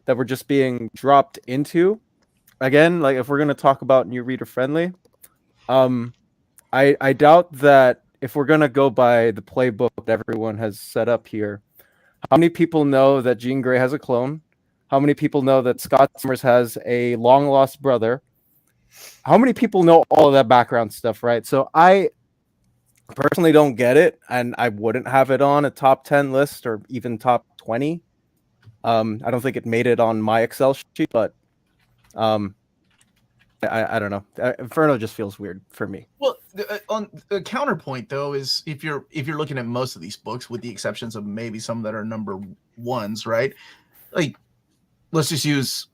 that we're just being dropped into. Again, like if we're gonna talk about new reader friendly, I doubt that if we're gonna go by the playbook that everyone has set up here, how many people know that Jean Grey has a clone? How many people know that Scott Summers has a long lost brother? How many people know all of that background stuff, right? So I personally don't get it, and I wouldn't have it on a top 10 list or even top 20. I don't think it made it on my Excel sheet, but I don't know. Inferno just feels weird for me. Well, on the counterpoint though is if you're looking at most of these books, with the exceptions of maybe some that are number ones, right? Like, let's just use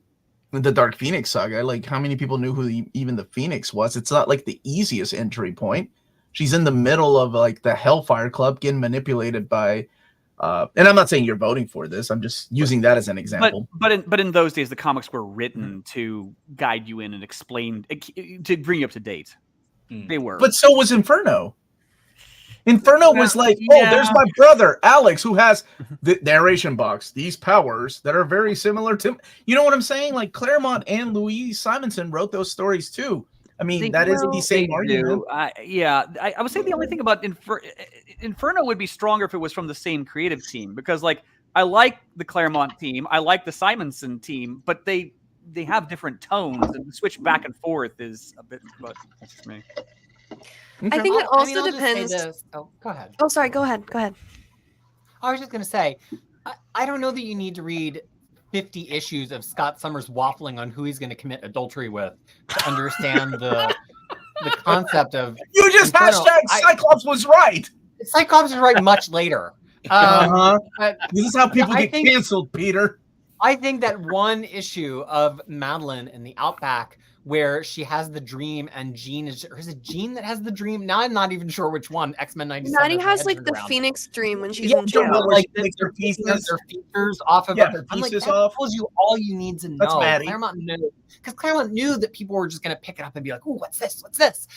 the Dark Phoenix saga. Like, how many people knew who even the Phoenix was? It's not like the easiest entry point. She's in the middle of like the Hellfire Club getting manipulated by. And I'm not saying you're voting for this. I'm just using that as an example. But in those days, the comics were written to guide you in and explain to bring you up to date. They were. But so was Inferno. Inferno was like, oh, yeah. there's my brother Alex who has the narration box, these powers that are very similar to, you know what I'm saying? Like Claremont and Louise Simonson wrote those stories too. I mean, that is the same argument. I would say the only thing about Inferno would be stronger if it was from the same creative team, because like I like the Claremont team, I like the Simonson team, but they have different tones, and the switch back and forth is a bit much for me. I think it also I'll just say depends. this. Oh, go ahead. Oh, sorry. Go ahead. Go ahead. I was just going to say, I don't know that you need to read 50 issues of Scott Summers waffling on who he's going to commit adultery with to understand the concept of. You just Inferno. hashtag Cyclops was right. Cyclops is right much later. But This is how people I get think- canceled, Peter. I think that one issue of Madeline in the Outback where she has the dream and Jean is it Jean that has the dream? Now I'm not even sure which one. X-Men 97. Maddie my has head like turned the around. Phoenix dream when she's Yeah, in don't jail. know, Where she like takes her their pieces. features off of Yeah, her. her I'm like, pieces that off. tells you all you need to know. That's Maddie. Claremont knew, because Claremont knew that people were just going to pick it up and be like, "Oh, what's this? What's this?"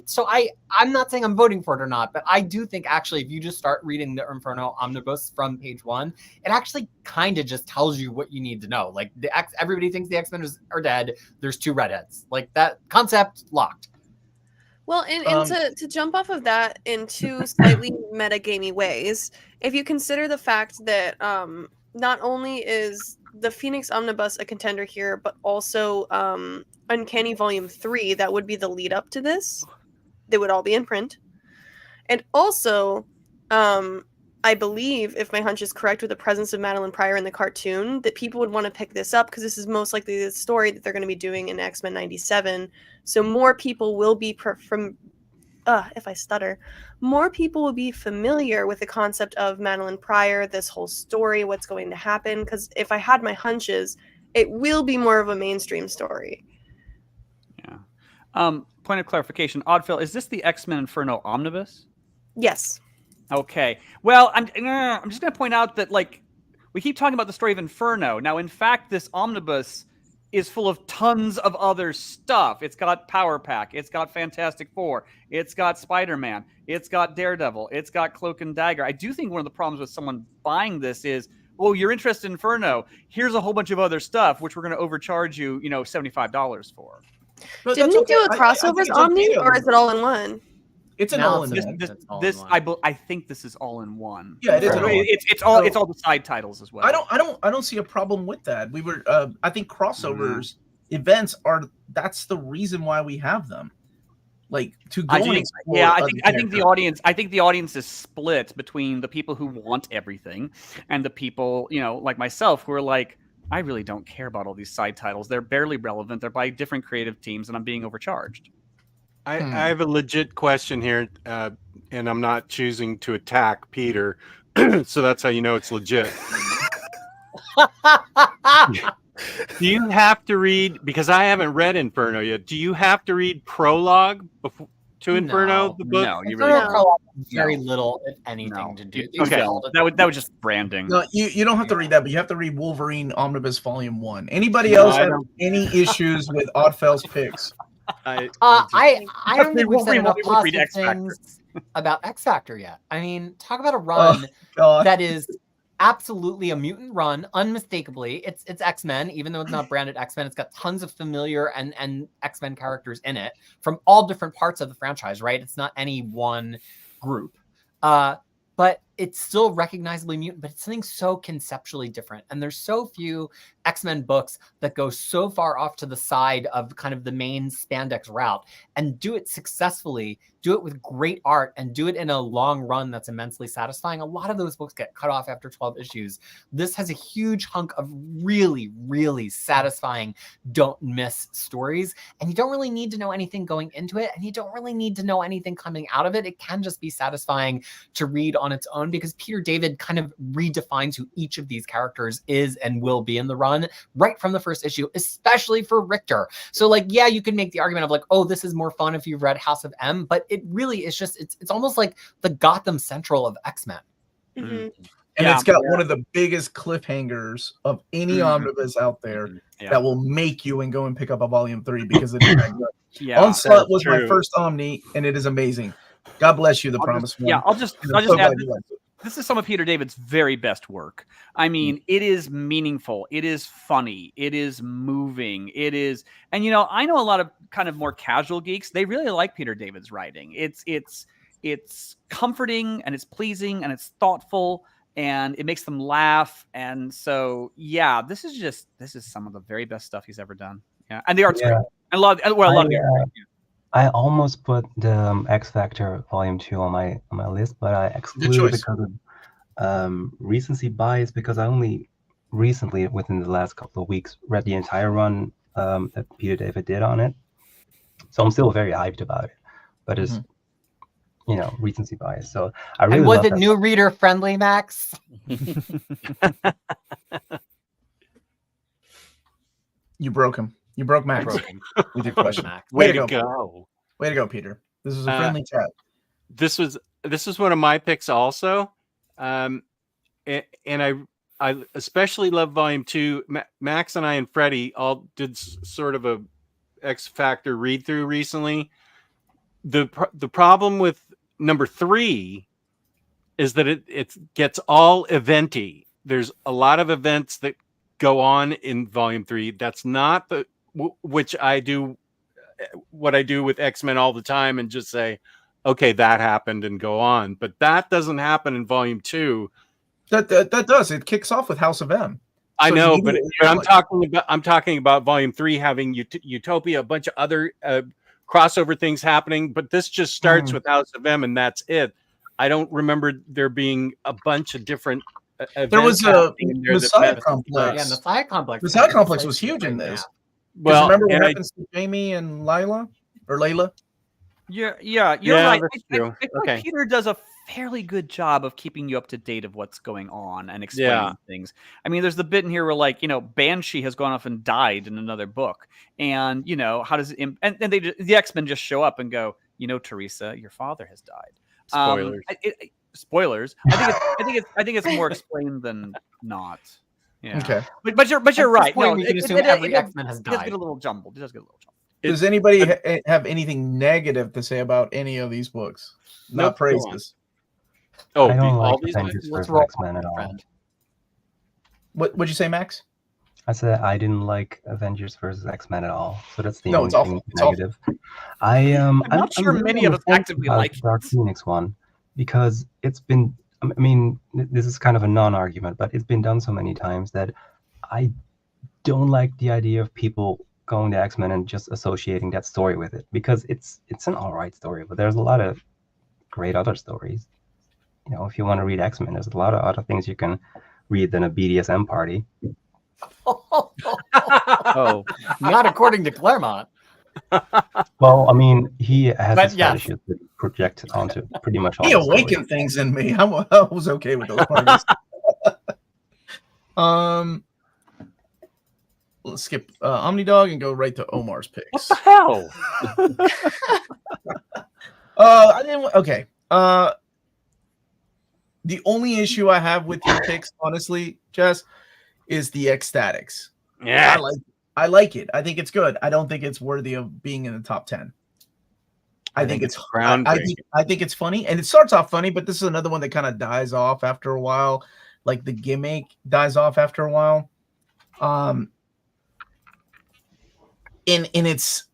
So I'm not saying I'm voting for it or not, but I do think actually, if you just start reading the Inferno Omnibus from page 1, it actually kind of just tells you what you need to know. Like everybody thinks the X-Men are dead. There's 2 redheads. Like that concept locked. Well, and to jump off of that in 2 slightly metagamey ways, if you consider the fact that not only is the Phoenix Omnibus a contender here, but also Uncanny Volume 3, that would be the lead up to this. They would all be in print. And also, I believe, if my hunch is correct, with the presence of Madeline Pryor in the cartoon, that people would want to pick this up because this is most likely the story that they're going to be doing in X-Men 97. So more people will be more people will be familiar with the concept of Madeline Pryor, this whole story, what's going to happen. Because if I had my hunches, it will be more of a mainstream story. Yeah. Point of clarification, Oddfell, is this the X-Men Inferno Omnibus? Yes. Okay. Well, I'm just going to point out that like we keep talking about the story of Inferno. Now, in fact, this omnibus is full of tons of other stuff. It's got Power Pack. It's got Fantastic Four. It's got Spider-Man. It's got Daredevil. It's got Cloak and Dagger. I do think one of the problems with someone buying this is, oh, you're interested in Inferno. Here's a whole bunch of other stuff, which we're going to overcharge you, $75 for. But Didn't that's you do okay. a crossovers it's Omni, okay. or is it all in one? It's an Now all it's in an- one. It's all in one. I think this is all in one. Yeah, it is an all in one. It's all the side titles as well. I don't see a problem with that. We were I think crossovers events that's the reason why we have them. Like to go and explore I other think the characters. audience is split between the people who want everything and the people, like myself, who are like, I really don't care about all these side titles. They're barely relevant. They're by different creative teams, and I'm being overcharged. I have a legit question here, and I'm not choosing to attack Peter, so that's how you know it's legit. Do you have to read, because I haven't read Inferno yet, do you have to read prologue to Inferno, the book? No, you Inferno really don't. prologue has very No. little, if anything, No. to do. Okay, that was just branding. No, you don't have to read that, but you have to read Wolverine Omnibus Volume 1. Anybody No, else I have don't. any issues with Oddfell's picks? I don't think we've said enough we won't read positive X Factor. things about X Factor yet. I mean, talk about a run God. that is absolutely a mutant run, unmistakably. It's X-Men, even though it's not branded X-Men. It's got tons of familiar and X-Men characters in it from all different parts of the franchise, right? It's not any one group. But it's still recognizably mutant, but it's something so conceptually different. And there's so few X-Men books that go so far off to the side of kind of the main spandex route and do it successfully, do it with great art, and do it in a long run that's immensely satisfying. A lot of those books get cut off after 12 issues. This has a huge hunk of really, really satisfying, don't miss stories. And you don't really need to know anything going into it, and you don't really need to know anything coming out of it. It can just be satisfying to read on its own, because Peter David kind of redefines who each of these characters is and will be in the run right from the first issue, especially for Richter. So like, yeah, you can make the argument of like, oh, this is more fun if you've read House of M, but it really is just, it's almost like the Gotham Central of X-Men. Mm-hmm. And it's got one of the biggest cliffhangers of any omnibus out there that will make you and go and pick up a volume 3 because it is that good. Onslaught was my first Omni, and it is amazing. God bless you, the Promised One. Yeah, I'll just add this is some of Peter David's very best work. I mean, it is meaningful. It is funny. It is moving. It is, and I know a lot of kind of more casual geeks. They really like Peter David's writing. It's comforting, and it's pleasing, and it's thoughtful, and it makes them laugh. And so, yeah, this is some of the very best stuff he's ever done. Yeah, and the art's great. I love the art. I almost put the X Factor Volume 2 on my list, but I excluded it because of recency bias, because I only recently, within the last couple of weeks, read the entire run that Peter David did on it. So I'm still very hyped about it, but it's recency bias. So I really and was love it that new reader friendly, Max? You broke him. You broke Max. With your question. Way to go. Way to go, Peter. This is a friendly chat. This was one of my picks also. And I especially love Volume 2. Max and I and Freddie all did sort of a X Factor read through recently. The problem with number 3 is that it gets all eventy. There's a lot of events that go on in Volume 3. That's not which I do, what I do with X-Men all the time, and just say, okay, that happened, and go on. But that doesn't happen in Volume 2. That does. It kicks off with House of M. I know, but I'm talking about Volume 3 having Utopia, a bunch of other crossover things happening, but this just starts with House of M, and that's it. I don't remember there being a bunch of different events. There was a Messiah Complex. Yeah, Messiah Complex. Messiah Complex was huge in this. Well, remember what happens to Jamie and Layla? Yeah, you're right. That's true. I feel like Peter does a fairly good job of keeping you up to date of what's going on and explaining things. I mean, there's the bit in here where, like, Banshee has gone off and died in another book, and how does it? And the X-Men just show up and go, Teresa, your father has died. Spoilers. Spoilers. I think it's more explained than not. Yeah. Okay. But you're At this right. point, No, we can assume every X-Men has It does died. get a little jumbled. It does get a little jumbled. Does anybody have anything negative to say about any of these books? Not Nope, go on. praises. Oh, I don't all like these Avengers Let's vs. roll X-Men at all. friend. What'd you say, Max? I said I didn't like Avengers vs. X-Men at all, so that's the No, only it's awful. thing It's awful. negative. I'm not sure really many of on us the fence actively about like the Dark it. Phoenix one because it's been. I mean, this is kind of a non-argument, but it's been done so many times that I don't like the idea of people going to X-Men and just associating that story with it because it's an alright story, but there's a lot of great other stories. You know, if you want to read X-Men, there's a lot of other things you can read than a BDSM party. Oh, Not according to Claremont. Well, I mean, he has But his yes. fetishes that project onto pretty much all He the stories. awakened things in me. I was okay with those parties. Let's skip Omnidog and go right to Omar's What picks. the hell? I didn't. Okay. The only issue I have with your picks, honestly, Jess, is the ecstatics. Yeah. I like it. I think it's good. I don't think it's worthy of being in the top 10. I think it's groundbreaking. I think it's funny, and it starts off funny, but this is another one that kind of dies off after a while. Like the gimmick dies off after a while. And it's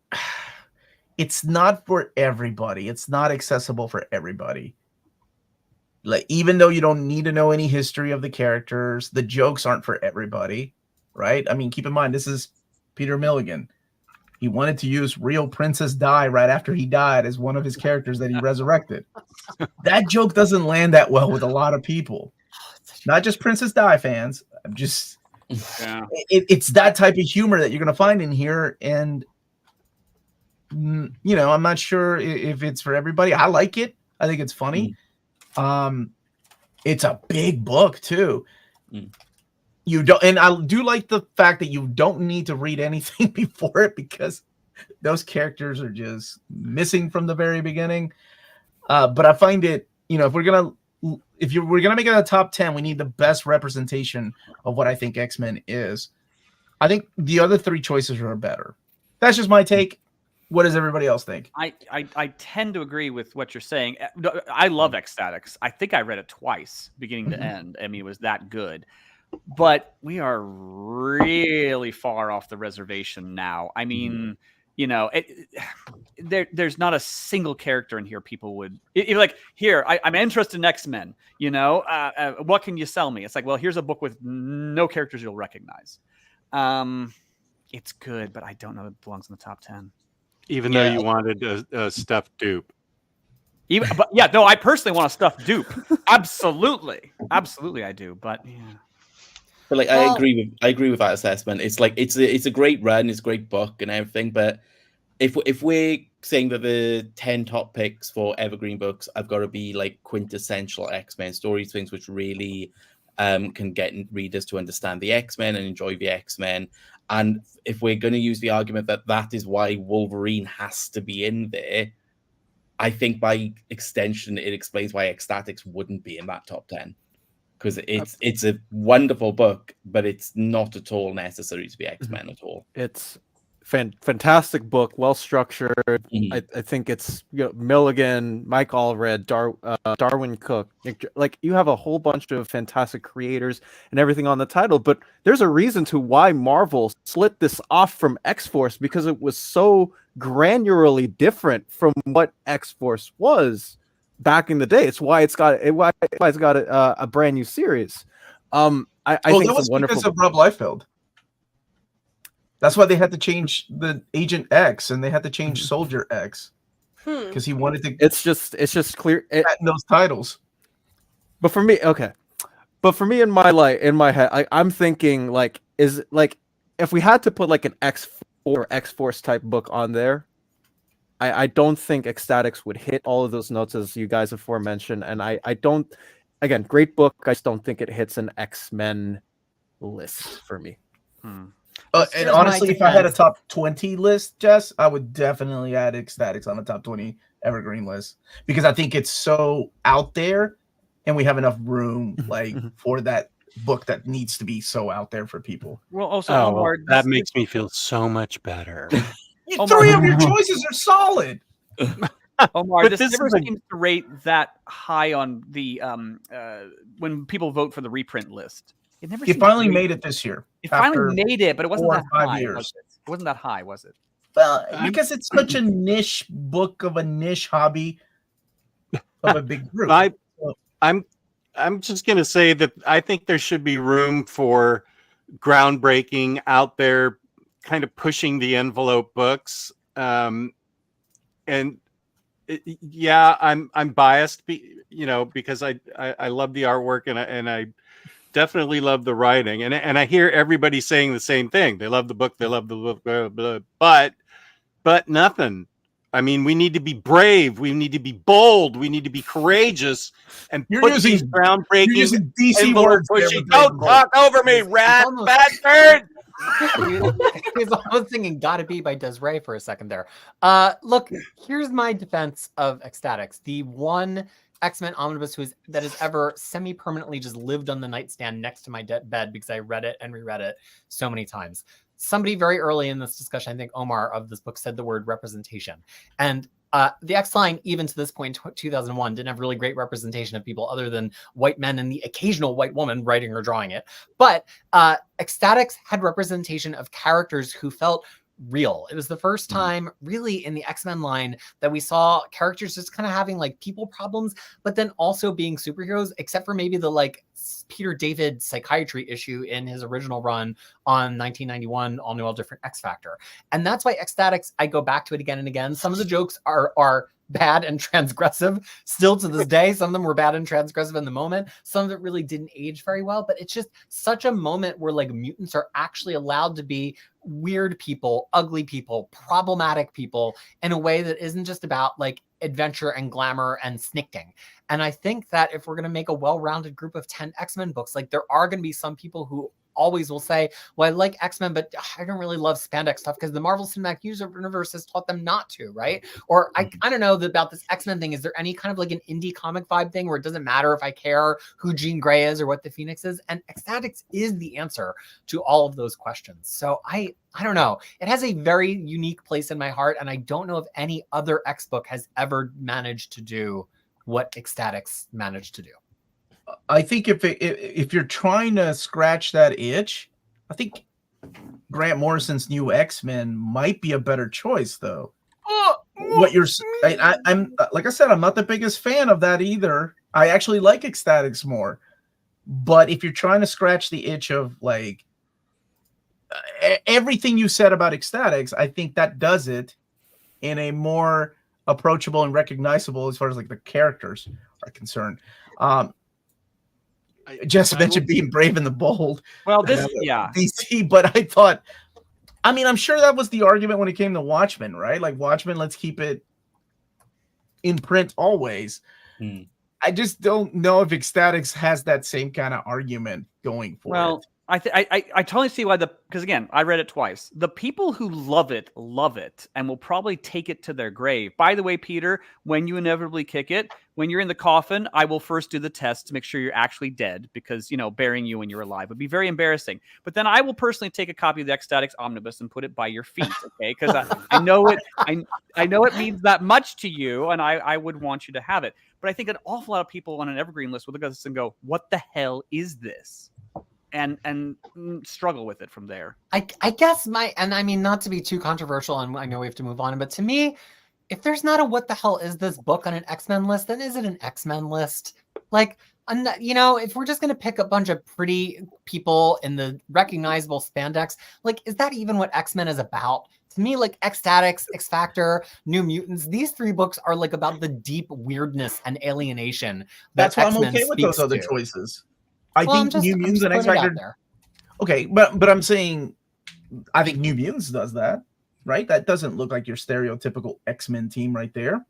not for everybody. It's not accessible for everybody. Like, even though you don't need to know any history of the characters, the jokes aren't for everybody, right? I mean, keep in mind, this is Peter Milligan. He wanted to use real Princess Di right after he died as one of his characters that he resurrected. That joke doesn't land that well with a lot of people. Not just Princess Di fans. I'm just... Yeah. It's that type of humor that you're going to find in here, and I'm not sure if it's for everybody. I like it. I think it's funny. It's a big book too. You don't, and I do like the fact that you don't need to read anything before it because those characters are just missing from the very beginning. But I find it, if we're gonna make it a top 10, we need the best representation of what I think X-Men is. I think the other three choices are better. That's just my take. What does everybody else think? I tend to agree with what you're saying. I love Ecstatics. I think I read it twice, beginning to end. I mean, it was that good. But we are really far off the reservation now. I mean, there's not a single character in here people would like. Here, I'm interested in X-Men. What can you sell me? It's like, well, here's a book with no characters you'll recognize. It's good, but I don't know if it belongs in the top 10. Even though you wanted a stuffed dupe. I personally want a stuffed dupe. Absolutely, I do. But yeah. But like, I agree with that assessment. It's like it's a great run, it's a great book and everything. But if we're saying that the 10 top picks for evergreen books, I've got to be like quintessential X-Men stories, things which really can get readers to understand the X-Men and enjoy the X-Men. And if we're going to use the argument that is why Wolverine has to be in there, I think by extension it explains why Ecstatics wouldn't be in that top 10. Because it's a wonderful book, but it's not at all necessary to be X-Men at all. It's fantastic book, well structured. I think it's Milligan, Mike Allred, Darwin Cook. Like, you have a whole bunch of fantastic creators and everything on the title, but there's a reason to why Marvel split this off from X-Force, because it was so granularly different from what X-Force was back in the day. It's why it's got a brand new series. I think that was it's a wonderful because of Rob Liefeld. That's why they had to change the Agent X and they had to change Soldier X because he wanted to. It's just clear those titles. But for me, in my head, I'm thinking if we had to put like an X-Force type book on there, I don't think Ecstatics would hit all of those notes as you guys aforementioned, and I don't. Again, great book. I just don't think it hits an X-Men list for me. And honestly, if I had a top 20 list, Jess, I would definitely add Ecstatics on the top 20 evergreen list because I think it's so out there, and we have enough room for that book that needs to be so out there for people. Well, also, Oh, Omar, that makes me feel so much better. Omar, Three of your choices are solid. Omar, But this this never is a- seems to rate that high on the when people vote for the reprint list. It never. It seems finally to rate- made it this year. It after finally made it, but it wasn't 4 or that 5 high. years. Was it? It wasn't that high, was it? Well, because it's such a niche book of a niche hobby of a big group. I'm just going to say that I think there should be room for groundbreaking out there, kind of pushing the envelope books. And yeah, I'm biased, because I love the artwork and I definitely love the writing, and I hear everybody saying the same thing. They love the book, blah, blah, blah, but nothing. I mean, we need to be brave. We need to be bold. We need to be courageous and put these groundbreaking, you're using DC envelope words there pushing. with Don't brave talk over me, rat almost- bastard. He's almost singing "Gotta Be" by Desiree for a second there. Look, here's my defense of Ecstatics. The one X-Men omnibus that has ever semi-permanently just lived on the nightstand next to my bed because I read it and reread it so many times. Somebody very early in this discussion, I think Omar of this book, said the word representation. And the X line, even to this point, 2001, didn't have really great representation of people other than white men and the occasional white woman writing or drawing it. But Ecstatics had representation of characters who felt real. It was the first time really in the X-Men line that we saw characters just kind of having like people problems, but then also being superheroes, except for maybe the like Peter David psychiatry issue in his original run on 1991 All New All Different X Factor. And that's why Ecstatics, I go back to it again and again. Some of the jokes are bad and transgressive still to this day. Some of them were bad and transgressive in the moment. Some of it really didn't age very well, but it's just such a moment where like mutants are actually allowed to be weird people, ugly people, problematic people in a way that isn't just about like adventure and glamour and snicking. And I think that if we're going to make a well-rounded group of 10 X-Men books, like there are going to be some people who always will say, well, I like X-Men, but I don't really love spandex stuff because the Marvel Cinematic Universe has taught them not to, right? Or I don't know about this X-Men thing. Is there any kind of like an indie comic vibe thing where it doesn't matter if I care who Jean Grey is or what the Phoenix is? And Ecstatics is the answer to all of those questions. So I don't know. It has a very unique place in my heart, and I don't know if any other X book has ever managed to do what Ecstatics managed to do. I think if you're trying to scratch that itch, I think Grant Morrison's new X-Men might be a better choice, though. I'm like I said, I'm not the biggest fan of that either. I actually like Ecstatics more, but if you're trying to scratch the itch of like everything you said about Ecstatics, I think that does it in a more approachable and recognizable as far as like the characters are concerned. Jess mentioned being brave and the bold. Well, yeah, DC, but I thought, I mean, I'm sure that was the argument when it came to Watchmen, right? Like Watchmen, let's keep it in print always. I just don't know if Ecstatics has that same kind of argument going for it. I totally see why because again, I read it twice. The people who love it, and will probably take it to their grave. By the way, Peter, when you inevitably kick it, when you're in the coffin, I will first do the test to make sure you're actually dead because, burying you when you're alive would be very embarrassing. But then I will personally take a copy of the Ecstatics Omnibus and put it by your feet, okay? Because I know it. I know it means that much to you, and I would want you to have it. But I think an awful lot of people on an evergreen list will look at this and go, "What the hell is this?" and struggle with it from there. I guess and I mean, not to be too controversial, and I know we have to move on, but to me, if there's not a what the hell is this book on an X-Men list, then is it an X-Men list? Like, if we're just going to pick a bunch of pretty people in the recognizable spandex, like, is that even what X-Men is about? To me, like Ecstatics, X Factor, New Mutants, these three books are like about the deep weirdness and alienation. That's why I'm X-Men okay with those other to. choices. I think New Mutants and X Factor. Okay, but I'm saying I think New Mutants does that, right? That doesn't look like your stereotypical X-Men team right there.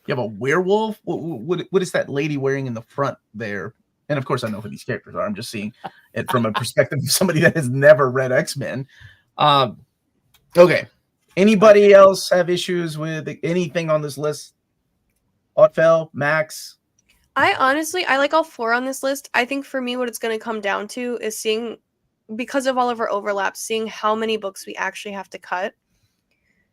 You have a werewolf. What is that lady wearing in the front there? And of course, I know who these characters are. I'm just seeing it from a perspective of somebody that has never read X-Men. Okay. Anybody else have issues with anything on this list? Otfel, Max? I like all 4 on this list. I think for me, what it's going to come down to is seeing, because of all of our overlaps, seeing how many books we actually have to cut.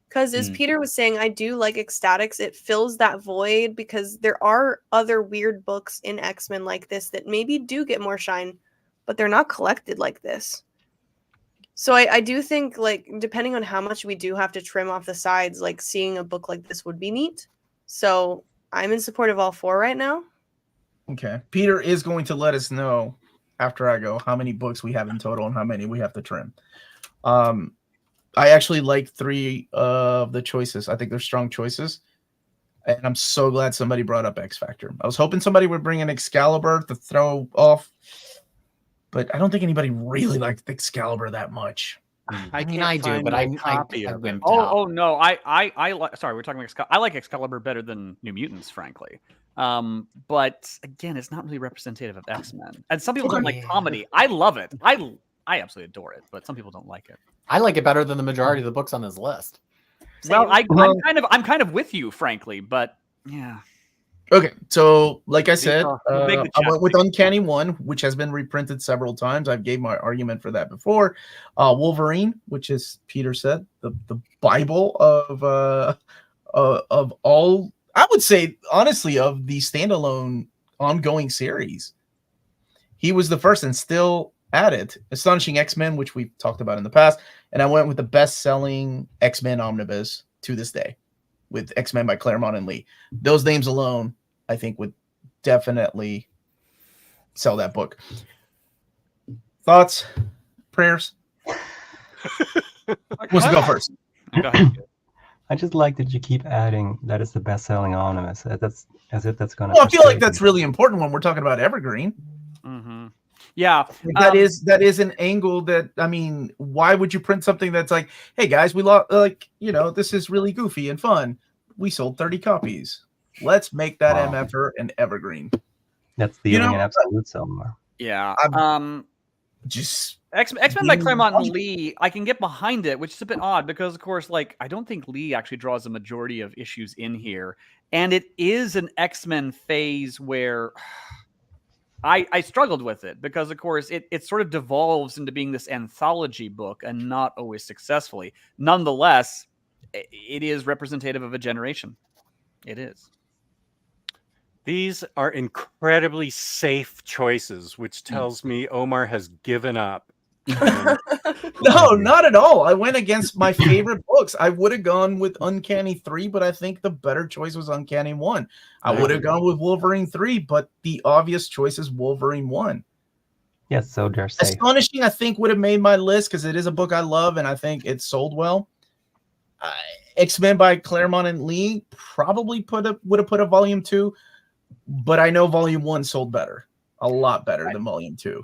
Because as Peter was saying, I do like Ecstatics. It fills that void because there are other weird books in X-Men like this that maybe do get more shine, but they're not collected like this. So I do think, like, depending on how much we do have to trim off the sides, like, seeing a book like this would be neat. So I'm in support of all 4 right now. Okay. Peter is going to let us know after I go how many books we have in total and how many we have to trim. I actually like 3 of the choices. I think they're strong choices. And I'm so glad somebody brought up X Factor. I was hoping somebody would bring in Excalibur to throw off, but I don't think anybody really liked Excalibur that much. I mean, I do, but I wimped out. Oh no, I like. Sorry, we're talking about I like Excalibur better than New Mutants, frankly. But again, it's not really representative of X-Men. And some people don't like comedy. I love it. I absolutely adore it, but some people don't like it. I like it better than the majority of the books on this list. Well, I'm kind of with you, frankly, but yeah. Okay, so like I said, I went with Uncanny 1, which has been reprinted several times. I've gave my argument for that before. Wolverine, which is Peter said, the Bible of all, I would say honestly, of the standalone ongoing series. He was the first and still at it. Astonishing X-Men, which we've talked about in the past, and I went with the best-selling X-Men Omnibus to this day, with X-Men by Claremont and Lee. Those names alone, I think, would definitely sell that book. Thoughts? Prayers? Who wants to go first? Go ahead. I just like that you keep adding that it's the best-selling omnibus. That's as if that's going to. Well, I feel like that's really important when we're talking about Evergreen. Mm-hmm. Yeah, that is an angle that, I mean, why would you print something that's like, hey guys, we lost, like, you know, this is really goofy and fun. We sold 30 copies. Let's make that MFR an Evergreen. That's the only absolute somewhere. Yeah. Just X-Men by Claremont and Lee, I can get behind it, which is a bit odd because, of course, like, I don't think Lee actually draws the majority of issues in here. And it is an X-Men phase where I struggled with it because, of course, it sort of devolves into being this anthology book and not always successfully. Nonetheless, it is representative of a generation. It is. These are incredibly safe choices, which tells me Omar has given up. No, not at all. I went against my favorite books. I would have gone with Uncanny 3, but I think the better choice was Uncanny 1. I would have gone with Wolverine 3, but the obvious choice is Wolverine 1. Yes, so they're safe. Astonishing, I think, would have made my list because it is a book I love and I think it sold well. X-Men by Claremont and Lee probably would have put a volume 2, but I know volume 1 sold better, a lot better than volume 2.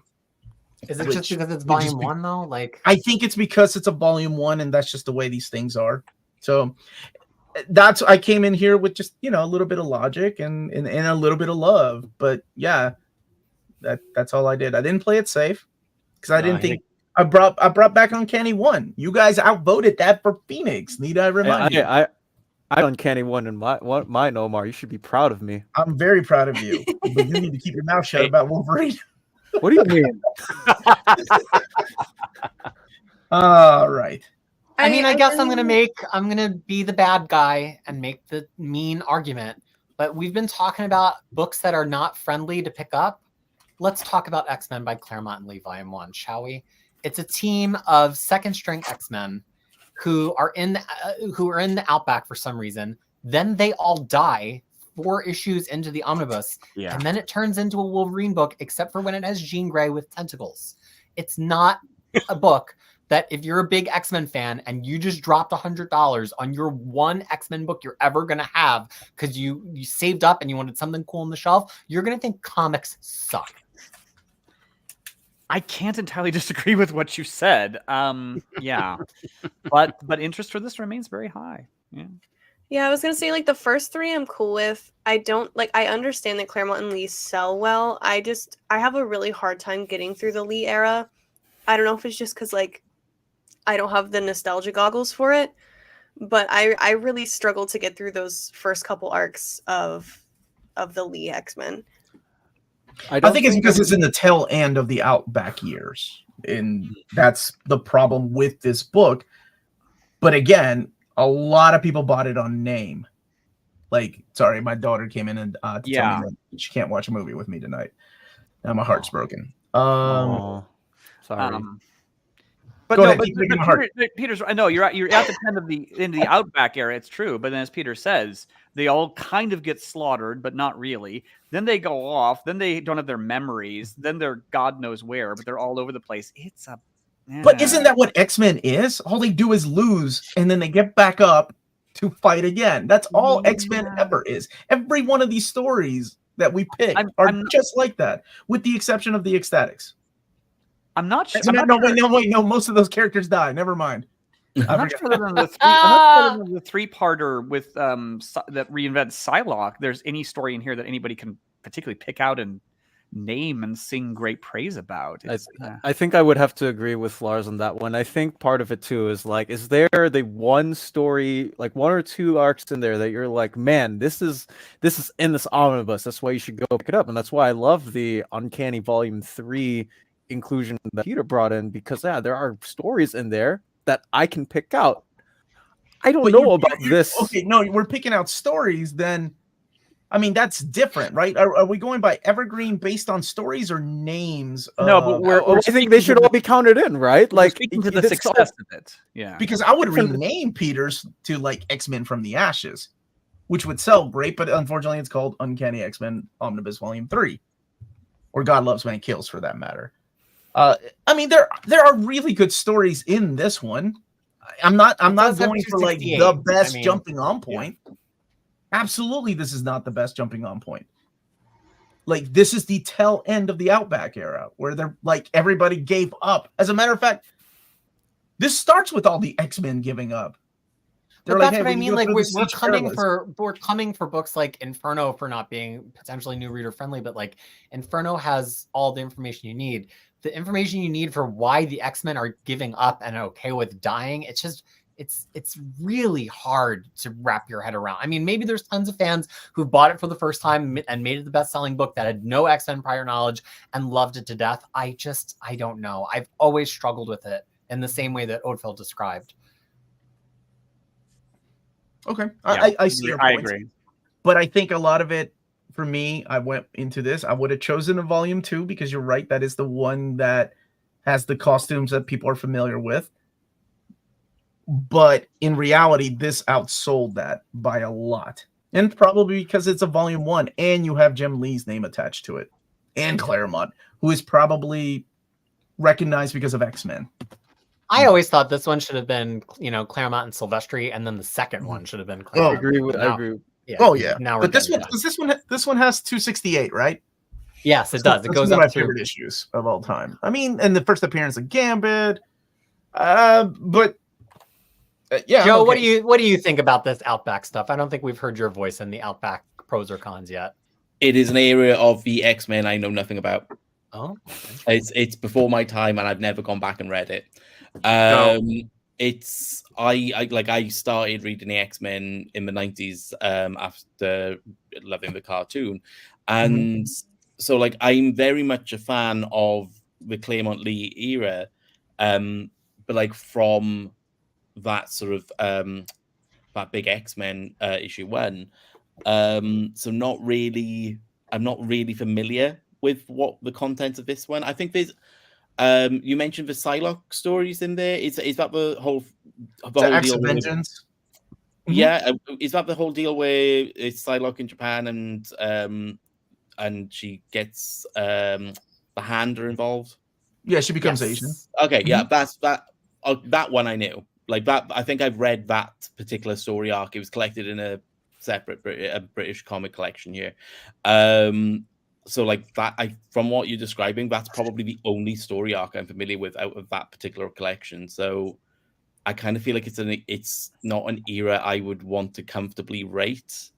Is it just because it's volume 1 though? Like, I think it's because it's a volume 1 and that's just the way these things are. So that's, I came in here with just, you know, a little bit of logic and a little bit of love, but yeah, that's all I did. I didn't play it safe because I didn't think I brought back Uncanny 1. You guys outvoted that for Phoenix. Need I remind you? I Uncanny 1 in mine, Omar. You should be proud of me. I'm very proud of you, but you need to keep your mouth shut about Wolverine. What do you mean? All right. I mean, I guess I'm gonna be the bad guy and make the mean argument. But we've been talking about books that are not friendly to pick up. Let's talk about X-Men by Claremont and Lee, Volume 1, shall we? It's a team of second-string X-Men who are in the Outback for some reason. Then they all die 4 issues into the omnibus, and then it turns into a Wolverine book, except for when it has Jean Grey with tentacles. It's not a book that if you're a big X-Men fan and you just dropped $100 on your one X-Men book you're ever going to have because you saved up and you wanted something cool on the shelf, you're going to think comics suck. I can't entirely disagree with what you said. Yeah, but interest for this remains very high. Yeah, I was gonna say, like, the first 3 I'm cool with. I understand that Claremont and Lee sell well. I have a really hard time getting through the Lee era. I don't know if it's just because, like, I don't have the nostalgia goggles for it, but I really struggled to get through those first couple arcs of the Lee X-Men. I think it's because it's in the tail end of the Outback years, and that's the problem with this book. But again, a lot of people bought it on name. Like, sorry, my daughter came in and to tell me that she can't watch a movie with me tonight. Now my heart's broken. Sorry. But Go no, ahead, keep breaking my heart. Peter's. I know you're at the end of the Outback era. It's true, but then as Peter says, they all kind of get slaughtered, but not really. Then they go off. Then they don't have their memories. Then they're God knows where, but they're all over the place. It's a. But isn't that what X-Men is? All they do is lose, and then they get back up to fight again. That's all X-Men ever is. Every one of these stories that we pick are just like that, with the exception of the Ecstatics. I'm not sure. No. Most of those characters die. Never mind. I'm not sure than the three-parter with that reinvents Psylocke. There's any story in here that anybody can particularly pick out and name and sing great praise about. I think I would have to agree with Lars on that one. I think part of it too is like, is there the one story, like one or two arcs in there that you're like, man, this is in this omnibus. That's why you should go pick it up, and that's why I love the Uncanny Volume 3 inclusion that Peter brought in, because there are stories in there that I can pick out. I don't know about this. Okay, no, we're picking out stories. Then, I mean, that's different, right? Are we going by Evergreen based on stories or names? No, but I think they should all be counted in, right? Like, speaking to the success of it. Yeah, because I would rename Peter's to like X-Men from the Ashes, which would sell great, but unfortunately, it's called Uncanny X-Men Omnibus Volume 3, or God Loves Man Kills, for that matter. I mean, there are really good stories in this one. I'm not going for like the best jumping on point. Yeah. Absolutely, this is not the best jumping on point. Like, this is the tail end of the Outback era, where they're like everybody gave up. As a matter of fact, this starts with all the X-Men giving up. But that's what I mean. Like, we're coming for books like Inferno for not being potentially new reader friendly, but like Inferno has all the information you need. The information you need for why the X-Men are giving up and okay with dying. It's just, it's really hard to wrap your head around. I mean, maybe there's tons of fans who bought it for the first time and made it the best-selling book that had no X-Men prior knowledge and loved it to death. I don't know. I've always struggled with it in the same way that Oldfell described. Okay, yeah, I see your point. I agree. But I think a lot of it, for me, I went into this. I would have chosen a volume 2 because you're right. That is the one that has the costumes that people are familiar with. But in reality, this outsold that by a lot. And probably because it's a volume 1 and you have Jim Lee's name attached to it. And Claremont, who is probably recognized because of X-Men. I always thought this one should have been, Claremont and Silvestri, and then the second one should have been Claremont. I agree. Yeah. Oh yeah. Now but this one has 268, right? Yes, it does. It goes up one of my favorite issues of all time. I mean, and the first appearance of Gambit. But yeah. Joe, okay. What do you think about this Outback stuff? I don't think we've heard your voice in the Outback pros or cons yet. It is an area of the X-Men I know nothing about. Oh, okay. It's before my time, and I've never gone back and read it. It's I started reading the X-Men in the 90s after loving the cartoon, and so like I'm very much a fan of the Claremont Lee era, but like from that sort of that big X-Men issue 1, so I'm not really familiar with what the content of this one. I think there's you mentioned the Psylocke stories in there. Is that the whole Acts deal of Vengeance? Yeah, is that the whole deal where it's Psylocke in Japan and she gets the Hander involved? Yeah, she becomes Asian. Okay, yeah, that's that one I knew. Like that, I think I've read that particular story arc. It was collected in a separate British comic collection here. So like that, from what you're describing, that's probably the only story arc I'm familiar with out of that particular collection. So I kind of feel like it's not an era I would want to comfortably rate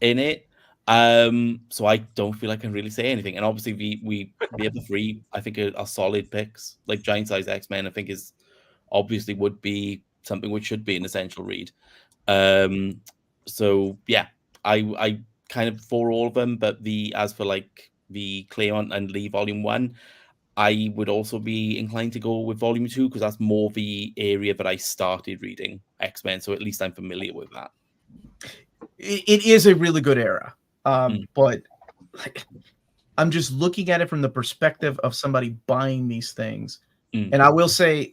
in it. So I don't feel I can really say anything. And obviously the other three I think are solid picks. Like Giant Size X-Men, I think obviously would be something which should be an essential read. So yeah, I kind of for all of them, but as for like the Claremont and Lee Volume 1, I would also be inclined to go with Volume 2 because that's more the area that I started reading X-Men, so at least I'm familiar with that. It is a really good era, but I'm just looking at it from the perspective of somebody buying these things. And I will say,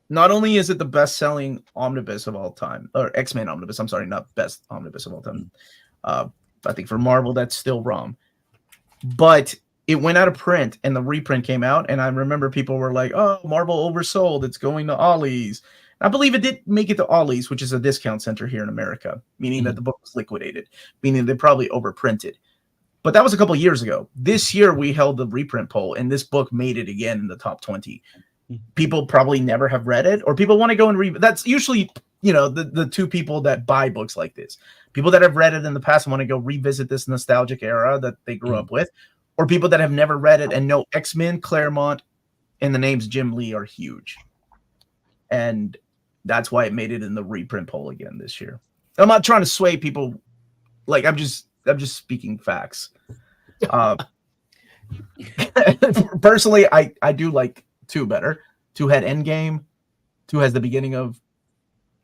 not only is it the best-selling omnibus of all time, or X-Men omnibus, I'm sorry, not best omnibus of all time. I think for Marvel, that's still wrong. But it went out of print, and the reprint came out, and I remember people were like, oh, Marvel oversold, it's going to Ollie's. I believe it did make it to Ollie's, which is a discount center here in America, meaning that the book was liquidated, meaning they probably overprinted. But that was a couple of years ago. This year, we held the reprint poll, and this book made it again in the top 20. People probably never have read it, or people want to go and read. That's usually, the two people that buy books like this. People that have read it in the past and want to go revisit this nostalgic era that they grew up with, or people that have never read it and know X-Men, Claremont, and the names Jim Lee are huge. And that's why it made it in the reprint poll again this year. I'm not trying to sway people. Like, I'm just speaking facts. Personally, I do like 2 better. 2 had Endgame. 2 has the beginning of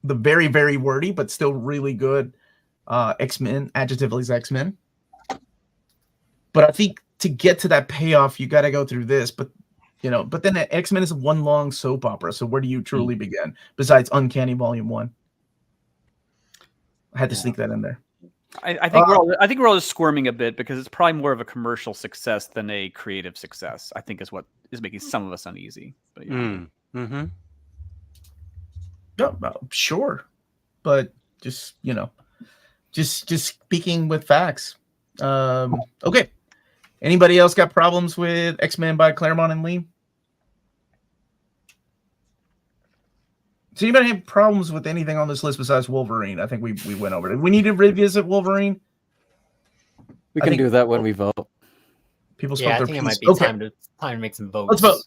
the very, very wordy, but still really good X-Men, adjectively X-Men. But I think to get to that payoff, you got to go through this. But then X-Men is one long soap opera. So where do you truly begin besides Uncanny Volume 1? I had to sneak that in there. I think we're all just squirming a bit because it's probably more of a commercial success than a creative success. I think is what is making some of us uneasy. But Sure, but just speaking with facts. Okay. Anybody else got problems with X-Men by Claremont and Lee? Does anybody have problems with anything on this list besides Wolverine? I think we went over it. We need to revisit Wolverine. We can do that when we vote. People spoke I their think piece. it might be time to make some votes. Let's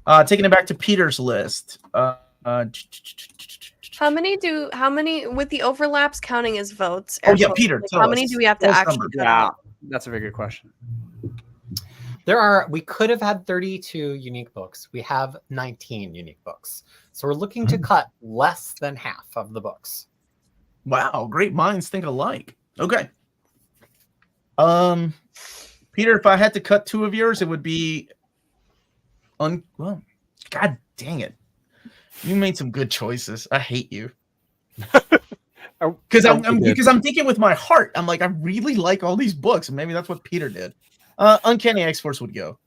vote. Taking it back to Peter's list. How many with the overlaps counting as votes? Peter. How many do we have to actually? Yeah, that's a very good question. We could have had 32 unique books. We have 19 unique books. So we're looking to cut less than half of the books. Wow, great minds think alike. Okay. Peter, if I had to cut 2 of yours, it would be God dang it. You made some good choices. I hate you. Because I'm thinking with my heart. I'm like, I really like all these books, and maybe that's what Peter did. Uncanny X-Force would go.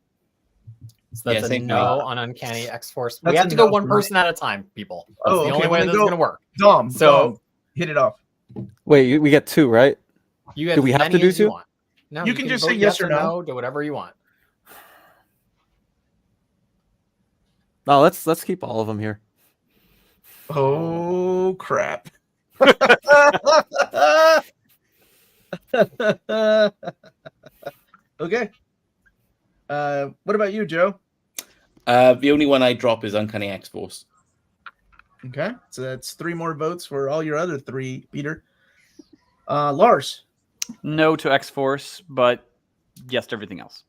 So that's a no on Uncanny X-Force. We have to go one person at a time, people. That's the only way this is going to work. Dom, hit it off. Wait, we get 2, right? Do we have to do 2? No, you can just say yes or no. Do whatever you want. No, let's keep all of them here. Oh crap. Okay. What about you, Joe? The only one I drop is Uncanny X-Force. Okay, so that's 3 more votes for all your other 3, Peter. Lars? No to X-Force, but yes to everything else.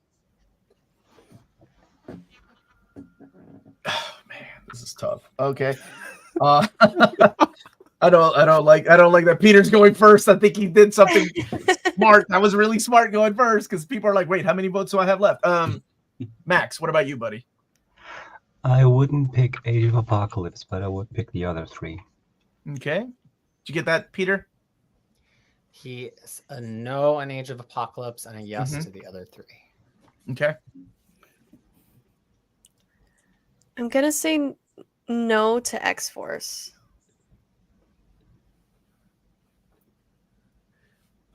Oh man, this is tough. Okay. I don't like that Peter's going first. I think he did something smart. That was really smart going first because people are like, wait, how many votes do I have left? Max, what about you, buddy? I wouldn't pick Age of Apocalypse, but I would pick the other 3. Okay. Did you get that, Peter? He is a no on Age of Apocalypse and a yes to the other 3. Okay. I'm going to say no to X-Force.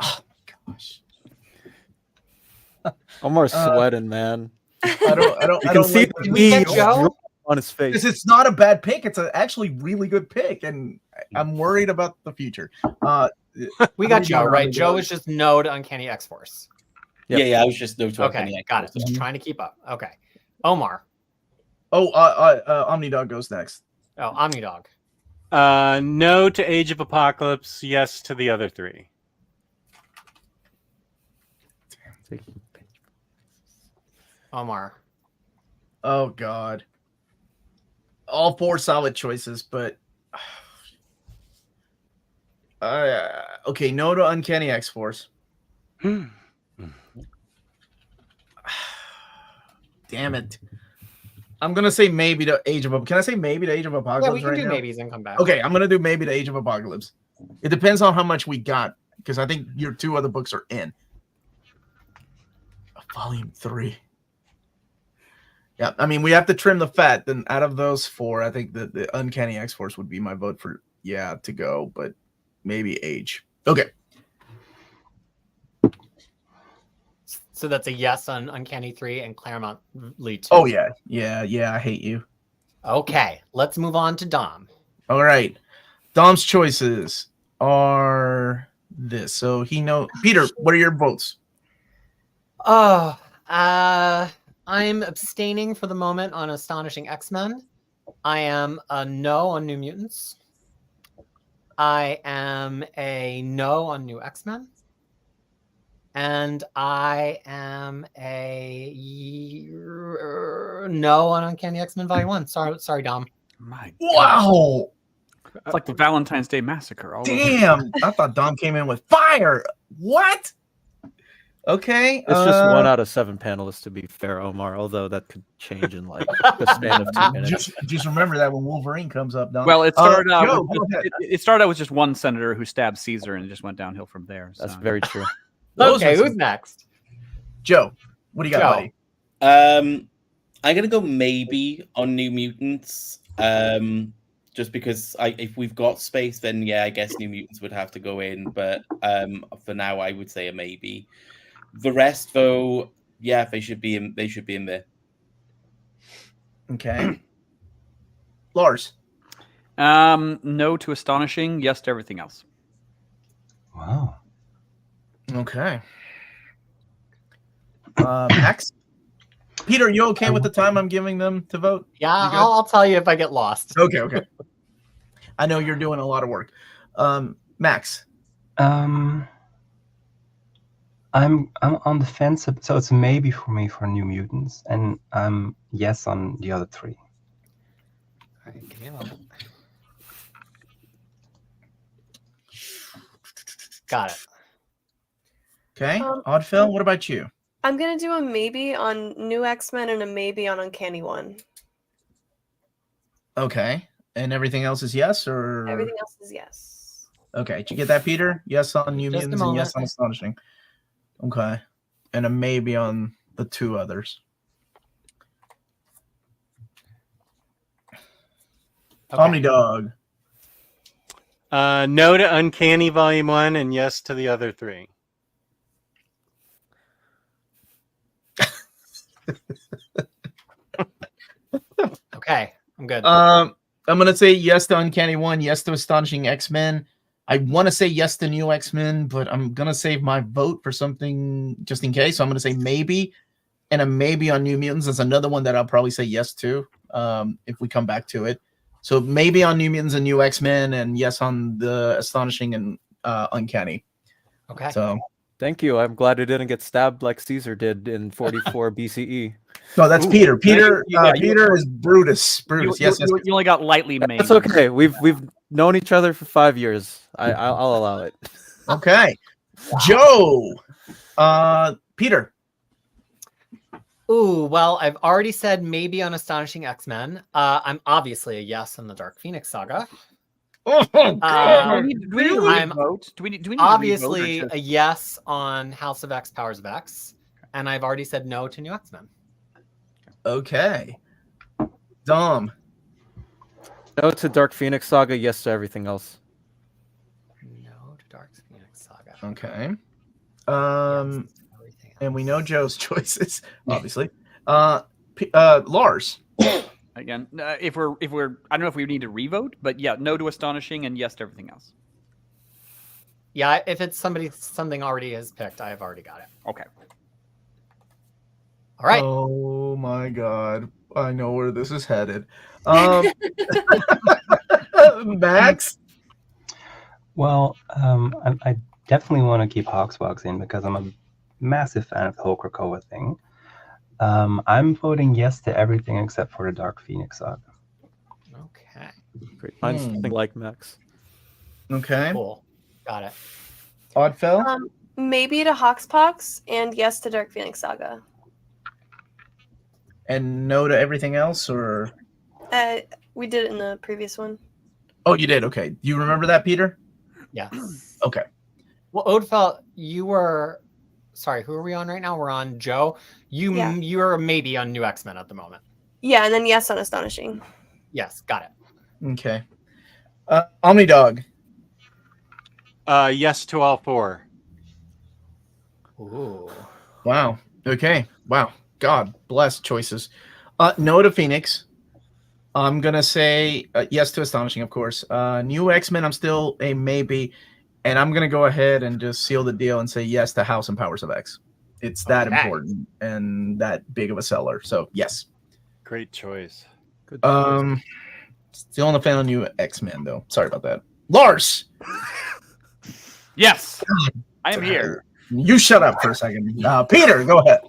Oh my gosh. Omar's sweating, man. I don't see like Joe on his face. Because it's not a bad pick. It's actually really good pick, and I'm worried about the future. We got Joe, right? Joe is just no to Uncanny X-Force. Yep. Yeah, I was just no to Uncanny X-Force. Got it. Just trying to keep up. Okay. Omar. Omnidog goes next. Oh, Omnidog. No to Age of Apocalypse, yes to the other 3. Omar. Oh God. All 4 solid choices, but okay, no to Uncanny X-Force. Damn it. I'm gonna say maybe to Age of. Can I say maybe to Age of Apocalypse? Yeah, we can right do now? maybes and come back. Okay, I'm gonna do maybe to Age of Apocalypse. It depends on how much we got, because I think your 2 other books are in. Volume 3. Yeah, I mean we have to trim the fat. Then out of those 4, I think the Uncanny X-Force would be my vote for to go, but maybe Age. Okay. So that's a yes on Uncanny 3 and Claremont Lee 2. Oh yeah. I hate you. Okay, let's move on to Dom. All right. Dom's choices are this. So Peter, what are your votes? Oh, I'm abstaining for the moment on Astonishing X-Men. I am a no on New Mutants. I am a no on New X-Men. And I am a no on Uncanny X-Men Volume 1. Sorry, Dom. My Wow. It's like the Valentine's Day Massacre. All Damn. I thought Dom came in with fire. What? Okay. It's just 1 out of 7 panelists, to be fair, Omar. Although that could change in like the span of 2 minutes. Just remember that when Wolverine comes up, Dom. Well, it started out. Joe, It started out with just one senator who stabbed Caesar, and it just went downhill from there. That's so. very true. Okay, who's next? Joe, what do you got, buddy? I'm gonna go maybe on New Mutants. Just because if we've got space, then yeah, I guess New Mutants would have to go in. But for now, I would say a maybe. The rest, though, yeah, they should be in. They should be in there. Okay. Lars. No to Astonishing. Yes to everything else. Wow. Okay. Max. Peter, you okay with the time I'm giving them to vote? Yeah, I'll tell you if I get lost. Okay. I know you're doing a lot of work. Max. I'm on the fence, so it's a maybe for me for New Mutants, and yes on the other 3. All right, give me a moment. Got it. Okay. Oddfell, what about you? I'm gonna do a maybe on New X-Men and a maybe on Uncanny 1. Okay. And everything else is yes, or Everything else is yes. Okay. Did you get that, Peter? Yes on New Just a Mutants and yes moment. on Astonishing. Okay. And a maybe on the 2 others. Okay. Omnidog. No to Uncanny Volume 1 and yes to the other 3. Okay, I'm good. I'm gonna say yes to Uncanny 1, yes to Astonishing X-Men. I want to say yes to New X-Men, but I'm gonna save my vote for something just in case. So I'm gonna say maybe, and a maybe on New Mutants. That's another one that I'll probably say yes to if we come back to it. So maybe on New Mutants and New X-Men, and yes on the Astonishing and Uncanny. Okay. So Thank you. I'm glad it didn't get stabbed like Caesar did in 44 BCE. no, that's Peter. Peter. Yeah, Peter is Brutus. Brutus. Yes. You only got lightly maimed. That's okay. We've known each other for 5 years. I'll allow it. Okay. Joe. Peter. Ooh, well, I've already said maybe on Astonishing X-Men. I'm obviously a yes on the Dark Phoenix saga. Oh, God. Do we need to I'm vote? Do we need to Obviously re-vote or a yes on House of X, Powers of X. And I've already said no to New X-Men. Okay. Dom. No to Dark Phoenix Saga, yes to everything else. No to Dark Phoenix saga. Okay. Yes to everything And we else. know Joe's choices, obviously. Lars. Again, if we're, I don't know if we need to re-vote, but yeah, no to Astonishing and yes to everything else. Yeah, if it's something already is picked, I've already got it. Okay. All right. Oh my God. I know where this is headed. Max. Well, I definitely want to keep Hawksbox in because I'm a massive fan of the whole Krakoa thing. I'm voting yes to everything except for the Dark Phoenix saga. Okay. Great. Mine's something like Max. Okay. Cool. Got it. Oddfell? Maybe to Hoxpox and yes to Dark Phoenix Saga. And no to everything else, or? We did it in the previous one. Oh, you did? Okay. You remember that, Peter? Yes. Okay. Well, Odefell, you were. Sorry, who are we on right now? We're on Joe. You're maybe on New X-Men at the moment. Yeah, and then yes on Astonishing. Yes, got it. Okay. Omnidog? Yes to all 4. Ooh. Wow. Okay. Wow. God bless choices. No to Phoenix. I'm going to say yes to Astonishing, of course. New X-Men, I'm still a maybe. And I'm going to go ahead and just seal the deal and say yes to House and Powers of X. It's that important and that big of a seller. So, yes. Great choice. Good choice. Still on the fan of New X-Men, though. Sorry about that. Lars! Yes, I am here. You shut up for a second. Peter, go ahead.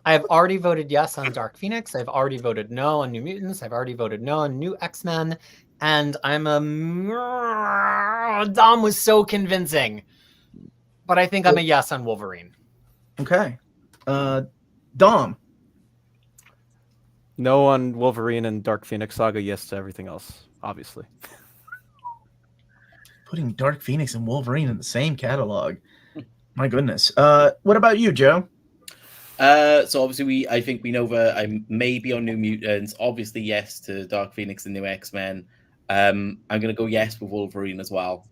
I've already voted yes on Dark Phoenix. I've already voted no on New Mutants. I've already voted no on New X-Men. And I'm Dom was so convincing. But I think I'm a yes on Wolverine. Okay. Dom? No on Wolverine and Dark Phoenix Saga. Yes to everything else, obviously. Putting Dark Phoenix and Wolverine in the same catalog. My goodness. What about you, Joe? So obviously I think we know that I'm maybe on New Mutants. Obviously, yes to Dark Phoenix and New X-Men. I'm gonna go yes with Wolverine as well.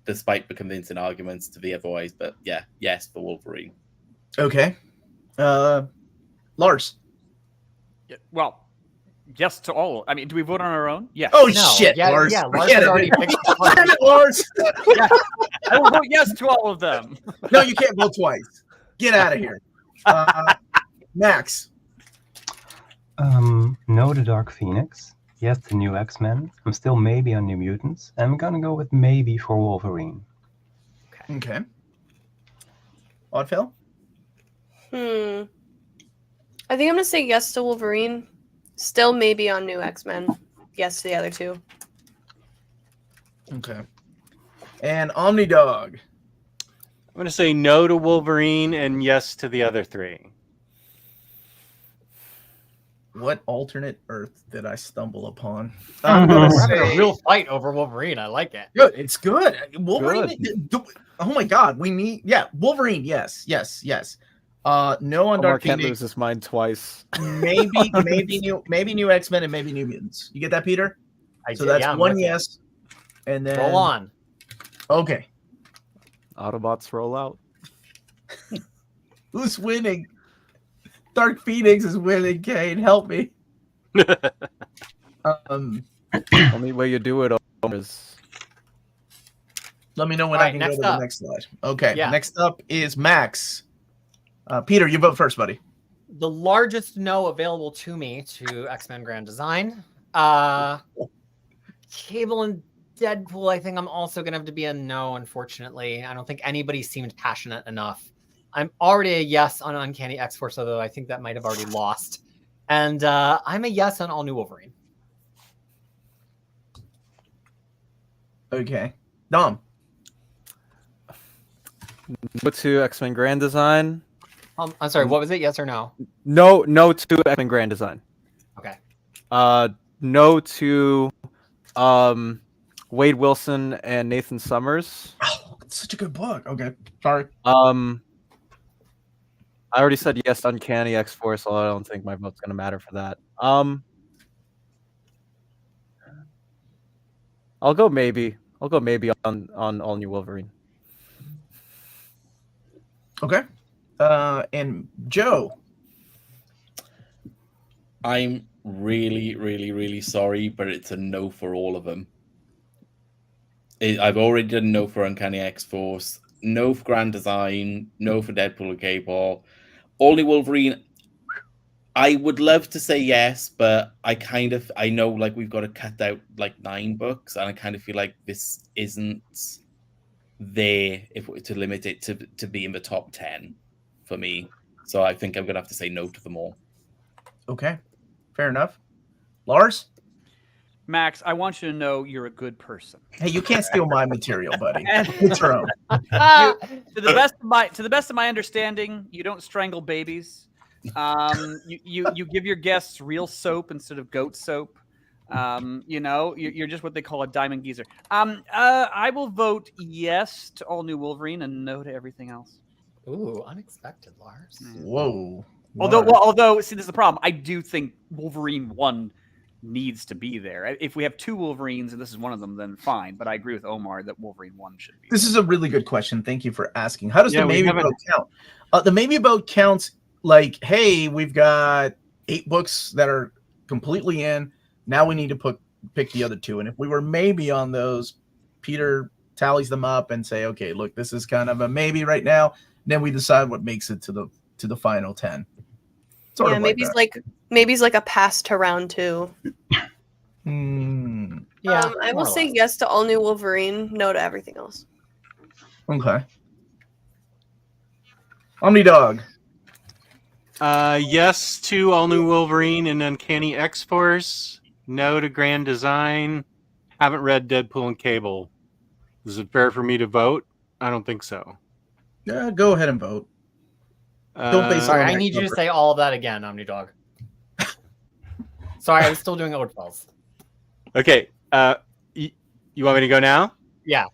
Despite the convincing arguments to the otherwise, but yeah, yes for Wolverine. Okay. Lars? Well, yes to all. I mean, do we vote on our own? Yes. Oh, No, shit, yeah, Lars. yeah, Lars has already picked Damn it, Lars. Yeah. I will vote yes to all of them. No, you can't vote twice. Get out of here. Max? No to Dark Phoenix. Yes to New X-Men. I'm still maybe on New Mutants. I'm gonna go with maybe for Wolverine. Okay. Oddfell? I think I'm gonna say yes to Wolverine. Still maybe on New X-Men. Yes to the other 2. Okay. And Omnidog? I'm going to say no to Wolverine and yes to the other 3. What alternate Earth did I stumble upon? I'm I'm gonna We're having a say real fight over Wolverine. I like it. good. It's good. Wolverine. Oh my God, we need Wolverine. Yes. No on Omar Dark can't Phoenix. lose his mind twice. Maybe new X-Men and maybe New Mutants. You get that, Peter? So that's I'm one with you. yes, and then Roll on. Okay, Autobots roll out. who's winning? Dark Phoenix is winning. Kane, help me. Only way you do it is Let me know when All I right, can go next to the up. next slide. Okay, Yeah. next up is Max. Peter, you vote first, buddy. The largest no available to me to X-Men Grand Design. Cable and Deadpool, I think I'm also going to have to be a no, unfortunately. I don't think anybody seemed passionate enough. I'm already a yes on Uncanny X-Force, although I think that might have already lost. And I'm a yes on All New Wolverine. Okay, Dom. no to X-Men Grand Design. I'm sorry, what was it? Yes or no? No to X-Men Grand Design. Okay. No to Wade Wilson and Nathan Summers. Oh, it's such a good book. Okay, sorry. I already said yes to Uncanny X-Force, so I don't think my vote's gonna matter for that. I'll go maybe on All New Wolverine. Okay. And Joe. I'm really, really, really sorry, but it's a no for all of them. I've already done no for Uncanny X-Force, no for Grand Design, no for Deadpool and Cable. All New Wolverine, I would love to say yes, but I know like we've got to cut out like 9 books, and I kind of feel like this isn't there if we were to limit it to be in the top 10 for me. So I think I'm going to have to say no to them all. Okay, fair enough. Lars? Max, I want you to know you're a good person. Hey, you can't steal my material, buddy. And- It's your own. To the best of my understanding, you don't strangle babies. You give your guests real soap instead of goat soap. You're just what they call a diamond geezer. I will vote yes to all new Wolverine and no to everything else. Ooh, unexpected, Lars. Whoa. Although, see, this is the problem. I do think Wolverine 1 needs to be there. If we have 2 Wolverines and this is one of them, then fine. But I agree with Omar that Wolverine 1 should be. This is a really good question. Thank you for asking. How does the we maybe haven't- vote count? The maybe vote counts like, hey, we've got 8 books that are completely in. Now we need to pick the other 2. And if we were maybe on those, Peter tallies them up and say, okay, look, this is kind of a maybe right now. Then we decide what makes it to the final 10. Sort Yeah, of maybe it's like a pass to round 2. Yeah, I more will or say less. yes to all new Wolverine, no to everything else. Okay. Omnidog. Yes to all new Wolverine and Uncanny X-Force. No to Grand Design. Haven't read Deadpool and Cable. Is it fair for me to vote? I don't think so. Go ahead and vote. Don't base it Sorry, on I that need you to cover. say all of that again, Omnidog. Sorry, I was still doing Oldfells. Okay. You want me to go now? Yeah.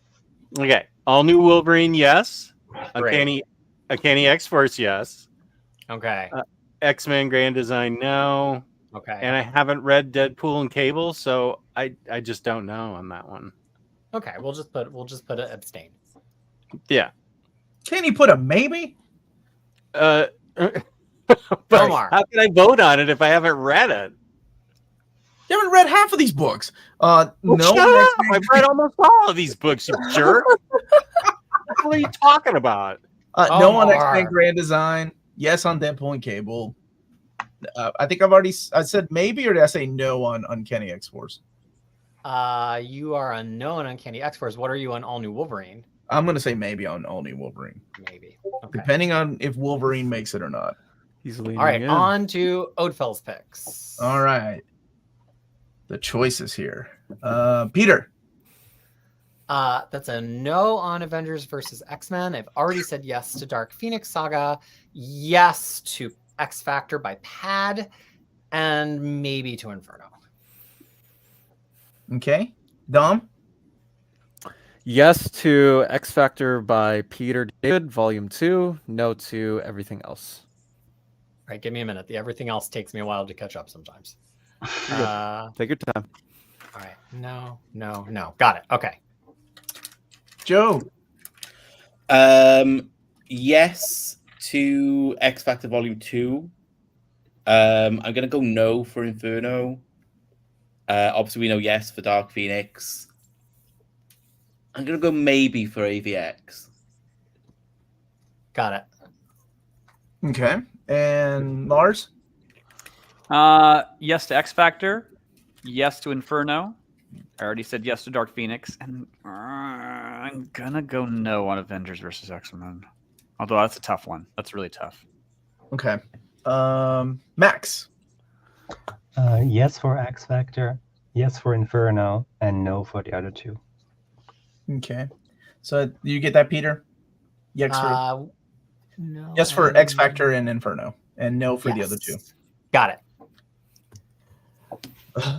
Okay. All new Wolverine, yes. Great. Uncanny X-Force, yes. Okay. X-Men Grand Design, no. Okay. And I haven't read Deadpool and Cable, so I just don't know on that one. Okay, we'll just put an abstain. Yeah. Can you put a maybe? But Omar. how can I vote on it if I haven't read it? You haven't read half of these books. Well, No. shut up. I've read almost all of these books, you jerk. What are you talking about? No on Omar. X-Men Grand Design. Yes on Deadpool and Cable. I think I said maybe, or did I say no on Uncanny X-Force? You are a no on Uncanny X-Force. What are you on All New Wolverine? I'm going to say maybe on All New Wolverine. Maybe. Okay. Depending on if Wolverine makes it or not. He's leaning All right, in. on to Oldfell's picks. All right. The choices here. Peter. That's a no on Avengers versus X-Men. I've already said yes to Dark Phoenix Saga, yes to X Factor by Pad, and maybe to Inferno. Okay. Dom. Yes to X Factor by Peter David, Volume 2. No to everything else. All right, give me a minute. The everything else takes me a while to catch up sometimes. Take your time. All right. No. Got it. Okay. Joe. Yes to X Factor Volume 2. I'm going to go no for Inferno. Obviously, we know yes for Dark Phoenix. I'm going to go maybe for AVX. Got it. Okay. And Lars. Yes to X Factor. Yes to Inferno. I already said yes to Dark Phoenix, and I'm gonna go no on Avengers versus X-Men. Although that's a tough one. That's really tough. Okay. Max. Yes for X Factor, yes for Inferno, and no for the other 2. Okay. So do you get that, Peter? Yes for, No. yes for X Factor and Inferno, and no for the other 2. Got it.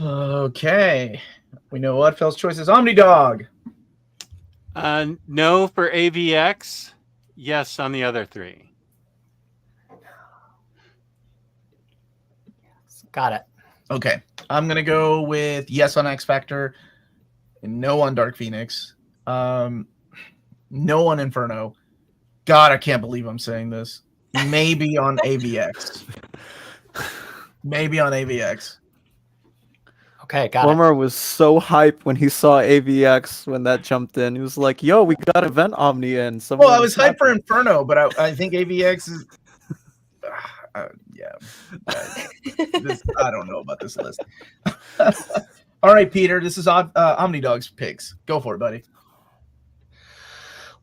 Okay. We know what Phil's choice is. Omnidog. No for AVX. Yes on the other 3. Got it. Okay. I'm going to go with yes on X Factor and no on Dark Phoenix. No on Inferno. God, I can't believe I'm saying this. Maybe on AVX. Maybe on AVX. Okay, got it. Omar was so hyped when he saw AVX when that jumped in. He was like, yo, we got Event Omni in. Well, I was hyped for Inferno, but I think AVX is... yeah. I don't know about this list. All right, Peter, this is Omnidog's picks. Go for it, buddy.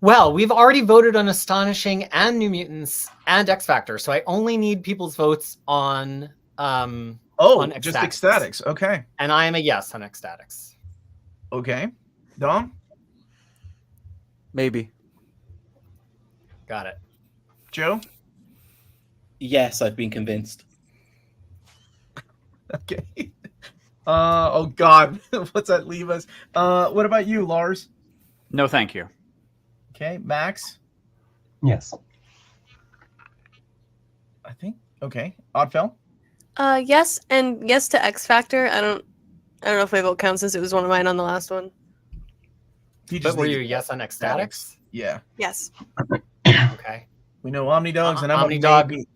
Well, we've already voted on Astonishing and New Mutants and X Factor, so I only need people's votes on Oh, on just Ecstatics. ecstatics. Okay. And I am a yes on Ecstatics. Okay. Dom? Maybe. Got it. Joe? Yes, I've been convinced. Okay. Oh God, what's that leave us? What about you, Lars? No, thank you. Okay, Max. Yes. I think. Okay, Oddfell. Yes, and yes to X Factor. I don't know if my vote counts since it was one of mine on the last one. You But were need you yes on Ecstatics? Yeah, Yes. Okay. we know Omnidogs, and I'm Omnidog. a maybe,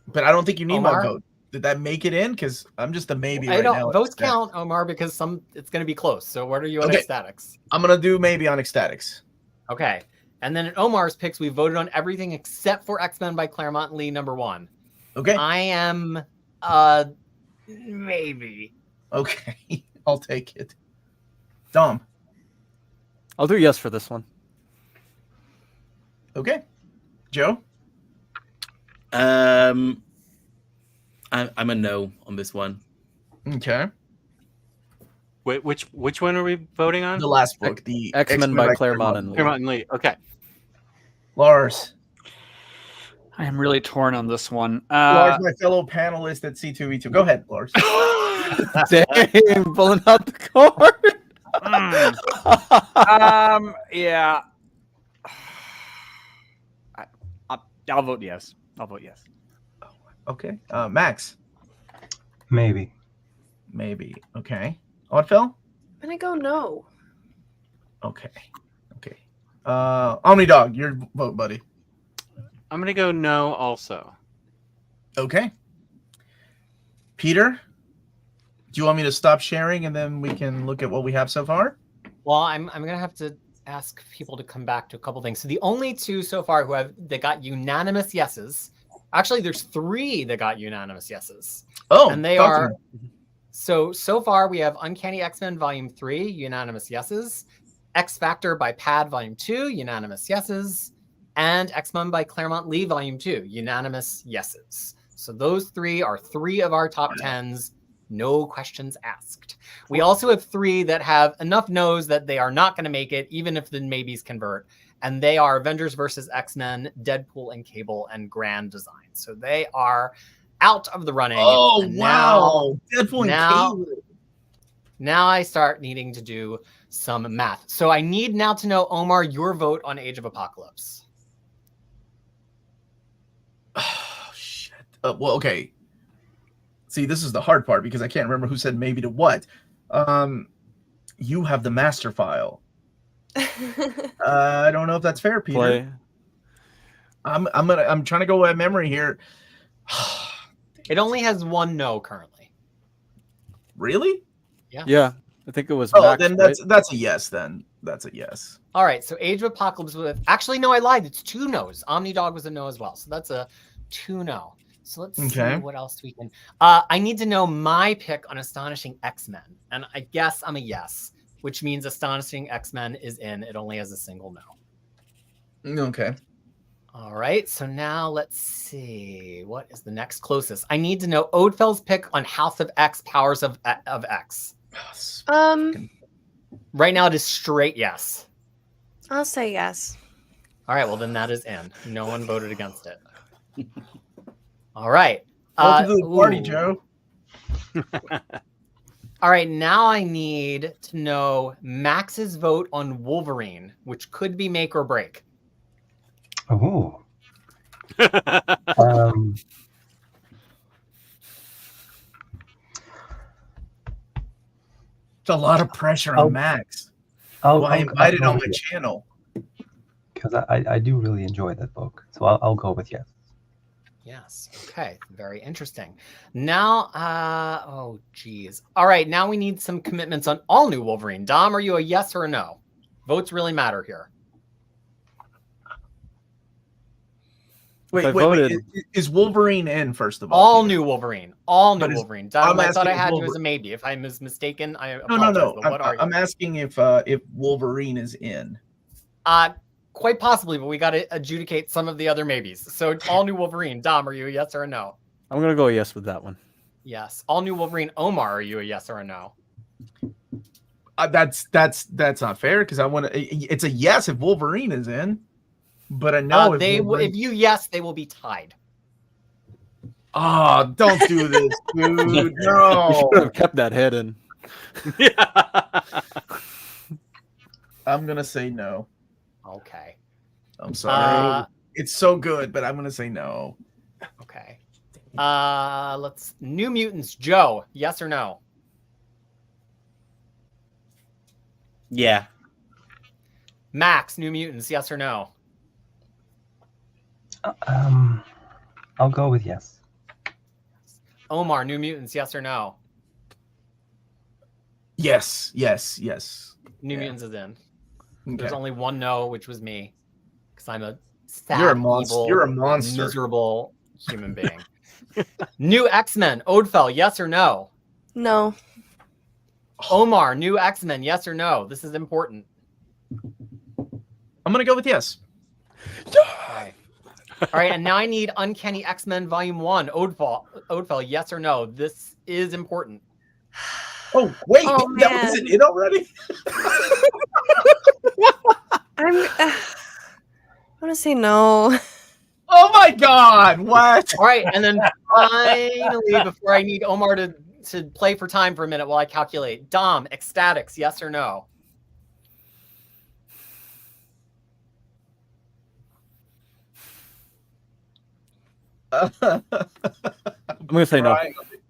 but I don't think you need my Omar? vote. Did that make it in? Because I'm just a maybe I right don't now. votes count, Omar, because it's going to be close. So what are you on Okay. Ecstatics? I'm gonna do maybe on ecstatics. Okay. And then in Omar's picks, we voted on everything except for X-Men by Claremont and Lee #1. Okay. I am maybe. Okay, I'll take it. Dom. I'll do yes for this one. Okay. Joe. I'm a no on this one. Okay. Wait, which one are we voting on? The last book, the X-Men by Claremont and Lee. Claremont and Lee. Okay. Lars. I am really torn on this one. Lars, my fellow panelist at C2E2. Go ahead, Lars. Damn, pulling out the card. Yeah. I'll vote yes. I'll vote yes. Okay. Max. Maybe. Maybe. Okay. Oddfell? I'm gonna go no. Okay. Okay. Omnidog, your vote, buddy. I'm gonna go no also. Okay. Peter, do you want me to stop sharing and then we can look at what we have so far? Well, I'm gonna have to ask people to come back to a couple things. So the only two so far that got unanimous yeses. Actually, there's 3 that got unanimous yeses. Oh, And they talk to are me. so far we have Uncanny X-Men Volume 3, unanimous yeses. X Factor by Pad Volume 2, unanimous yeses. And X-Men by Claremont Lee Volume 2, unanimous yeses. So those 3 are 3 of our top 10s. No questions asked. We also have 3 that have enough no's that they are not going to make it, even if the maybes convert. And they are Avengers vs. X-Men, Deadpool and Cable, and Grand Design. So they are out of the running. Oh, And wow. Deadpool and Cable. Now I start needing to do some math. So I need now to know, Omar, your vote on Age of Apocalypse. Oh, shit. Well, okay. See, this is the hard part because I can't remember who said maybe to what. You have the master file. I don't know if that's fair, Peter. Play. I'm trying to go by memory here. It only has 1 no currently. Really? Yeah, I think it was. Oh, Max, then right? that's a yes. Then that's a yes. All right, so Age of Apocalypse with actually no, I lied. It's 2 no's. Omnidog was a no as well, so that's a 2 no. So let's see what else we can. I need to know my pick on Astonishing X-Men, and I guess I'm a yes, which means Astonishing X-Men is in. It only has a single no. Okay. All right, so now let's see. What is the next closest? I need to know Oddfell's pick on House of X, Powers of X. Right now it is straight yes. I'll say yes. All right, well then that is in. No one voted against it. All right. Welcome to the party, ooh. Joe. All right, now I need to know Max's vote on Wolverine, which could be make or break. Oh. It's a lot of pressure on Max. I invited on my channel. Because I do really enjoy that book. So I'll go with yes. Yes. Okay. Very interesting. Now, oh, geez. All right. Now we need some commitments on all new Wolverine. Dom, are you a yes or a no? Votes really matter here. Wait. Is Wolverine in, first of all? All new Wolverine. All new Wolverine. Dom, I thought I had you as a maybe. If I was mistaken, I apologize. No. But what are you? I'm asking if Wolverine is in. quite possibly, but we got to adjudicate some of the other maybes. So all new Wolverine. Dom, are you a yes or a no? I'm gonna go yes with that one. Yes. All new Wolverine. Omar, are you a yes or a no? That's not fair because I want to. It's a yes if Wolverine is in, but a no if you yes, they will be tied. Oh, don't do this, dude. You No. should have kept that hidden. I'm gonna say no. Okay. I'm sorry. It's so good, but I'm gonna say no. Okay. Let's New Mutants. Joe, yes or no? Yeah. Max, New Mutants, yes or no? I'll go with yes. Omar, New Mutants, yes or no? Yes. New Mutants is in. Okay. There's only one no, which was me, because I'm a sad, You're a monster. evil, You're a monster. miserable human being. New X-Men, Odefell, yes or no? No. Omar, new X-Men, yes or no? This is important. I'm gonna go with yes. Okay. All right, and now I need Uncanny X-Men Volume 1. Odefell, yes or no? This is important. Oh wait, Oh, that man. wasn't it already. I'm gonna say no. Oh my God! What? All right, and then finally, before I need Omar to play for time for a minute while I calculate, Dom, Ecstatics, yes or no? I'm gonna say no.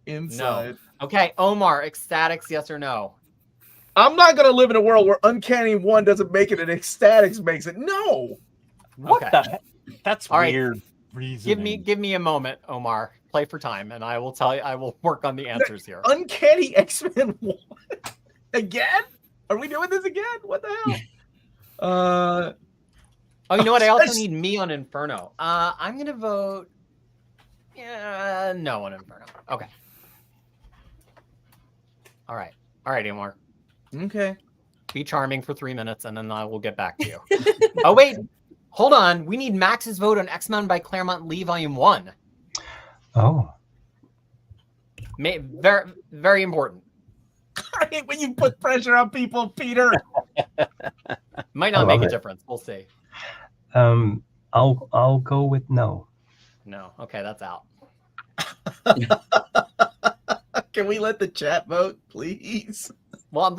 Inside. No. Okay, Omar, Ecstatics, yes or no? I'm not gonna live in a world where Uncanny One doesn't make it and Ecstatics makes it. No. What Okay. the heck? That's All right. weird reasoning. Give me a moment, Omar. Play for time, and I will tell you. I will work on the answers here. Uncanny X-Men 1 again? Are we doing this again? What the hell? Oh, you know what? I also need me on Inferno. I'm gonna vote. Yeah, no on Inferno. Okay. All right, Omar. Okay. Be charming for 3 minutes, and then I will get back to you. Oh wait, hold on. We need Max's vote on X-Men by Claremont Lee Volume 1. Oh. Very, very important. I hate when you put pressure on people, Peter. Might I not make love a it. difference. We'll see. I'll go with no. No. Okay, that's out. Can we let the chat vote, please? Well,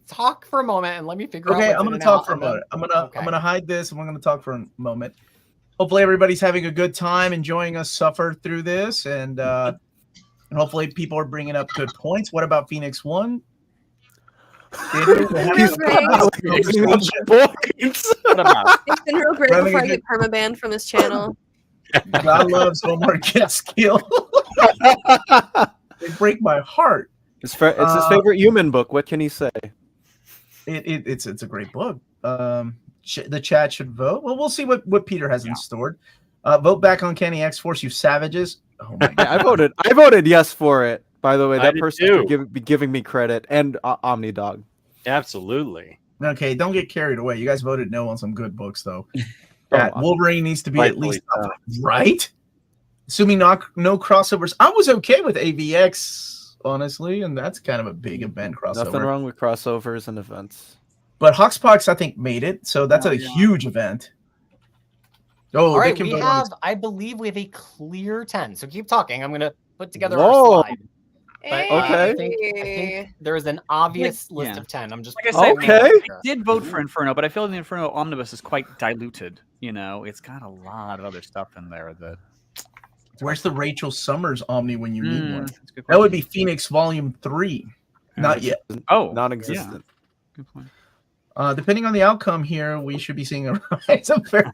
talk for a moment and let me figure out. Okay, what's I'm in gonna and talk out, for a and then- moment. Okay. I'm gonna hide this and we're gonna talk for a moment. Hopefully everybody's having a good time, enjoying us suffer through this, and hopefully people are bringing up good points. What about Phoenix 1? He's great. What about? It's been real great Running before I a get permabanned from this channel. God loves Omar Catskill. They break my heart. It's his favorite human book. What can he say? It's a great book. The chat should vote. Well, we'll see what Peter has in store. Vote back on Kenny X-Force, you savages. Oh my God. I voted yes for it. By the way, I that did person too. should be giving me credit, and OmniDog. Absolutely. Okay, don't get carried away. You guys voted no on some good books, though. Oh, Wolverine needs to be at rightfully least so. right. Assuming no crossovers. I was okay with AVX, honestly, and that's kind of a big event crossover. Nothing wrong with crossovers and events. But Hoxpox, I think, made it, so that's a huge event. Oh, All right, they can we vote on have. I believe we have a clear 10. So keep talking. I'm gonna put together Whoa. our slide. But, Okay. I think there is an obvious list yeah. of 10. I'm just Like I say, Okay. I did vote for Inferno, but I feel the Inferno Omnibus is quite diluted. You know, it's got a lot of other stuff in there that. Where's the Rachel Summers Omni when you need one? That's a good That would question. be Phoenix Volume 3. Not yet. Oh, Non-existent. Good point. Depending on the outcome here, we should be seeing a rise of Feral.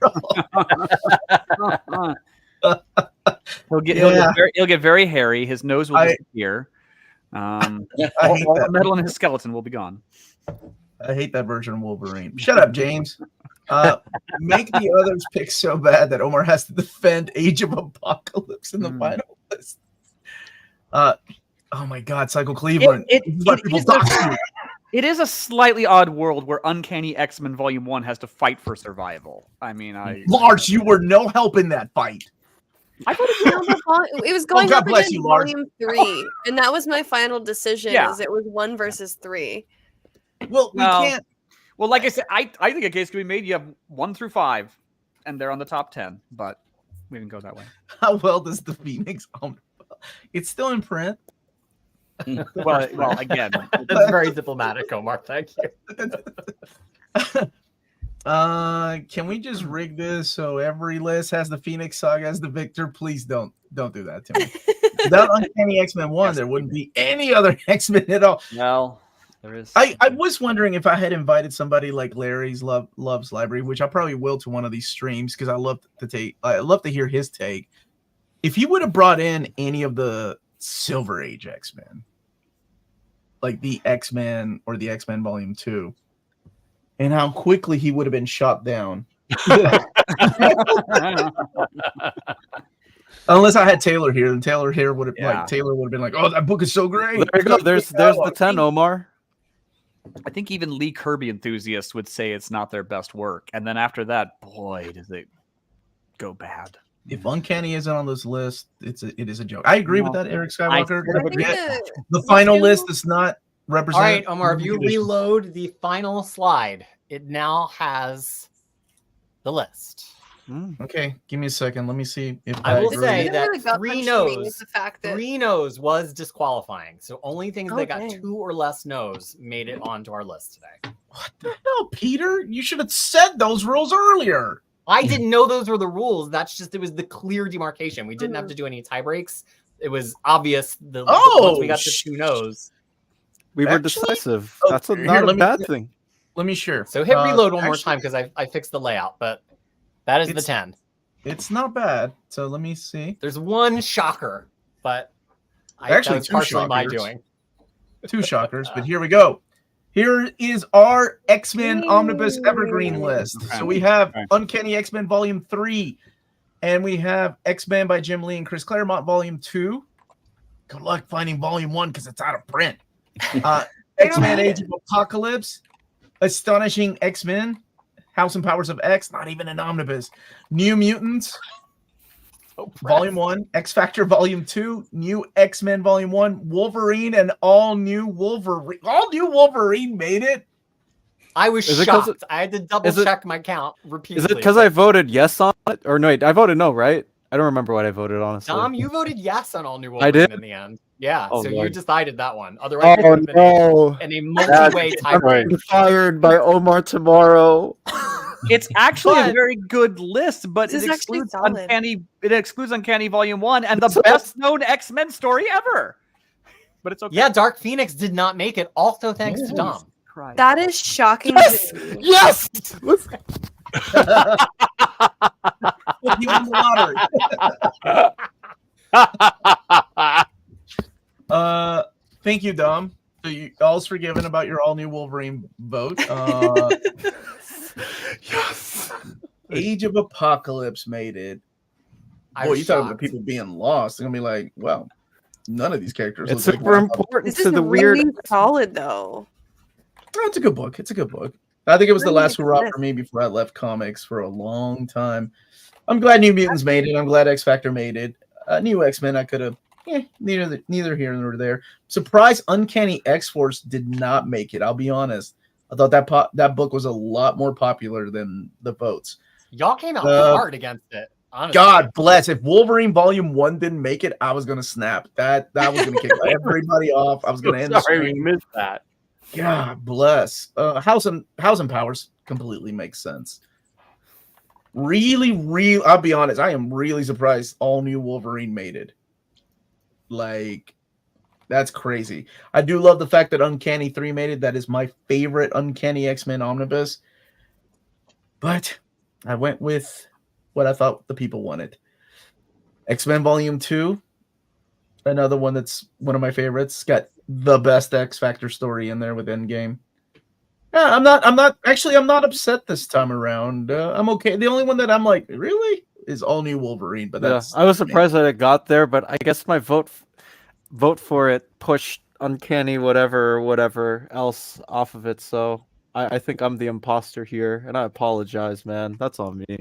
He'll get very hairy. His nose will disappear. I All hate the that. metal in his skeleton will be gone. I hate that version of Wolverine. Shut up, James. Make the others pick so bad that Omar has to defend Age of Apocalypse in the final list. Oh my God, Psycho Cleveland. This is why people dox you. It is a slightly odd world where Uncanny X-Men Volume 1 has to fight for survival. I mean, Lars, you were no help in that fight. I voted no, it was going God up bless against you, Lars. Volume 3, and that was my final decision. Yeah. Is it was 1 versus 3. Well, we can't. Well, like I said, I think a case can be made. You have 1 through 5, and they're on the top 10, but we didn't go that way. How well does the Phoenix? It's still in print. Well, again, That's very diplomatic, Omar. Thank you. Can we just rig this so every list has the Phoenix Saga as the victor? Please don't do that to me. Without Uncanny X-Men 1, there wouldn't be any other X-Men at all. Well, there is. I was wondering if I had invited somebody like Larry's Love's Library, which I probably will to one of these streams because I love to hear his take. If he would have brought in any of the Silver Age X-Men, like the X-Men or the X-Men Volume 2, and how quickly he would have been shot down. Unless I had Taylor here, and Taylor here would have Taylor would have been like, "Oh, that book is so great." There you go. There's the 10, Omar. I think even Lee Kirby enthusiasts would say it's not their best work, and then after that, boy, does it go bad. If Uncanny isn't on this list, it is a joke. I agree with that, Eric Skywalker. The final list does not represent. All right, Omar, if you reload the final slide, it now has the list. Okay, give me a second. Let me see if I will agree. say that really gut three punched me with no's, the fact that- 3 no's was disqualifying. So only things that got dang. 2 or less no's made it onto our list today. What the hell, Peter? You should have said those rules earlier. I didn't know those were the rules. That's just, it was the clear demarcation. We didn't have to do any tie breaks. It was obvious once we got the 2 no's. We were Actually? decisive. Oh, That's here, not a let me- bad thing. Let me share. So hit reload one more actually, time because I fixed the layout, but that is the 10. It's not bad. So let me see. There's one shocker, but Actually, that was 2 partially my shockers. doing. 2 shockers, but here we go. Here is our X-Men Omnibus Evergreen list. So we have Uncanny X-Men Volume 3, and we have X-Men by Jim Lee and Chris Claremont Volume 2. Good luck finding Volume 1 because it's out of print. X-Men Age of Apocalypse, Astonishing X-Men, House and Powers of X, not even an omnibus. New Mutants, Volume 1, X Factor Volume 2, New X-Men Volume 1, Wolverine, and all new Wolverine. All new Wolverine made it. I was Is it 'cause shocked. I had to double check my count repeatedly. Is it because I voted yes on it? Or no, wait, I voted no, right? I don't remember what I voted, honestly. Dom, you voted yes on all new I Wolverine did? in the end. Yeah, Oh, so Lord. you decided that one. Otherwise, it Oh, would have been no. in a multi-way I'm tiebreak. getting fired by Omar tomorrow. It's actually a But- very good list, but This it is actually excludes solid. Uncanny. It excludes Uncanny Volume 1 and the best known X-Men story ever. But it's okay. Yeah, Dark Phoenix did not make it. Also, thanks to Dom. Christ. That is shocking. Yes! to me. Yes! Let's- He won the lottery. Thank you, Dom. So you all's forgiven about your all new Wolverine vote. yes! Age of Apocalypse made it. I'm Boy, you talking about shocked. people being lost. They're gonna be like, well, none of these characters. It's look like super Rob. important This to is the really weird. solid, though. Oh, it's a good book. It's a good book. I think it was the Really last hurrah good. for me before I left comics for a long time. I'm glad New Mutants made it. I'm glad X Factor made it. New X-Men, I could have. Neither here nor there. Surprise! Uncanny X-Force did not make it. I'll be honest. I thought that book was a lot more popular than the votes. Y'all came out hard against it. Honestly. God bless. If Wolverine Volume 1 didn't make it, I was gonna snap. That was gonna kick everybody off. I was gonna end the Sorry, we stream. missed that. God bless. House and Powers completely makes sense. Really, I'll be honest. I am really surprised all new Wolverine made it. Like, that's crazy. I do love the fact that Uncanny 3 made it. That is my favorite Uncanny X-Men omnibus. But I went with what I thought the people wanted. X-Men Volume 2, another one that's one of my favorites. It's got the best X Factor story in there with Endgame. Yeah, I'm not upset this time around. I'm okay. The only one that I'm like, really, is all new Wolverine. But Yeah, that's I was surprised that it got there, but I guess my vote for it pushed uncanny whatever else off of it. So I think I'm the imposter here, and I apologize, man. That's on me.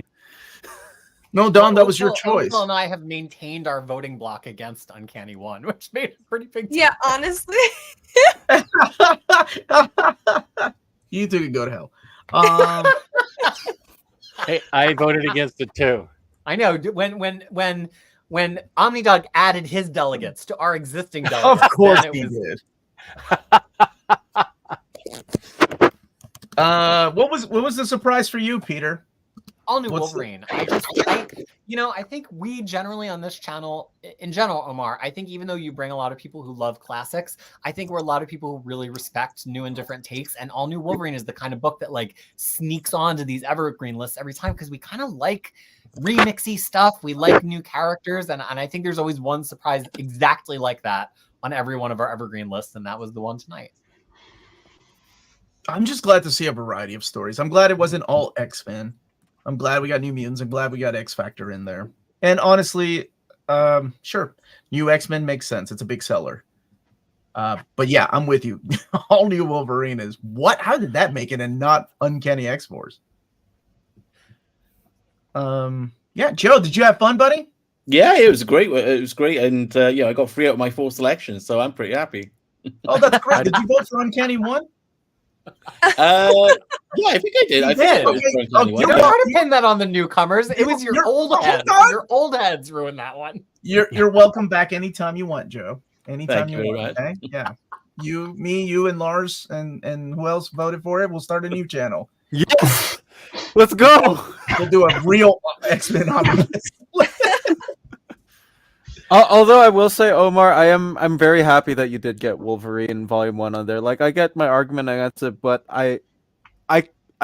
No, Dom, that was your Oathful- choice. Oathful and I have maintained our voting block against Uncanny One, which made a pretty big Yeah, honestly. You two can go to hell. Hey, I voted against it too. I know. When Omnidog added his delegates to our existing delegates, Of course then it he was- did. What was the surprise for you, Peter? all new What's the- Wolverine. I think we generally on this channel, in general, Omar, I think even though you bring a lot of people who love classics, I think we're a lot of people who really respect new and different takes. And all new Wolverine is the kind of book that like sneaks onto these evergreen lists every time because we kind of like remixy stuff. We like new characters, and I think there's always one surprise exactly like that on every one of our evergreen lists, and that was the one tonight. I'm just glad to see a variety of stories. I'm glad it wasn't all X-Men. I'm glad we got New Mutants. I'm glad we got X-Factor in there. And honestly, sure, new X-Men makes sense. It's a big seller. But yeah, I'm with you. All new Wolverine is what? How did that make it and not Uncanny X-Force? Yeah, Joe, did you have fun, buddy? Yeah, it was great. It was great, and yeah, I got 3 out of my 4 selections, so I'm pretty happy. Oh, that's great. Did you vote for Uncanny One? Yeah, I think I did. I think I voted for Uncanny One. You don't try to pin that on the newcomers. It was your You're- old hold heads. on. Your old heads ruined that one. You're welcome back anytime you want, Joe. Anytime Thank you you very want. much. Okay? Yeah. You, and Lars, and who else voted for it? We'll start a new channel. Yes, let's go. We'll do a real X-Men Omnibus. Although I will say, Omar, I'm very happy that you did get Wolverine Volume 1 on there. Like, I get my argument against it, but I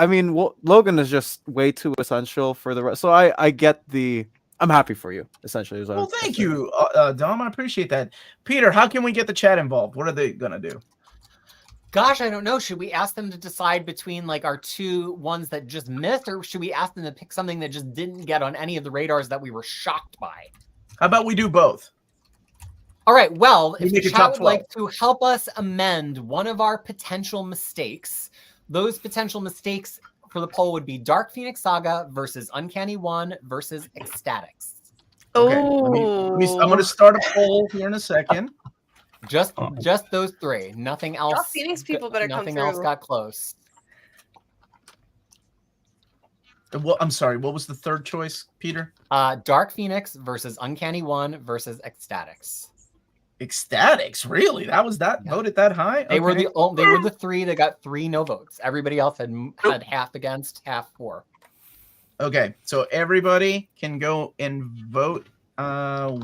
mean, Logan is just way too essential for the rest. So I get the. I'm happy for you, essentially. Is what I Well, was gonna thank say. you, Dom. I appreciate that. Peter, how can we get the chat involved? What are they gonna do? Gosh, I don't know. Should we ask them to decide between like our 2 ones that just missed, or should we ask them to pick something that just didn't get on any of the radars that we were shocked by? How about we do both? All right. Well, We if make the it chat top would 12. like to help us amend one of our potential mistakes, those potential mistakes for the poll would be Dark Phoenix Saga versus Uncanny One versus Ecstatics. Okay. I'm going to start a poll here in a second. Just those 3. Nothing else. Dark Phoenix people better come Nothing else through. got close. Well, I'm sorry. What was the third choice, Peter? Dark Phoenix versus Uncanny One versus Ecstatics. Ecstatics, really? That was that voted that high? They were Okay. they were the 3 that got 3 no votes. Everybody else had half against, half for. Okay, so everybody can go and vote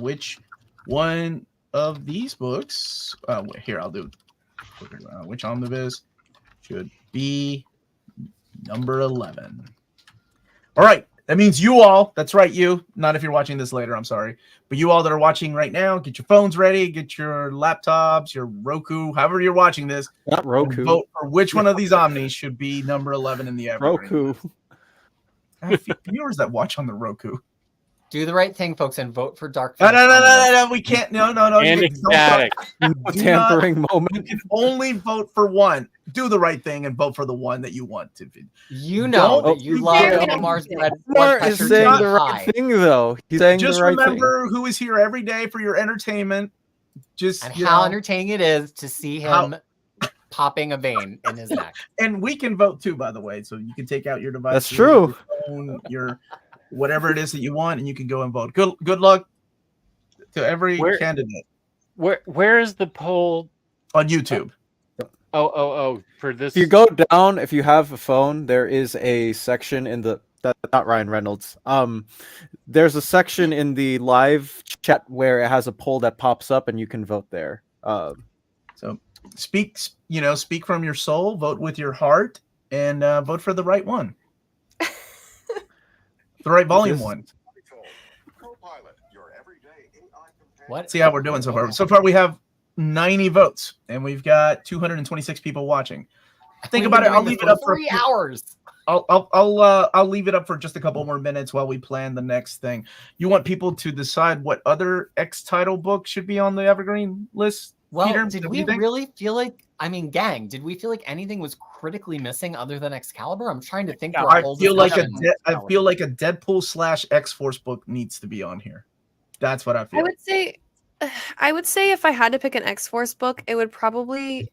which one of these books. Here, I'll do which omnibus should be number 11. All right, that means you all, that's right, you, not if you're watching this later, I'm sorry, but you all that are watching right now, get your phones ready, get your laptops, your Roku, however you're watching this. Not Roku. Vote for which one of these omnis should be number 11 in the Evergreen. Roku. I have viewers that watch on the Roku. Do the right thing, folks, and vote for Dark No, Phoenix. no, we can't. No. And you Ecstatic. Tampering You moment. can only vote for one. Do the right thing and vote for the one that you want to. You know Don't- that you you love can't- Omar's blood Omar is pressure saying too the high. right thing, though. He's saying Just the right remember who is here every day for your entertainment. Just And you how know, entertaining it is to see him popping a vein in his neck. and we can vote too, by the way. So you can take out your device. That's true. Your phone, your whatever it is that you want, and you can go and vote. Good luck to every candidate Where is the poll? on YouTube. Oh, for this. If you go down, if you have a phone, there is a section in the not Ryan Reynolds. There's a section in the live chat where it has a poll that pops up, and you can vote there. So speak from your soul, vote with your heart, and vote for the right one. The right volume one. What? See how we're doing so far. So far, we have 90 votes, and we've got 226 people watching. Think about it. I'll leave it up for 3 hours. I'll leave it up for just a couple more minutes while we plan the next thing. You want people to decide what other X title book should be on the Evergreen list, Well, Peter, did what do we you think? really feel like? I mean, gang, did we feel like anything was critically missing other than Excalibur? I'm trying to think. Yeah, through our I whole feel like discussion. I feel like a Deadpool / X-Force book needs to be on here. That's what I feel. I would say if I had to pick an X-Force book, it would probably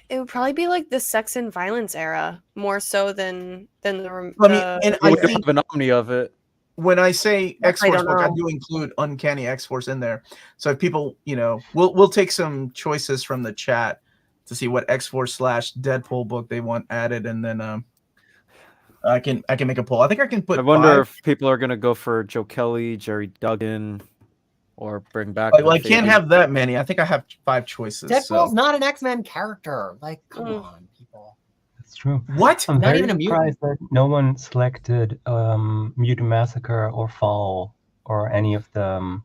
be like the sex and violence era more so than the. I mean, and We I would think have an omni of it. when I say I X-Force don't book, I know. do include Uncanny X-Force in there. So if people, we'll take some choices from the chat to see what X-Force / Deadpool book they want added, and then I can make a poll. I think I can put. I wonder 5. if people are gonna go for Joe Kelly, Jerry Duggan, or bring back. Well, I can't have that many. I think I have 5 choices. Deadpool's So. not an X-Men character. Like, come Mm. on, people. That's true. What? I'm Not very even a mutant. surprised that no one selected Mutant Massacre or Fall or any of the.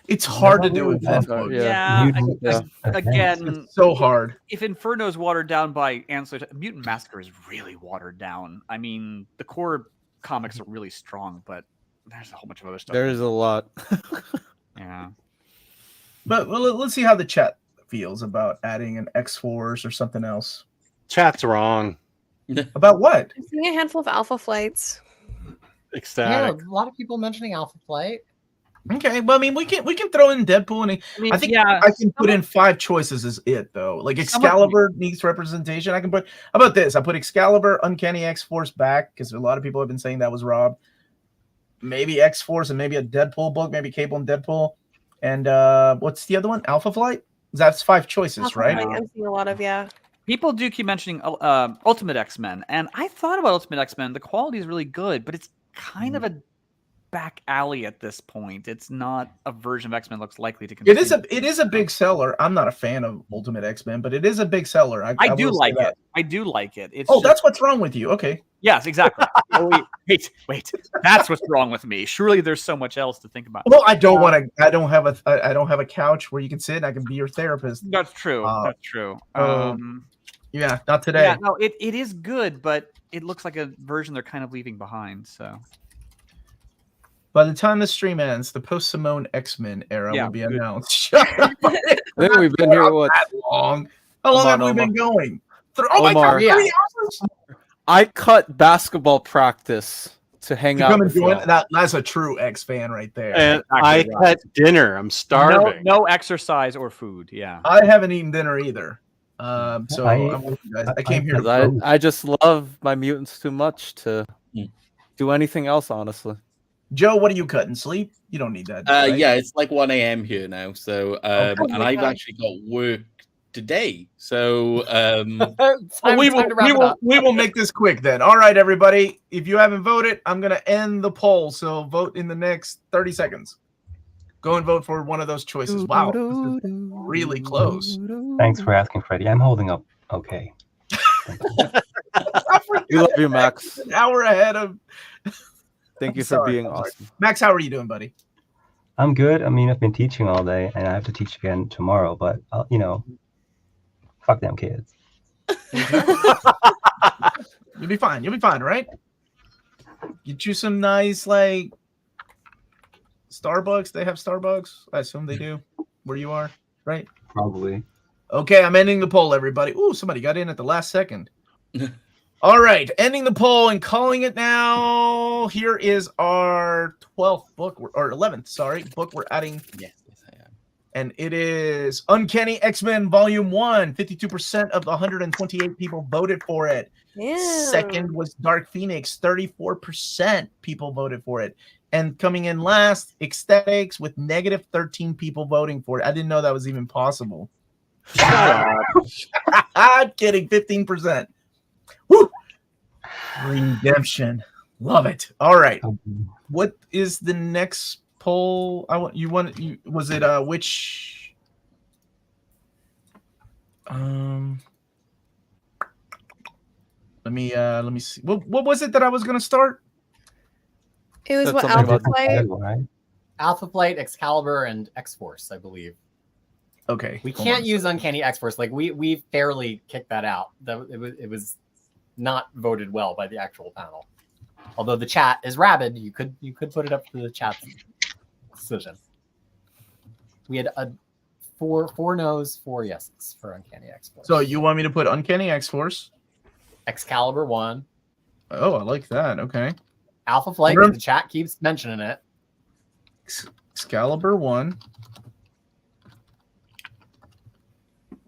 It's hard to Never do really event hard, books. Yeah, mutant yeah. events. again, It's so hard. if Inferno's watered down by ancillary, Mutant Massacre is really watered down. I mean, the core comics are really strong, but there's a whole bunch of other stuff. There's a lot. Yeah. But let's see how the chat feels about adding an X-Force or something else. Chat's wrong. About what? I'm seeing a handful of Alpha Flights. Yeah, Ecstatic. a lot of people mentioning Alpha Flight. Okay, well, I mean, we can throw in Deadpool, and I mean, I think yeah, I can put in 5 choices as it though. Like Excalibur needs representation. I can put. How about this? I put Excalibur, Uncanny X-Force back because a lot of people have been saying that was robbed. Maybe X-Force and maybe a Deadpool book, maybe Cable and Deadpool, and what's the other one? Alpha Flight. That's 5 choices, Alpha right? Flight, I'm seeing a lot of people do keep mentioning Ultimate X-Men, and I thought about Ultimate X-Men. The quality is really good, but it's kind of a back alley at this point. It's not a version of X-Men looks likely to continue. It is a big seller. I'm not a fan of Ultimate X-Men, but it is a big seller. I do will say like that. it. I do like it. It's Oh, just- that's what's wrong with you. Okay. yes, exactly. Oh, wait. That's what's wrong with me. Surely there's so much else to think about. Well, I don't want to. I don't have a couch where you can sit and I can be your therapist. That's true. That's true. Yeah, not today. Yeah, no, it is good, but it looks like a version they're kind of leaving behind. So By the time the stream ends, the post-Simone X-Men era will be good. announced. Shut up. I think we've been here what? That long? How long Come have on, we been Omar. going? Oh my Omar. God, 3 hours? I cut basketball practice to hang To out come and with join y'all. that's a true X fan right there. And I had dinner. I'm starving. no exercise or food. Yeah. I haven't eaten dinner either. So I- I'm with you guys. I came here to 'Cause vote. I just love my mutants too much to Mm. do anything else, honestly. Joe, what are you cutting? Sleep? You don't need that. right? Yeah, it's like 1 a.m. here now. So Oh and my I've God. actually got work today. So We will make this quick then. All right, everybody. If you haven't voted, I'm gonna end the poll. So vote in the next 30 seconds. Go and vote for one of those choices. Wow, this is really close. Thanks for asking, Freddie. I'm holding up okay. We love you, Max. An hour ahead of Thank you I'm for sorry, being I'm sorry. awesome. Max. How are you doing, buddy? I'm good. I mean, I've been teaching all day, and I have to teach again tomorrow. But fuck them kids. You'll be fine. You'll be fine, right? Get you some nice like Starbucks. They have Starbucks. I assume they do where you are, right? Probably. Okay, I'm ending the poll, everybody. Ooh, somebody got in at the last second. All right, ending the poll and calling it now. Here is our 12th book, or 11th, sorry, book we're adding. yes, I am. And it is Uncanny X-Men Volume 1. 52% of the 128 people voted for it. Yeah. Second was Dark Phoenix. 34% people voted for it. And coming in last, Ecstatics with negative 13 people voting for it. I didn't know that was even possible. I'm kidding. 15%. Woo! Redemption. Love it. All right. What is the next poll? Was it which let me see. What was it that I was gonna start? It was Said what something Alpha about Flight. Right? Alpha Flight, Excalibur, and X-Force, I believe. Okay. We hold can't on. use Uncanny X-Force. Like we fairly kicked that out. It was not voted well by the actual panel. Although the chat is rabid, you could put it up to the chat's decision. We had four no's, 4 yeses for Uncanny X-Force. So you want me to put Uncanny X-Force? Excalibur 1. Oh, I like that. Okay. Alpha Flight, 'cause the chat keeps mentioning it. Excalibur 1.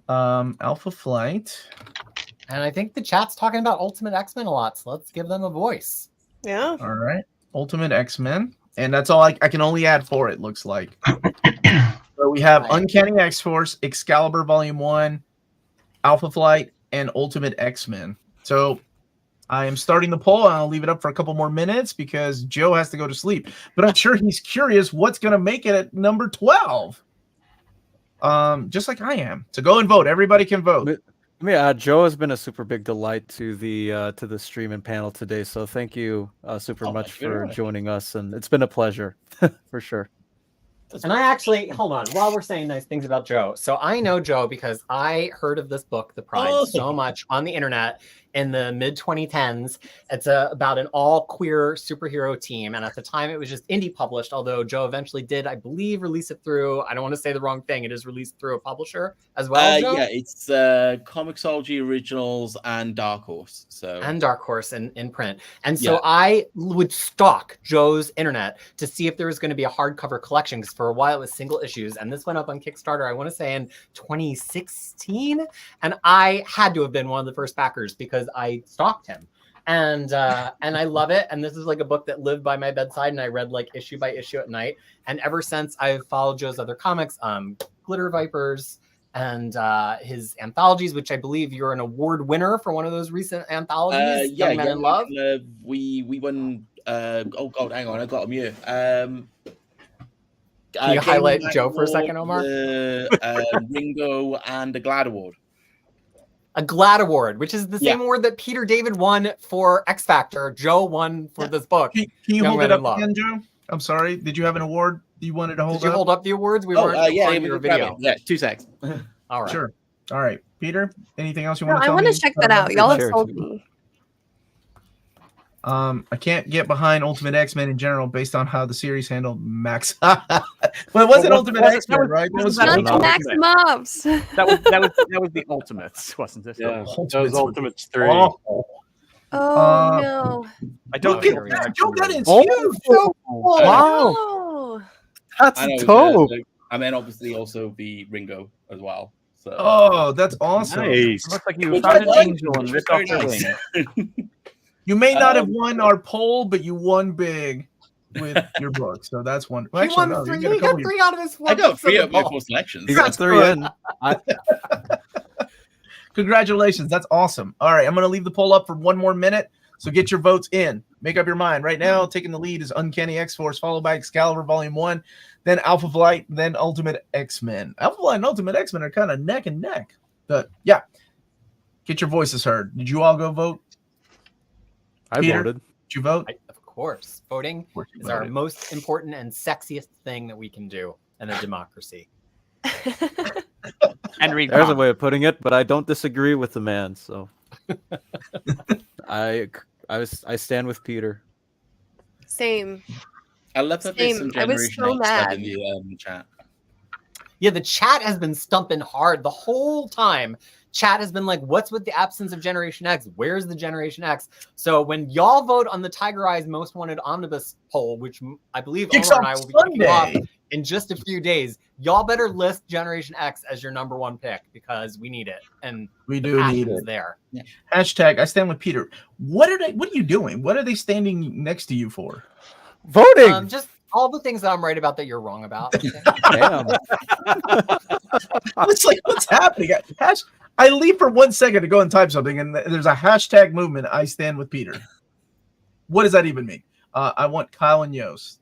Alpha Flight. And I think the chat's talking about Ultimate X-Men a lot, so let's give them a voice. Yeah. All right. Ultimate X-Men. And that's all I can only add 4, it looks like. So we have Right. Uncanny X-Force, Excalibur Volume 1, Alpha Flight, and Ultimate X-Men. So I am starting the poll, and I'll leave it up for a couple more minutes because Joe has to go to sleep. But I'm sure he's curious what's going to make it at number 12. Just like I am. So go and vote. Everybody can vote. Yeah, Joe has been a super big delight to the stream and panel today. So thank you super much for joining us, and it's been a pleasure for sure. And I actually, hold on, while we're saying nice things about Joe. So I know Joe because I heard of this book, The Pride, so much on the internet in the mid-2010s. It's about an all-queer superhero team. And at the time, it was just indie published, although Joe eventually did, I believe, release it through, I don't want to say the wrong thing, it is released through a publisher as well, Joe? Yeah, it's Comixology Originals and Dark Horse. And Dark Horse in print. And so I would stalk Joe's internet to see if there was going to be a hardcover collection, because for a while it was single issues. And this went up on Kickstarter, I want to say in 2016. And I had to have been one of the first backers because I stalked him. And I love it. And this is like a book that lived by my bedside, and I read like issue by issue at night. And ever since, I've followed Joe's other comics, Glitter Vipers, and his anthologies, which I believe you're an award winner for one of those recent anthologies. Young Men in Love. We won. Oh God, hang on, I got them here. Can you highlight Joe for a second, Omar? Ringo and the Glad Award. A Glad Award, which is the same award that Peter David won for X Factor. Joe won for this book. Can you hold it up again, Joe? I'm sorry. Did you have an award you wanted to hold up? Did you hold up the awards? We weren't recording your video. Yeah, 2 seconds. All right. Sure. All right. Peter, anything else you want to I tell me? want to check that out. Y'all have sold me. I can't get behind Ultimate X-Men in general based on how the series handled Max. Well, it wasn't Ultimate X-Men, right? That was Max Mobs. That was the Ultimates, wasn't it? Yeah, those Ultimates 3. Oh no! I don't Look at that. Joe, that is huge. Wow. Oh. That's dope. I mean, obviously, also the Ringo as well. So. Oh, that's awesome. Nice. Looks like you found an angel and ripped off the wing. You may not have won our poll, but you won big with your book. So that's one. Well, He actually, won no, 3. you He got 3 out of his 4. I got 3 books of my in the 4 selections. You got 3 in. Congratulations. That's awesome. All right. I'm going to leave the poll up for 1 more minute. So get your votes in. Make up your mind. Right now, taking the lead is Uncanny X-Force, followed by Excalibur Volume 1, then Alpha Flight, then Ultimate X-Men. Alpha Flight and Ultimate X-Men are kind of neck and neck. But yeah, get your voices heard. Did you all go vote? I Peter, voted. Did you vote? Of course. Voting is our most important and sexiest thing that we can do in a democracy. And read There's a comics. way of putting it, but I don't disagree with the man. So I stand with Peter. Same. I love that there's some Same. I was Generation so X mad. stuff in the chat. Yeah, the chat has been stumping hard the whole time. Chat has been like, what's with the absence of Generation X? Where's the Generation X? So when y'all vote on the Tiger Eyes Most Wanted Omnibus poll, which I believe Kicks Omar and I off will be kicking off Sunday. in just a few days, y'all better list Generation X as your number 1 pick because we need it. And We the do passion need is it. there. Hashtag I stand with Peter. What are you doing? What are they standing next to you for? Voting. Just all the things that I'm right about that you're wrong about. Damn. It's like, what's happening? I leave for 1 second to go and type something, and there's a hashtag movement. I stand with Peter. What does that even mean? I want Kyle and Yost.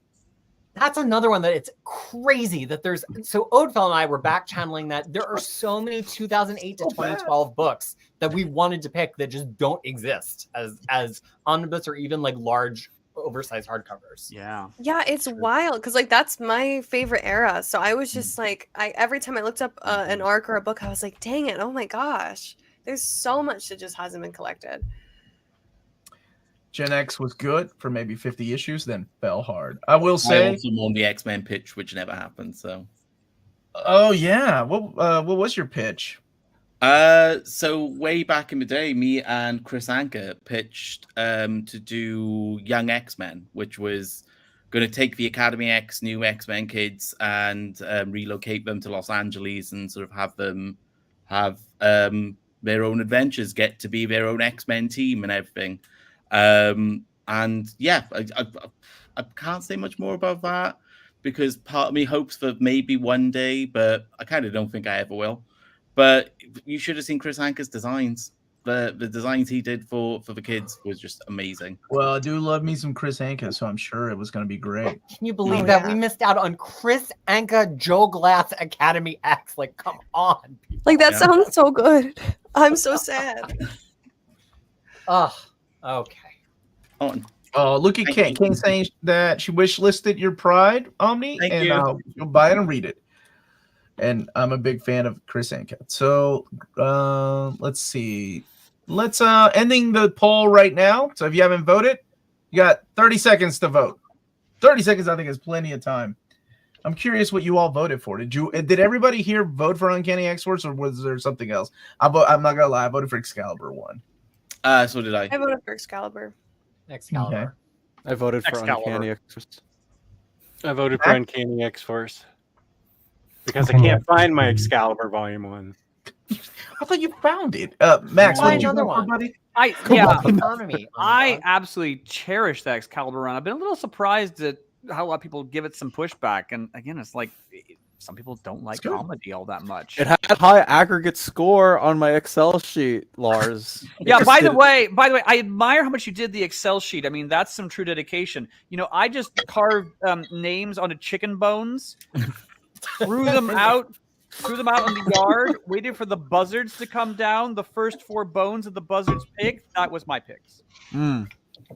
That's another one that it's crazy that there's. So Odefell and I were back channeling that there are so many 2008 to 2012 books that we wanted to pick that just don't exist as omnibus or even like large oversized hardcovers. Yeah. Yeah, it's wild because like that's my favorite era. So I was just like, every time I looked up an arc or a book, I was like, dang it, oh my gosh, there's so much that just hasn't been collected. Gen X was good for maybe 50 issues, then fell hard. I will I say, also won the X-Men pitch, which never happened. So Oh yeah. What was your pitch? So way back in the day, me and Chris Anker pitched to do Young X-Men, which was going to take the Academy X new X-Men kids and relocate them to Los Angeles and sort of have them have their own adventures, get to be their own X-Men team and everything. And yeah, I can't say much more about that because part of me hopes that maybe one day, but I kind of don't think I ever will. But you should have seen Chris Anker's designs. The designs he did for the kids was just amazing. Well, I do love me some Chris Anka, so I'm sure it was going to be great. Can you believe that we missed out on Chris Anka, Joe Glass, Academy X? Like, come on. People. Like, that sounds so good. I'm so sad. Oh, okay. Oh, Look at Kate. Kate saying that she wish listed your Pride, Omni, Thank and you. you'll buy it and read it. And I'm a big fan of Chris Anka. So let's see. Let's ending the poll right now. So if you haven't voted, you got 30 seconds to vote. 30 seconds, I think, is plenty of time. I'm curious what you all voted for. Did everybody here vote for Uncanny X-Force, or was there something else? I'm not gonna lie, I voted for Excalibur 1. So did I. I voted for Excalibur. Excalibur. Okay. I voted for Excalibur. Uncanny X-Force. I voted for Uncanny X-Force because I Uncanny can't find my Excalibur Volume 1. I thought you found it. Max, Why what did you another vote for, one? buddy? Economy. I absolutely cherish that Excalibur run. I've been a little surprised at how a lot of people give it some pushback. And again, it's like some people don't like comedy all that much. It had high aggregate score on my Excel sheet, Lars. Yeah, by the way, I admire how much you did the Excel sheet. I mean, that's some true dedication. You know, I just carved names onto chicken bones, threw them out in the yard, waited for the buzzards to come down. The first 4 bones of the buzzards picked. That was my picks.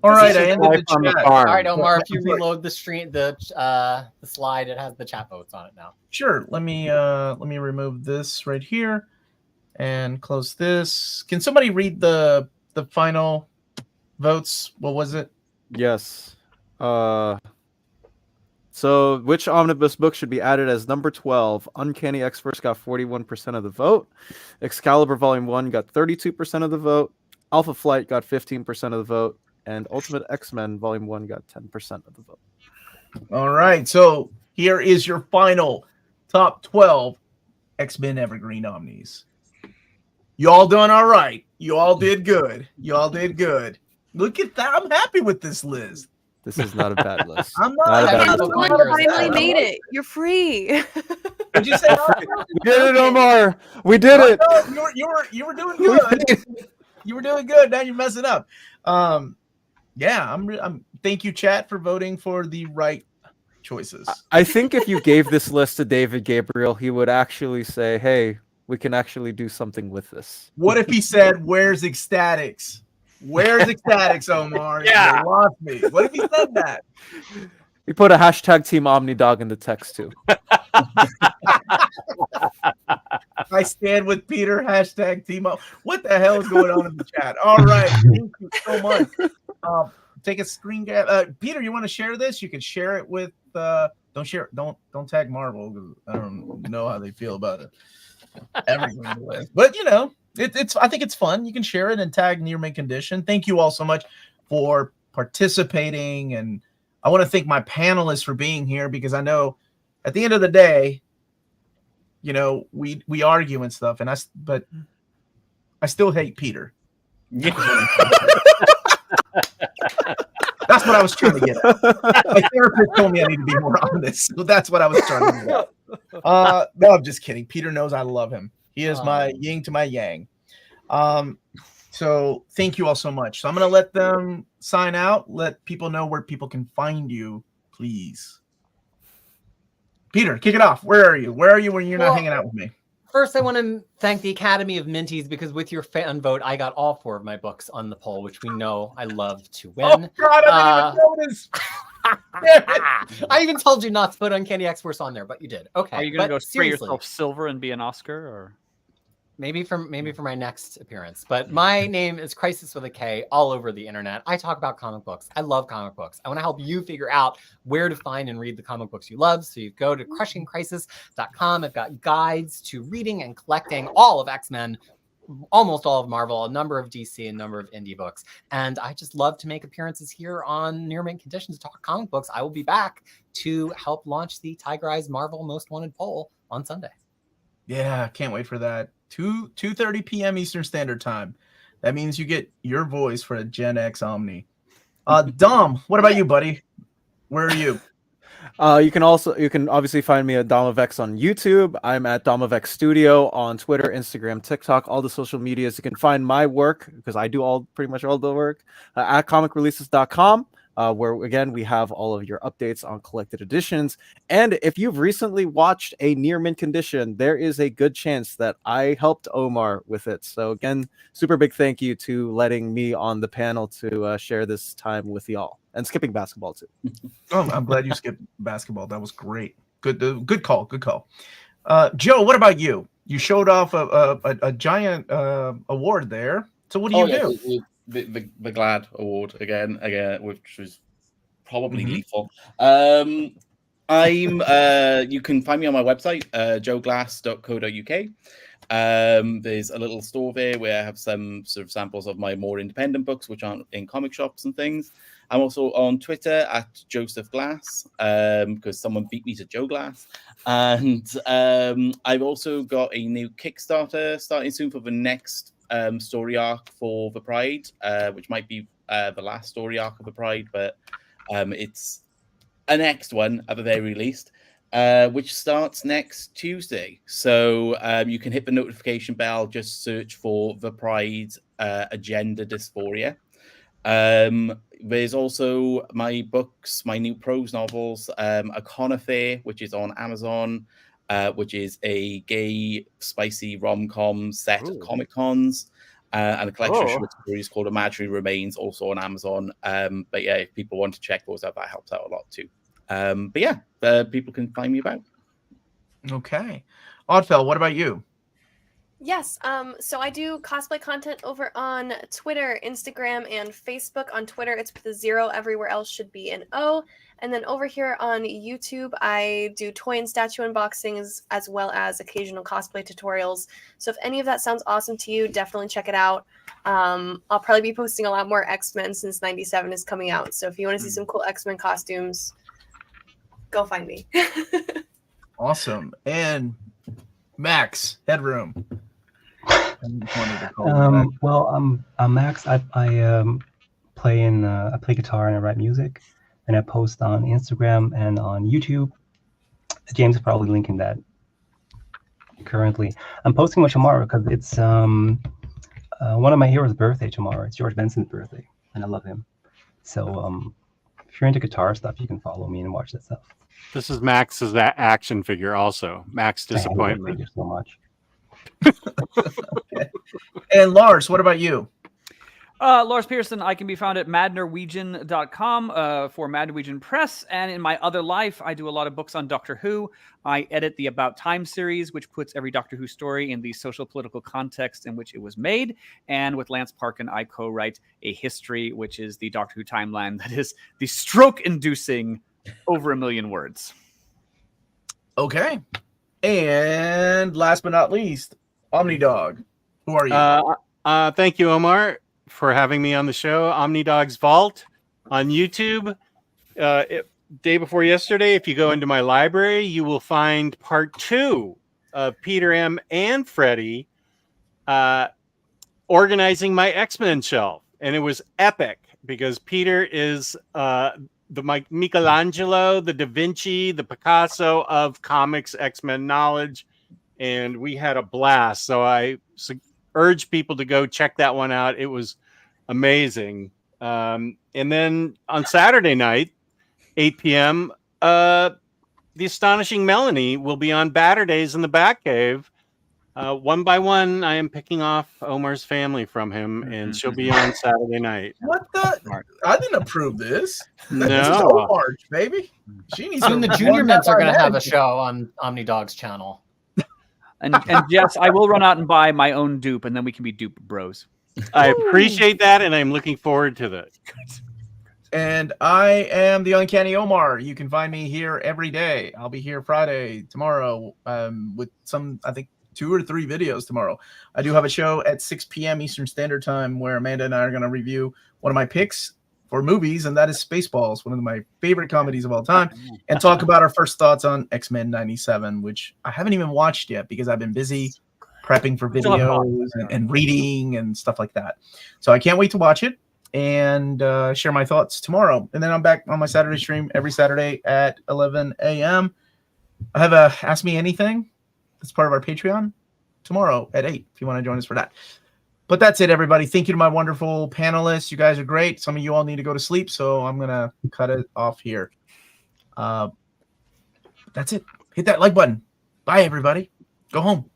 All right, I ended the chat. All right, Omar, if you reload the stream, the slide, it has the chat votes on it now. Sure. Let me remove this right here and close this. Can somebody read the final votes? What was it? Yes. So which omnibus book should be added as number 12? Uncanny X-Force got 41% of the vote. Excalibur Volume 1 got 32% of the vote. Alpha Flight got 15% of the vote. And Ultimate X-Men Volume 1 got 10% of the vote. All right. So here is your final top 12 X-Men Evergreen Omnis. You all doing all right. You all did good. You all did good. Look at that. I'm happy with this list. This is not a bad list. I'm not. a bad I'm list. not- You finally made it. You're free. Did you say? We did it, Omar. We did it. No, you were doing good. You were doing good. Now you're messing up. Yeah, I'm thank you, chat, for voting for the right choices. I think if you gave this list to David Gabriel, he would actually say, "Hey, we can actually do something with this." What if he said, "Where's Ecstatics? Where's Ecstatics, Omar?" Yeah. You lost me. What if he said that? We put a hashtag Team OmniDog in the text too. I stand with Peter. Hashtag Timo. What the hell is going on in the chat? All right, thank you so much. Take a screen grab. Peter, you want to share this? You can share it with. Don't share. Don't tag Marvel, 'cause I don't know how they feel about it. Everything, but you know, it's. I think it's fun. You can share it and tag Near Mint Condition. Thank you all so much for participating, and I want to thank my panelists for being here because I know at the end of the day, you know, we argue and stuff, but I still hate Peter. That's what I was trying to get at. My therapist told me I need to be more honest, so that's what I was trying to get at. No, I'm just kidding. Peter knows I love him. He is my yin to my yang. So thank you all so much. So I'm gonna let them sign out. Let people know where people can find you, please. Peter, kick it off. Where are you? Where are you when you're not hanging out with me? First, I want to thank the Academy of Minties because with your fan vote, I got all 4 of my books on the poll, which we know I love to win. Oh God, I didn't even notice. I even told you not to put Uncanny X-Force on there, but you did. Okay. Are you going to go spray seriously, yourself silver and be an Oscar? Or Maybe for my next appearance. But my name is Crisis with a K all over the internet. I talk about comic books. I love comic books. I want to help you figure out where to find and read the comic books you love. So you go to crushingcrisis.com. I've got guides to reading and collecting all of X-Men, almost all of Marvel, a number of DC, a number of indie books. And I just love to make appearances here on Near Mint Conditions to talk comic books. I will be back to help launch the Tiger Eyes Marvel Most Wanted poll on Sunday. Yeah, can't wait for that. 2:30 p.m. Eastern Standard Time. That means you get your voice for a Gen X Omni. Dom, what about you, buddy? Where are you? You can obviously find me at Dom of X on YouTube. I'm at Dom of X Studio on Twitter, Instagram, TikTok, all the social medias. You can find my work, because I do pretty much all the work, at comicreleases.com. Where, again, we have all of your updates on collected editions. And if you've recently watched a Near Mint Condition, there is a good chance that I helped Omar with it. So, again, super big thank you to letting me on the panel to share this time with y'all. And skipping basketball, too. Oh, I'm glad you skipped basketball. That was great. Good call. Good call. Joe, what about you? You showed off a giant award there. So what do you do? The GLAD award again, which was probably lethal. You can find me on my website, joeglass.co.uk. There's a little store there where I have some sort of samples of my more independent books, which aren't in comic shops and things. I'm also on Twitter at Joseph Glass, because someone beat me to Joe Glass. And I've also got a new Kickstarter starting soon for the next story arc for the Pride, which might be the last story arc of the Pride, but it's a next one at the very least, which starts next Tuesday. So you can hit the notification bell, just search for the Pride Agenda Dysphoria. There's also my books, my new prose novels, A Con Affair, which is on Amazon, which is a gay, spicy rom-com set at Comic Cons, and a collection of short stories called Imaginary Remains, also on Amazon. But yeah, if people want to check those out, that helps out a lot too. But yeah, people can find me about. Okay. Oddfell, what about you? Yes, so I do cosplay content over on Twitter, Instagram, and Facebook. On Twitter, it's with a 0. Everywhere else should be an O. And then over here on YouTube, I do toy and statue unboxings as well as occasional cosplay tutorials. So if any of that sounds awesome to you, definitely check it out. I'll probably be posting a lot more X-Men since 97 is coming out. So if you want to see some cool X-Men costumes, go find me. Awesome. And Max, Headroom. Well, I'm Max. I play guitar and I write music, and I post on Instagram and on YouTube. James is probably linking that currently. I'm posting much tomorrow because it's one of my heroes' birthday tomorrow. It's George Benson's birthday, and I love him. So if you're into guitar stuff, you can follow me and watch that stuff. This is Max's action figure also. Max Disappointment. Thank you so much. Okay. And Lars, what about you? Lars Pearson. I can be found at madnorwegian.com for Mad Norwegian Press. And in my other life, I do a lot of books on Doctor Who. I edit the About Time series, which puts every Doctor Who story in the social political context in which it was made. And with Lance Parkin, I co-write A History, which is the Doctor Who timeline that is the stroke-inducing over 1 million words. Okay. And last but not least, Omnidog. Who are you? Thank you, Omar, for having me on the show. Omnidog's Vault on YouTube. Day before yesterday, if you go into my library, you will find part 2 of Peter M. and Freddie organizing my X-Men shelf. And it was epic because Peter is the Michelangelo, the Da Vinci, the Picasso of comics X-Men knowledge. And we had a blast. So I urge people to go check that one out. It was amazing. And then on Saturday night, 8 p.m., the astonishing Melanie will be on Batter Days in the Batcave. One by one, I am picking off Omar's family from him, and she'll be on Saturday night. What the? I didn't approve this. No. This is OMARCH, baby. She needs Soon the Junior Mints are going to have a show on Omnidog's channel. And Jess, I will run out and buy my own dupe, and then we can be dupe bros. I appreciate that, and I'm looking forward to that. And I am the Uncanny Omar. You can find me here every day. I'll be here Friday, tomorrow, with some, I think, 2 or 3 videos tomorrow. I do have a show at 6 p.m. Eastern Standard Time where Amanda and I are going to review one of my picks for movies, and that is Spaceballs, one of my favorite comedies of all time, and talk about our first thoughts on X-Men 97, which I haven't even watched yet because I've been busy prepping for videos and reading and stuff like that. So I can't wait to watch it and share my thoughts tomorrow. And then I'm back on my Saturday stream every Saturday at 11 a.m. I have a Ask Me Anything. That's part of our Patreon tomorrow at 8 if you want to join us for that. But that's it, everybody. Thank you to my wonderful panelists. You guys are great. Some of you all need to go to sleep, so I'm going to cut it off here. That's it. Hit that like button. Bye, everybody. Go home.